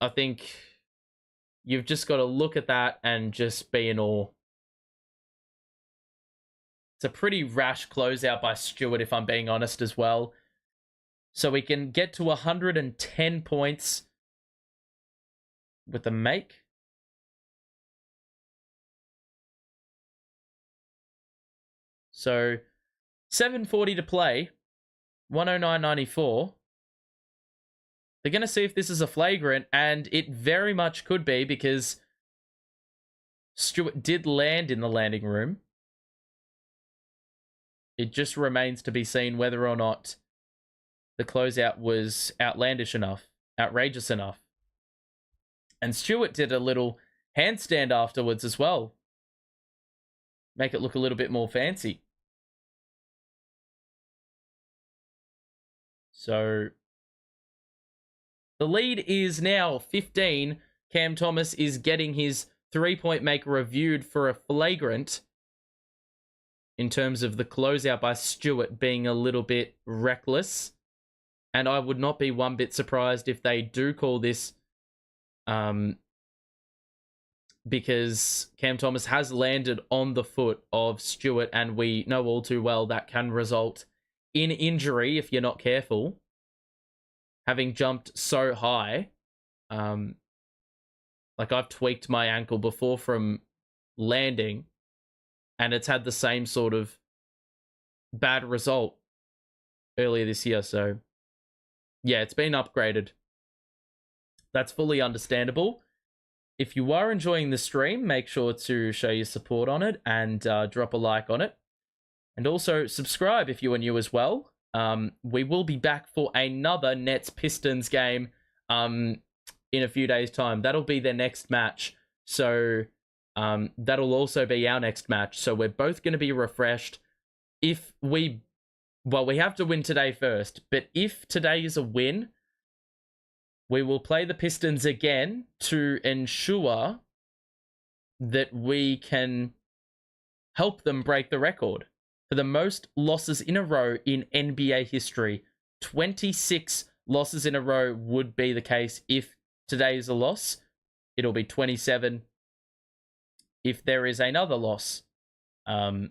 A: I think you've just got to look at that and just be in awe. It's a pretty rash closeout by Stewart, if I'm being honest as well. So we can get to 110 points with a make. So 7:40 to play, 109.94. They're going to see if this is a flagrant, and it very much could be because Stewart did land in the landing room. It just remains to be seen whether or not the closeout was outlandish enough, outrageous enough. And Stewart did a little handstand afterwards as well. Make it look a little bit more fancy. So the lead is now 15. Cam Thomas is getting his 3-point make reviewed for a flagrant in terms of the closeout by Stewart being a little bit reckless. And I would not be one bit surprised if they do call this because Cam Thomas has landed on the foot of Stewart, and we know all too well that can result in injury if you're not careful. Having jumped so high, like I've tweaked my ankle before from landing, and it's had the same sort of bad result earlier this year. So yeah, it's been upgraded. That's fully understandable. If you are enjoying the stream, make sure to show your support on it and drop a like on it. And also subscribe if you are new as well. We will be back for another Nets Pistons game in a few days' time. That'll be their next match. So that'll also be our next match. So we're both going to be refreshed. We have to win today first. But if today is a win, we will play the Pistons again to ensure that we can help them break the record for the most losses in a row in NBA history. 26 losses in a row would be the case if today is a loss. It'll be 27 if there is another loss. We're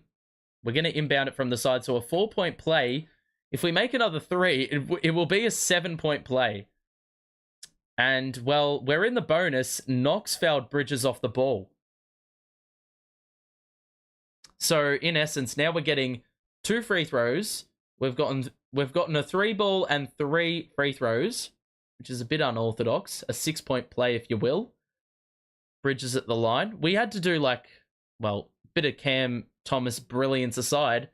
A: going to inbound it from the side. So a 4-point play. If we make another 3, it will be a 7-point play. And, well, we're in the bonus. Knox fouled Bridges off the ball. So, in essence, now we're getting 2 free throws. We've gotten a 3-ball and 3 free throws, which is a bit unorthodox. A 6-point play, if you will. Bridges at the line. We had to do, bit of Cam Thomas brilliance aside,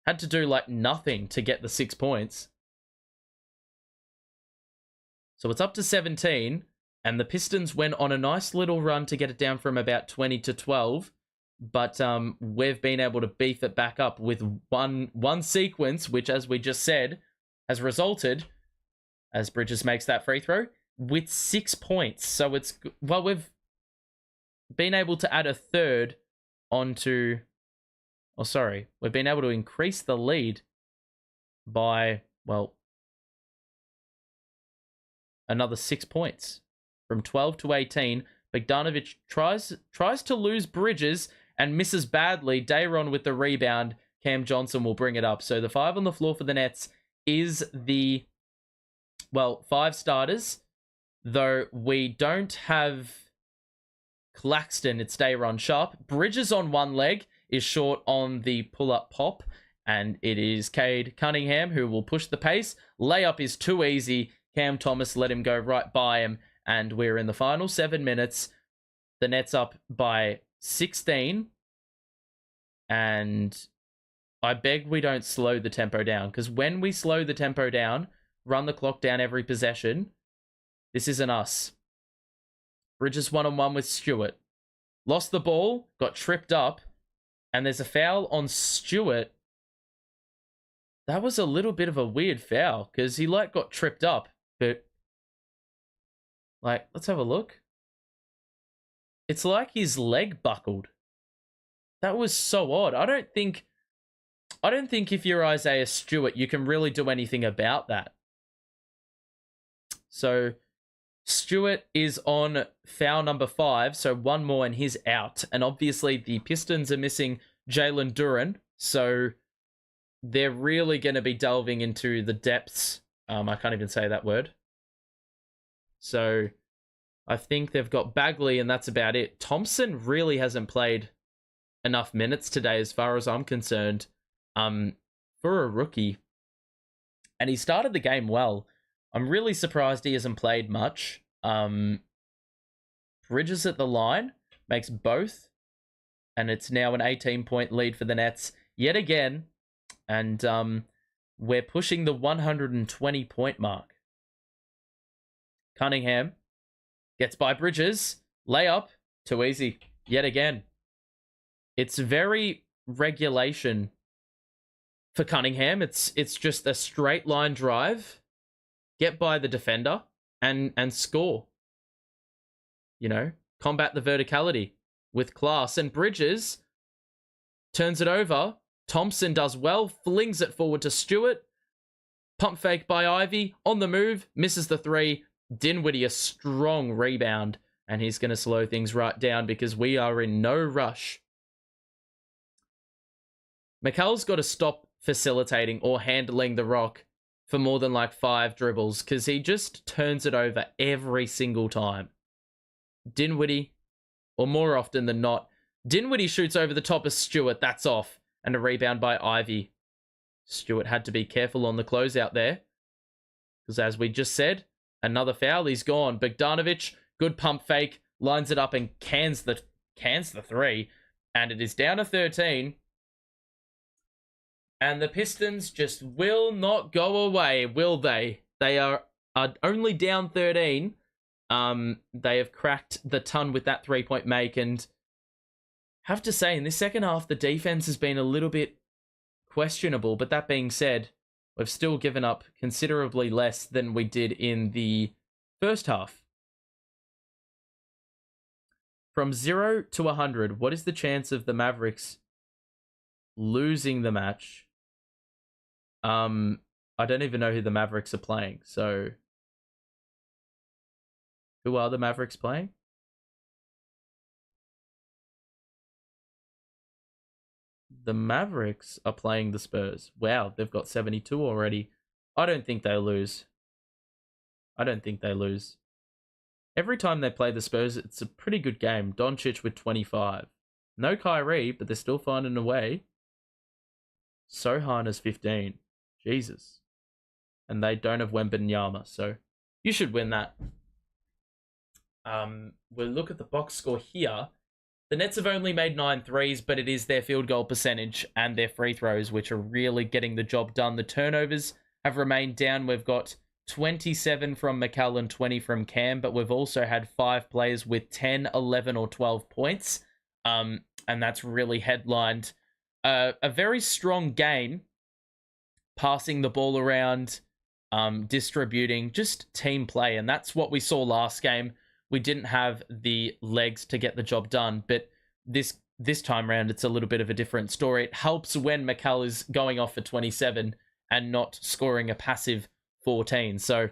A: had to do, nothing to get the 6 points. So it's up to 17, and the Pistons went on a nice little run to get it down from about 20 to 12, but we've been able to beef it back up with one sequence, which, as we just said, has resulted, as Bridges makes that free throw, with 6 points. So we've been able to add a third onto... we've been able to increase the lead by, another 6 points. From 12 to 18, Bogdanovic tries to lose Bridges and misses badly. Dayron with the rebound. Cam Johnson will bring it up. So the 5 on the floor for the Nets is the, 5 starters. Though we don't have Claxton, it's Dayron Sharp. Bridges on one leg is short on the pull-up pop. And it is Cade Cunningham who will push the pace. Layup is too easy. Cam Thomas let him go right by him, and we're in the final 7 minutes. The Nets up by 16, and I beg we don't slow the tempo down, because when we slow the tempo down, run the clock down every possession, this isn't us. Bridges one-on-one with Stewart. Lost the ball, got tripped up, and there's a foul on Stewart. That was a little bit of a weird foul, because he got tripped up. But Like, let's have a look. It's like his leg buckled. That was so odd. I don't think if you're Isaiah Stewart, you can really do anything about that. So Stewart is on foul number 5, so one more and he's out. And obviously the Pistons are missing Jalen Duren, so they're really going to be delving into the depths. I can't even say that word. So I think they've got Bagley, and that's about it. Thompson really hasn't played enough minutes today, as far as I'm concerned, for a rookie. And he started the game well. I'm really surprised he hasn't played much. Bridges at the line, makes both. And it's now an 18-point lead for the Nets yet again. And we're pushing the 120-point mark. Cunningham gets by Bridges. Layup. Too easy. Yet again. It's very regulation for Cunningham. It's just a straight line drive. Get by the defender and score. You know, combat the verticality with class. And Bridges turns it over. Thompson does well, flings it forward to Stewart. Pump fake by Ivy. On the move, misses the 3. Dinwiddie, a strong rebound. And he's going to slow things right down because we are in no rush. Mikal's got to stop facilitating or handling the rock for more than like 5 dribbles because he just turns it over every single time. Dinwiddie, or more often than not, Dinwiddie shoots over the top of Stewart. That's off. And a rebound by Ivy. Stewart had to be careful on the closeout there. Because as we just said, another foul. He's gone. Bogdanovic, good pump fake. Lines it up and cans the 3. And it is down to 13. And the Pistons just will not go away, will they? They are only down 13. They have cracked the ton with that 3-point make, and have to say, in this second half, the defense has been a little bit questionable. But that being said, we've still given up considerably less than we did in the first half. From 0 to 100, what is the chance of the Mavericks losing the match? I don't even know who the Mavericks are playing. So, who are the Mavericks playing? The Mavericks are playing the Spurs. Wow, they've got 72 already. I don't think they lose. Every time they play the Spurs, it's a pretty good game. Doncic with 25. No Kyrie, but they're still finding a way. Sohan has 15. Jesus. And they don't have Wembanyama, so you should win that. We'll look at the box score here. The Nets have only made 9 threes, but it is their field goal percentage and their free throws, which are really getting the job done. The turnovers have remained down. We've got 27 from Mikal and 20 from Cam, but we've also had 5 players with 10, 11, or 12 points. And that's really headlined a very strong game, passing the ball around, distributing, just team play. And that's what we saw last game. We didn't have the legs to get the job done, but this time round, it's a little bit of a different story. It helps when Mikal is going off for 27 and not scoring a passive 14. So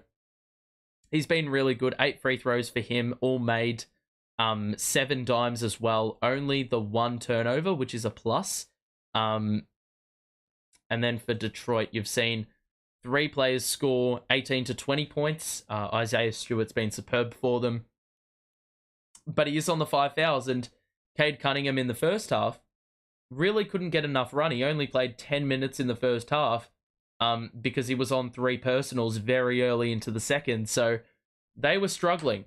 A: he's been really good. 8 free throws for him, all made. 7 dimes as well. Only the 1 turnover, which is a plus. And then for Detroit, you've seen 3 players score 18 to 20 points. Isaiah Stewart's been superb for them. But he is on the 5 fouls, and Cade Cunningham in the first half really couldn't get enough run. He only played 10 minutes in the first half because he was on 3 personals very early into the second. So they were struggling.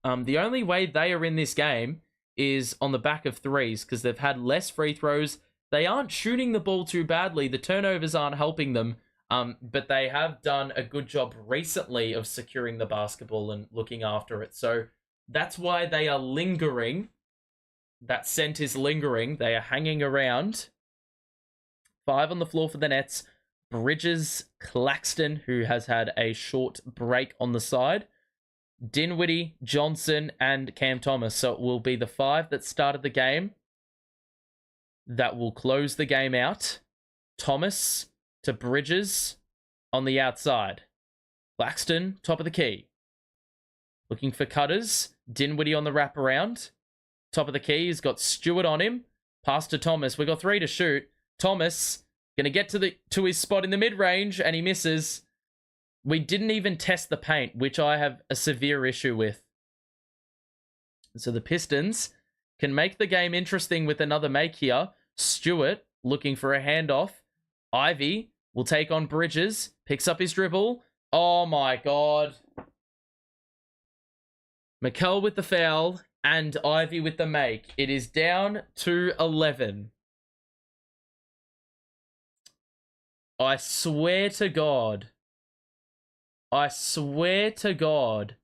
A: The only way they are in this game is on the back of threes because they've had less free throws. They aren't shooting the ball too badly. The turnovers aren't helping them. But they have done a good job recently of securing the basketball and looking after it. So that's why they are lingering. That scent is lingering. They are hanging around. 5 on the floor for the Nets. Bridges, Claxton, who has had a short break on the side. Dinwiddie, Johnson, and Cam Thomas. So it will be the 5 that started the game that will close the game out. Thomas to Bridges on the outside. Claxton, top of the key. Looking for cutters. Dinwiddie on the wraparound. Top of the key. He's got Stewart on him. Pass to Thomas. We got 3 to shoot. Thomas gonna get to his spot in the mid-range, and he misses. We didn't even test the paint, which I have a severe issue with. So the Pistons can make the game interesting with another make here. Stewart looking for a handoff. Ivy will take on Bridges. Picks up his dribble. Oh my God. Mikal with the foul and Ivy with the make. It is down to 11. I swear to God. I swear to God.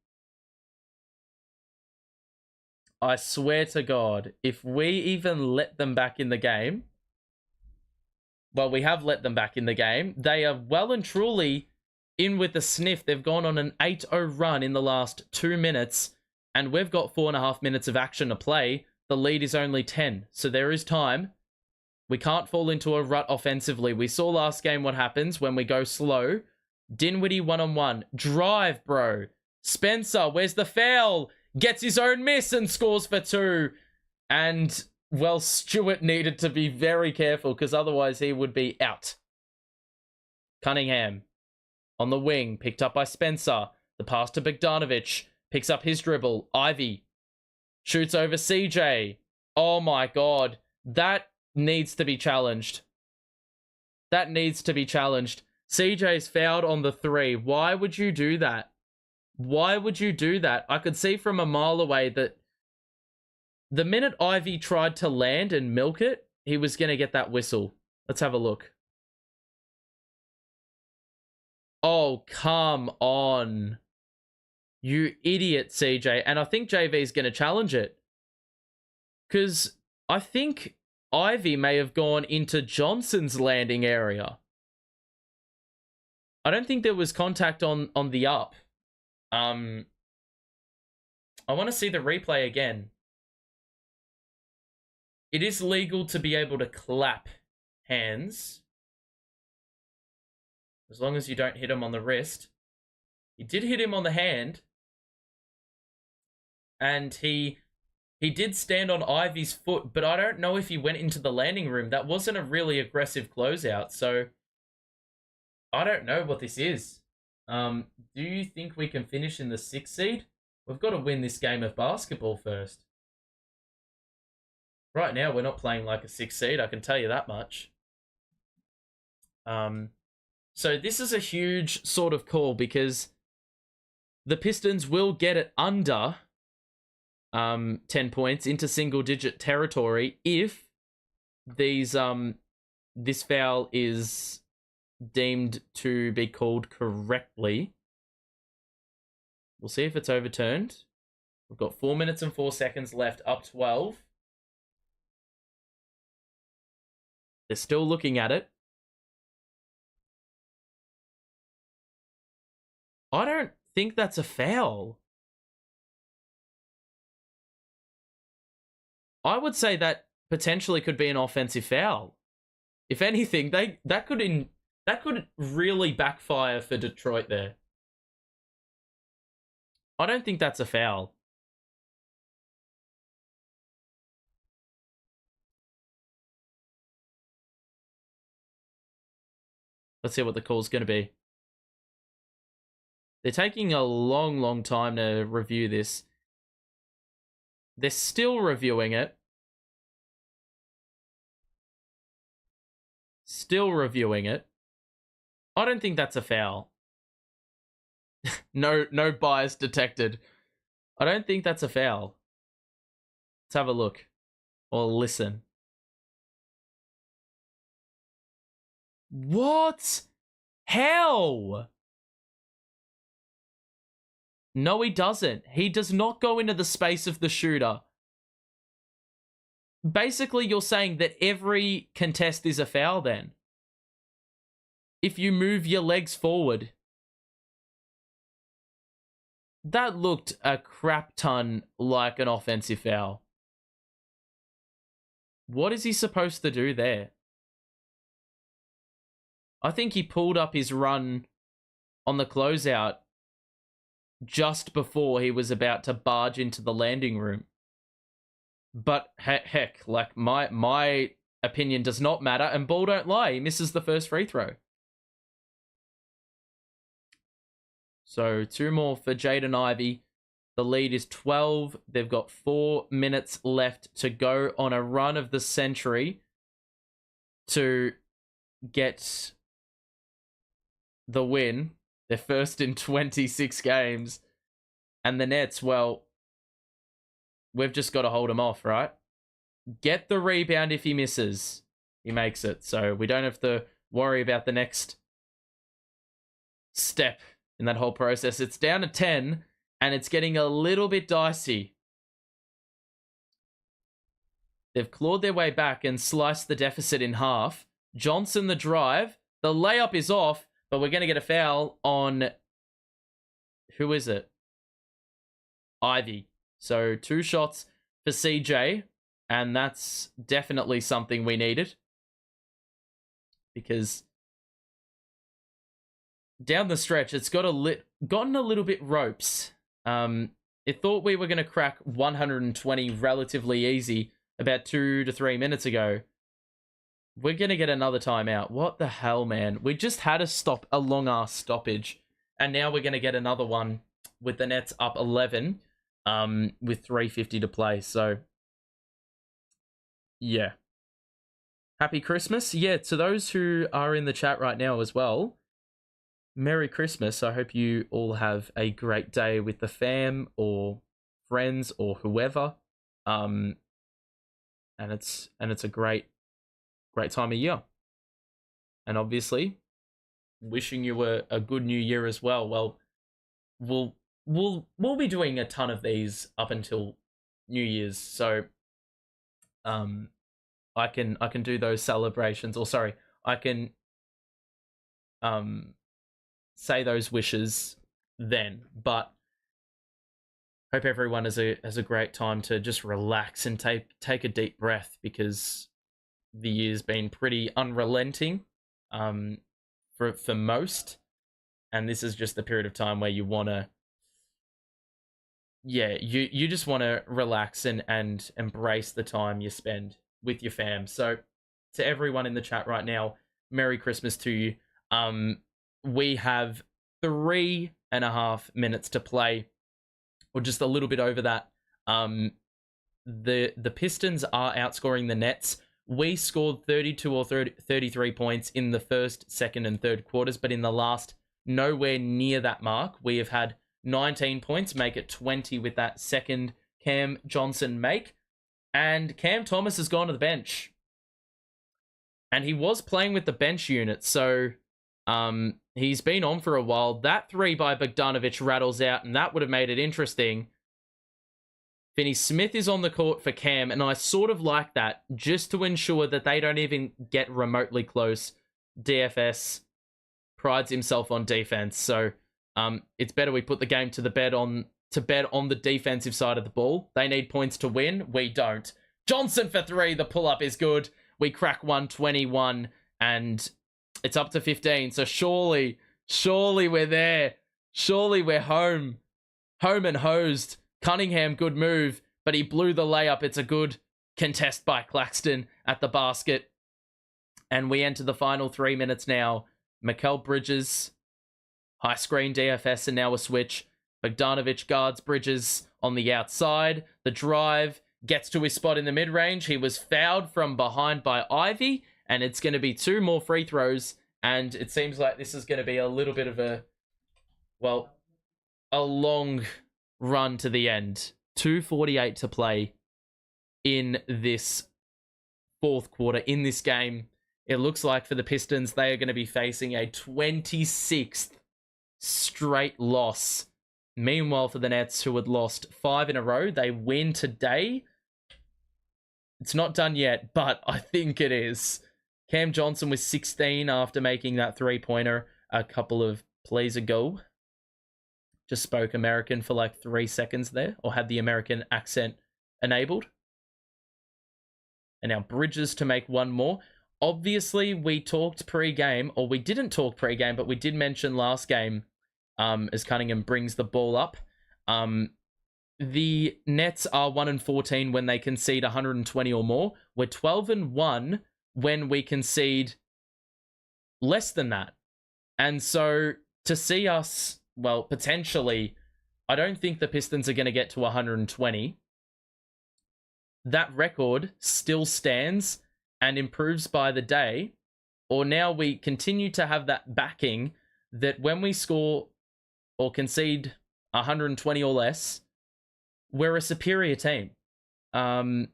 A: I swear to God. If we even let them back in the game. Well, we have let them back in the game. They are well and truly in with the sniff. They've gone on an 8-0 run in the last 2 minutes. And we've got 4.5 minutes of action to play. The lead is only 10. So there is time. We can't fall into a rut offensively. We saw last game what happens when we go slow. Dinwiddie one-on-one. Drive, bro. Spencer, where's the foul? Gets his own miss and scores for 2. And, well, Stewart needed to be very careful because otherwise he would be out. Cunningham on the wing. Picked up by Spencer. The pass to Bogdanovic. Picks up his dribble. Ivy shoots over CJ. Oh my God. That needs to be challenged. That needs to be challenged. CJ's fouled on the 3. Why would you do that? Why would you do that? I could see from a mile away that the minute Ivy tried to land and milk it, he was going to get that whistle. Let's have a look. Oh, come on. You idiot, CJ. And I think JV's going to challenge it. Because I think Ivy may have gone into Johnson's landing area. I don't think there was contact on the up. I want to see the replay again. It is legal to be able to clap hands. As long as you don't hit him on the wrist. He did hit him on the hand. And he did stand on Ivy's foot, but I don't know if he went into the landing room. That wasn't a really aggressive closeout, so I don't know what this is. Do you think we can finish in the 6th seed? We've got to win this game of basketball first. Right now, we're not playing like a 6th seed, I can tell you that much. So this is a huge sort of call because the Pistons will get it under 10 points into single-digit territory if these this foul is deemed to be called correctly. We'll see if it's overturned. We've got 4 minutes and 4 seconds left, up 12. They're still looking at it. I don't think that's a foul. I would say that potentially could be an offensive foul. If anything, that could really backfire for Detroit there. I don't think that's a foul. Let's see what the call's going to be. They're taking a long, long time to review this. They're still reviewing it. Still reviewing it. I don't think that's a foul. No bias detected. I don't think that's a foul. Let's have a look. Or listen. What? How? No, he doesn't. He does not go into the space of the shooter. Basically, you're saying that every contest is a foul then. If you move your legs forward. That looked a crap ton like an offensive foul. What is he supposed to do there? I think he pulled up his run on the closeout just before he was about to barge into the landing room. But heck, like my opinion does not matter, and ball don't lie. He misses the first free throw. So 2 more for Jaden Ivey. The lead is 12. They've got 4 minutes left to go on a run of the century to get the win. They're first in 26 games. And the Nets, well, we've just got to hold him off, right? Get the rebound if he misses. He makes it. So we don't have to worry about the next step in that whole process. It's down to 10, and it's getting a little bit dicey. They've clawed their way back and sliced the deficit in half. Johnson the drive. The layup is off, but we're going to get a foul on... Who is it? Ivy. So 2 shots for CJ, and that's definitely something we needed. Because down the stretch, it's gotten a little bit ropes. It thought we were going to crack 120 relatively easy about 2 to 3 minutes ago. We're going to get another timeout. What the hell, man? We just had a long-ass stoppage, and now we're going to get another one with the Nets up 11 with 3:50 to play. So, yeah. Happy Christmas. Yeah, to those who are in the chat right now as well, Merry Christmas. I hope you all have a great day with the fam or friends or whoever. And it's a great time of year. And obviously, wishing you a good new year as well. Well, we'll be doing a ton of these up until New Year's. So I can do those celebrations, or sorry, I can say those wishes then. But hope everyone has a great time to just relax and take a deep breath, because the year's been pretty unrelenting for most, and this is just the period of time where you want to you just want to relax and embrace the time you spend with your fam. So to everyone in the chat right now, Merry Christmas to you. We have 3.5 minutes to play, or just a little bit over that. The Pistons are outscoring the Nets. We scored 32 or 33 points in the first, second, and third quarters, but in the last, nowhere near that mark. We have had 19 points, make it 20 with that second Cam Johnson make. And Cam Thomas has gone to the bench. And he was playing with the bench unit, so he's been on for a while. That 3 by Bogdanovic rattles out, and that would have made it interesting. Finney Smith is on the court for Cam, and I sort of like that, just to ensure that they don't even get remotely close. DFS prides himself on defense, so it's better we put the game to bet on the defensive side of the ball. They need points to win. We don't. Johnson for 3. The pull-up is good. We crack 121, and it's up to 15. So surely we're there. Surely we're home. Home and hosed. Cunningham, good move, but he blew the layup. It's a good contest by Claxton at the basket. And we enter the final 3 minutes now. Mikal Bridges, high screen DFS, and now a switch. Bogdanovic guards Bridges on the outside. The drive gets to his spot in the mid-range. He was fouled from behind by Ivy, and it's going to be 2 more free throws. And it seems like this is going to be a little bit of a long run to the end. 2:48 to play in this fourth quarter. In this game, it looks like for the Pistons, they are going to be facing a 26th straight loss. Meanwhile, for the Nets, who had lost 5 in a row, they win today. It's not done yet, but I think it is. Cam Johnson was 16 after making that 3-pointer a couple of plays ago. just spoke American for like 3 seconds there, or had the American accent enabled. And now Bridges to make one more. Obviously, we talked pre-game, or we didn't talk pre-game, but we did mention last game as Cunningham brings the ball up. The Nets are 1-14 when they concede 120 or more. We're 12-1 when we concede less than that. And so to see us, well, potentially, I don't think the Pistons are going to get to 120. That record still stands and improves by the day. Or now we continue to have that backing that when we score or concede 120 or less, we're a superior team. So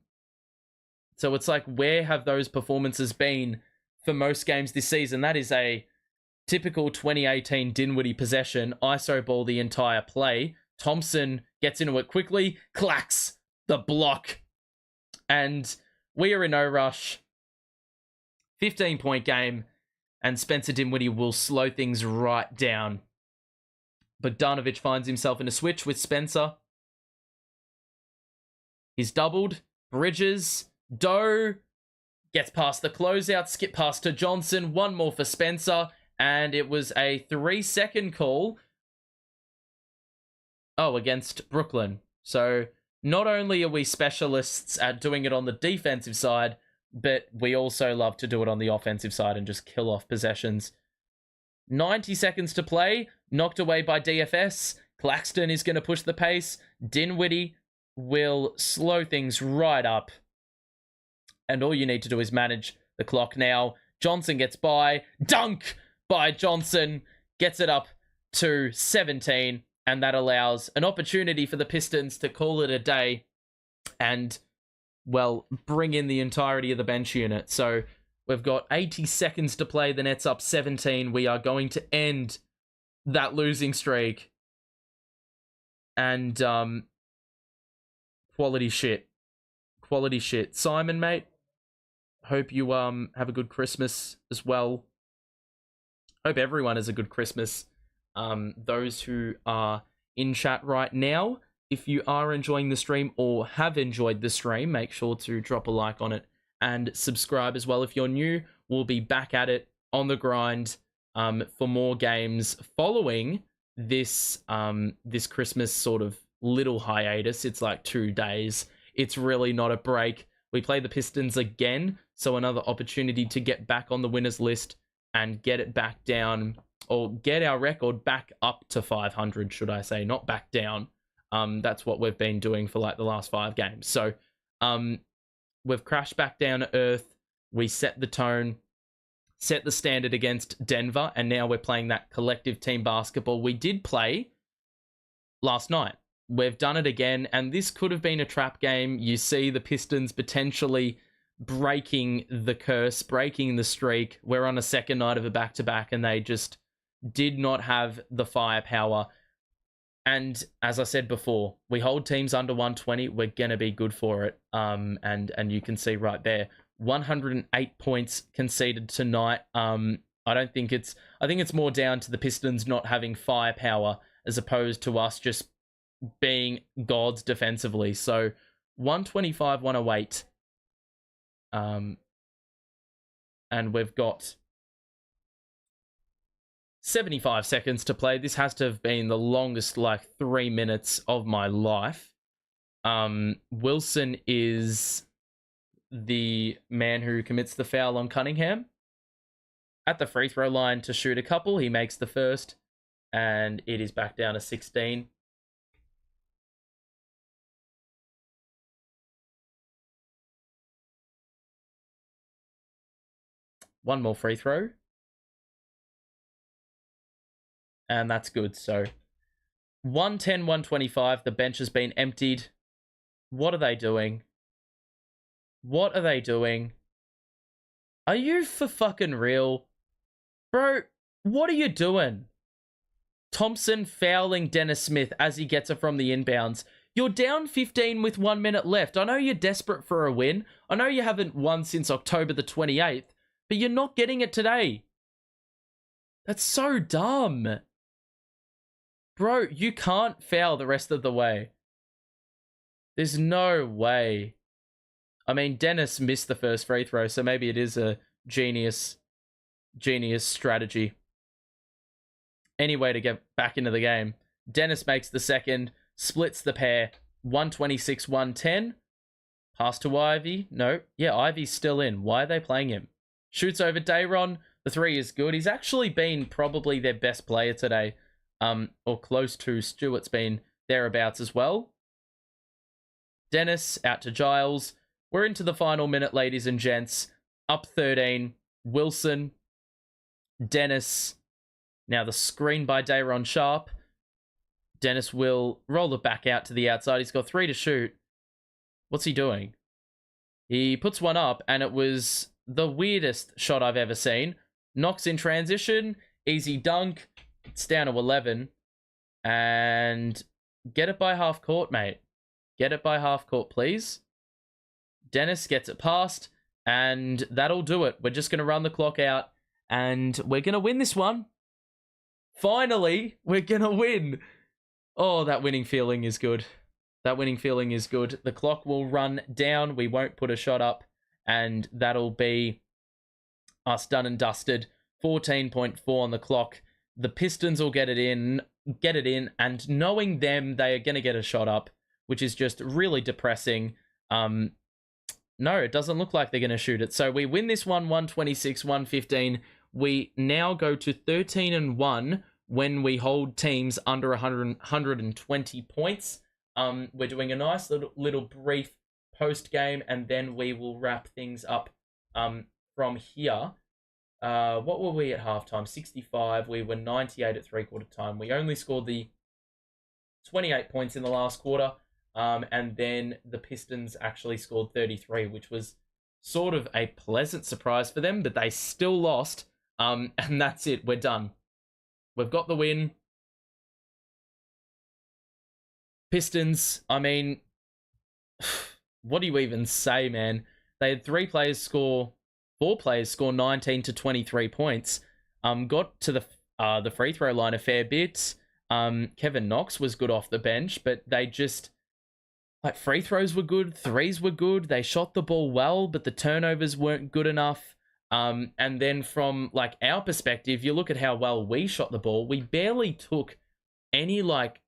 A: it's like, where have those performances been for most games this season? That is a typical 2018 Dinwiddie possession, ISO ball the entire play. Thompson gets into it quickly, clacks the block, and we are in no rush. 15-point game, and Spencer Dinwiddie will slow things right down. Bogdanovic finds himself in a switch with Spencer. He's doubled. Bridges. Doe gets past the closeout. Skip pass to Johnson. One more for Spencer. And it was a 3-second call. Oh, against Brooklyn. So not only are we specialists at doing it on the defensive side, but we also love to do it on the offensive side and just kill off possessions. 90 seconds to play. Knocked away by DFS. Claxton is going to push the pace. Dinwiddie will slow things right up. And all you need to do is manage the clock now. Johnson gets by. Dunk by Johnson. Gets it up to 17. And that allows an opportunity for the Pistons to call it a day and, well, bring in the entirety of the bench unit. So we've got 80 seconds to play. The Nets up 17. We are going to end that losing streak. And quality shit. Quality shit. Simon, mate, hope you have a good Christmas as well. Hope everyone has a good Christmas. Those who are in chat right now, if you are enjoying the stream or have enjoyed the stream, make sure to drop a like on it and subscribe as well. If you're new, we'll be back at it on the grind for more games following this this Christmas sort of little hiatus. It's like 2 days. It's really not a break. We play the Pistons again, so another opportunity to get back on the winners list and get it back down, or get our record back up to 500, should I say, not back down. That's what we've been doing for like the last 5 games. So we've crashed back down to earth. We set the tone, set the standard against Denver, and now we're playing that collective team basketball we did play last night. We've done it again, and this could have been a trap game. You see the Pistons potentially breaking the curse, breaking the streak. We're on a second night of a back-to-back, and they just did not have the firepower. And as I said before, we hold teams under 120. We're going to be good for it. And you can see right there, 108 points conceded tonight. I think it's more down to the Pistons not having firepower as opposed to us just being gods defensively. So 125, 108. And we've got 75 seconds to play. This has to have been the longest, like, 3 minutes of my life. Wilson is the man who commits the foul on Cunningham at the free throw line to shoot a couple. He makes the first, and it is back down to 16. One more free throw. And that's good. So 110, 125. The bench has been emptied. What are they doing? What are they doing? Are you for fucking real? Bro, what are you doing? Thompson fouling Dennis Smith as he gets it from the inbounds. You're down 15 with 1 minute left. I know you're desperate for a win. I know you haven't won since October the 28th, but you're not getting it today. That's so dumb. Bro, you can't foul the rest of the way. There's no way. I mean, Dennis missed the first free throw, so maybe it is a genius strategy. Anyway, to get back into the game, Dennis makes the second, splits the pair, 126-110. Pass to Ivy. No. Yeah, Ivy's still in. Why are they playing him? Shoots over Dayron. The three is good. He's actually been probably their best player today. Or close to. Stewart's been thereabouts as well. Dennis out to Giles. We're into the final minute, ladies and gents. Up 13. Wilson. Dennis. Now the screen by Dayron Sharp. Dennis will roll it back out to the outside. He's got 3 to shoot. What's he doing? He puts one up, and it was the weirdest shot I've ever seen. Knocks in transition. Easy dunk. It's down to 11. And get it by half court, mate. Get it by half court, please. Dennis gets it past, and that'll do it. We're just going to run the clock out, and we're going to win this one. Finally, we're going to win. Oh, that winning feeling is good. That winning feeling is good. The clock will run down. We won't put a shot up, and that'll be us done and dusted. 14.4 on the clock. The Pistons will get it in, and knowing them, they are going to get a shot up, which is just really depressing. No, it doesn't look like they're going to shoot it. So we win this one, 126-115. We now go to 13-1 when we hold teams under 120 points. We're doing a nice little brief post-game, and then we will wrap things up from here. What were we at halftime? 65. We were 98 at three-quarter time. We only scored the 28 points in the last quarter, and then the Pistons actually scored 33, which was sort of a pleasant surprise for them, but they still lost, and that's it. We're done. We've got the win. Pistons, I mean, what do you even say, man? They had 4 players score 19 to 23 points. Got to the free throw line a fair bit. Kevin Knox was good off the bench, but they just, like, free throws were good, threes were good. They shot the ball well, but the turnovers weren't good enough. And then from, like, our perspective, you look at how well we shot the ball. We barely took any, like,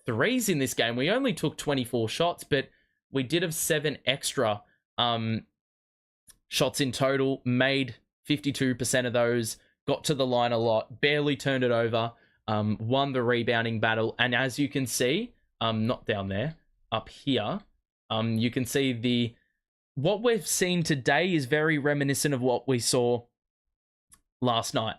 A: threes in this game. We only took 24 shots, but we did have 7 extra shots in total, made 52% of those, got to the line a lot, barely turned it over, won the rebounding battle. And as you can see, not down there, up here, you can see what we've seen today is very reminiscent of what we saw last night.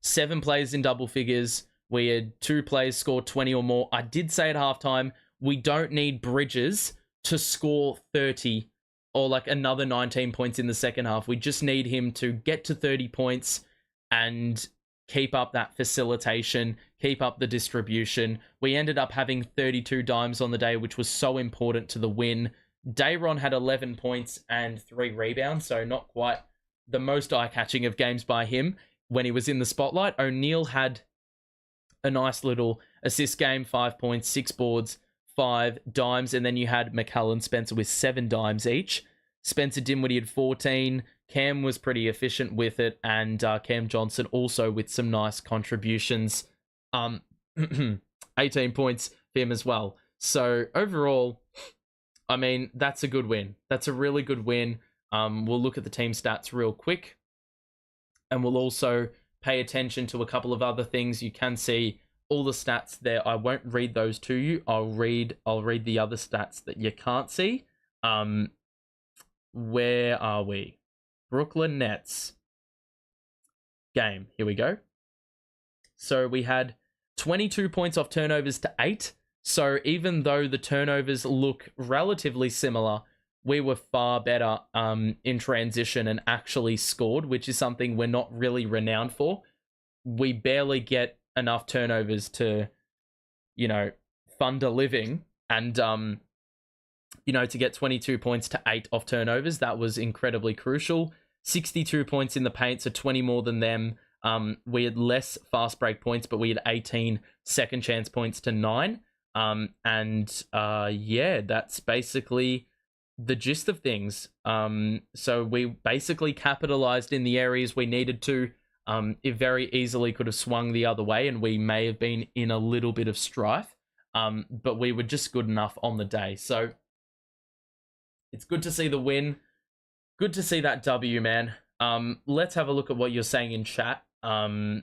A: 7 players in double figures. We had 2 players score 20 or more. I did say at halftime, we don't need Bridges to score 30 or like another 19 points in the second half. We just need him to get to 30 points and keep up that facilitation, keep up the distribution. We ended up having 32 dimes on the day, which was so important to the win. Dayron had 11 points and 3 rebounds, so not quite the most eye-catching of games by him when he was in the spotlight. O'Neal had a nice little assist game, 5 points, 6 boards, 5 dimes, and then you had Mikal and Spencer with 7 dimes each. Spencer Dinwiddie had 14. Cam was pretty efficient with it, and Cam Johnson also with some nice contributions. 18 points for him as well. So overall, I mean, that's a good win. That's a really good win. We'll look at the team stats real quick, and we'll also pay attention to a couple of other things. You can see all the stats there. I won't read those to you. I'll read the other stats that you can't see. Where are we? Brooklyn Nets game. Here we go. So we had 22 points off turnovers to 8. So even though the turnovers look relatively similar, we were far better in transition and actually scored, which is something we're not really renowned for. We barely get enough turnovers to, fund a living. And, to get 22 points to 8 off turnovers, that was incredibly crucial. 62 points in the paint, so 20 more than them. We had less fast break points, but we had 18 second chance points to 9. Yeah, that's basically the gist of things. So we basically capitalized in the areas we needed to. It very easily could have swung the other way, and we may have been in a little bit of strife. But we were just good enough on the day. So it's good to see the win. Good to see that W, man. Let's have a look at what you're saying in chat. So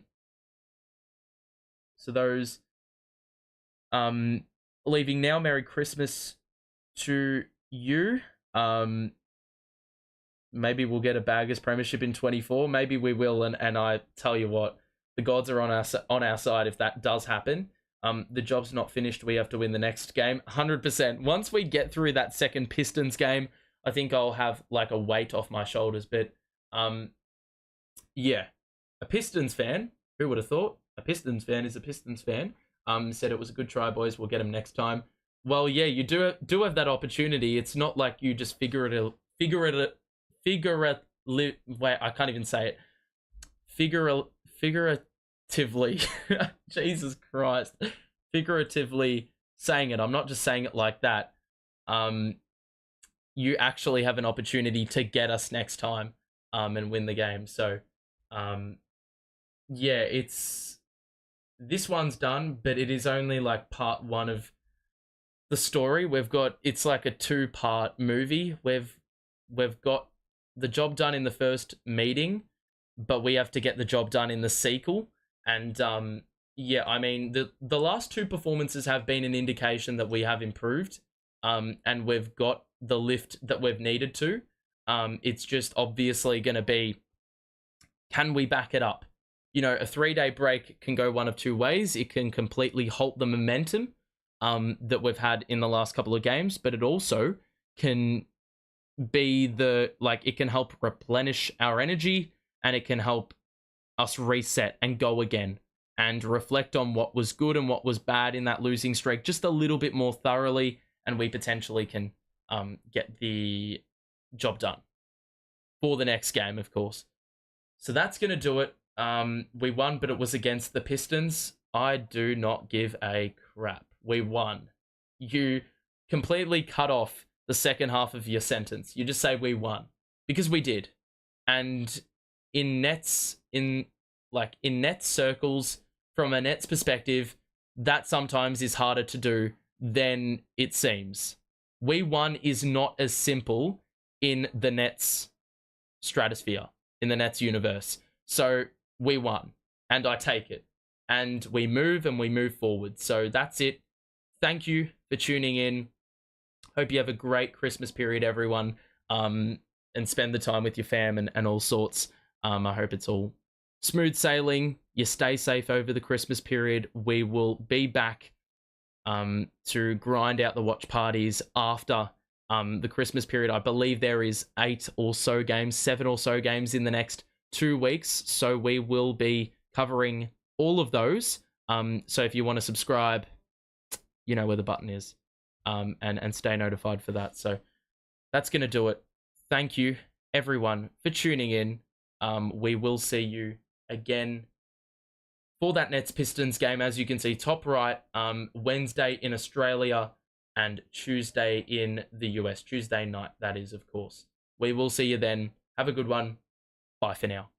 A: those leaving now, Merry Christmas to you. Maybe we'll get a Baggers Premiership in 24. Maybe we will, and I tell you what, the gods are on our side if that does happen. The job's not finished. We have to win the next game. 100%. Once we get through that second Pistons game, I think I'll have like a weight off my shoulders. But yeah, a Pistons fan, who would have thought? A Pistons fan is a Pistons fan. Said it was a good try, boys. We'll get him next time. Well, yeah, you do have that opportunity. It's not like you just wait, I can't even say it. Figuratively, Jesus Christ, figuratively saying it. I'm not just saying it like that. You actually have an opportunity to get us next time, and win the game. So, yeah, this one's done, but it is only like part one of the story. It's like a 2-part movie. We've got the job done in the first meeting, but we have to get the job done in the sequel. And yeah, I mean, the last 2 performances have been an indication that we have improved, and we've got the lift that we've needed to. It's just obviously going to be, can we back it up? You know, a 3-day break can go one of 2 ways. It can completely halt the momentum that we've had in the last couple of games, but it also can be it can help replenish our energy, and it can help us reset and go again and reflect on what was good and what was bad in that losing streak just a little bit more thoroughly, and we potentially can get the job done for the next game, of course. So that's going to do it. We won, but it was against the Pistons. I do not give a crap. We won. You completely cut off the second half of your sentence. You just say we won, because we did. And in Nets circles, from a Nets perspective, that sometimes is harder to do than it seems. We won is not as simple in the Nets stratosphere, in the Nets universe. So we won, and I take it. And we move forward. So that's it. Thank you for tuning in. Hope you have a great Christmas period, everyone, and spend the time with your fam and all sorts. I hope it's all smooth sailing. You stay safe over the Christmas period. We will be back to grind out the watch parties after the Christmas period. I believe there is 7 or so games in the next 2 weeks. So we will be covering all of those. So if you want to subscribe, you know where the button is, and stay notified for that. So that's going to do it. Thank you, everyone, for tuning in. We will see you again for that Nets Pistons game. As you can see, top right, Wednesday in Australia and Tuesday in the US. Tuesday night, that is, of course. We will see you then. Have a good one. Bye for now.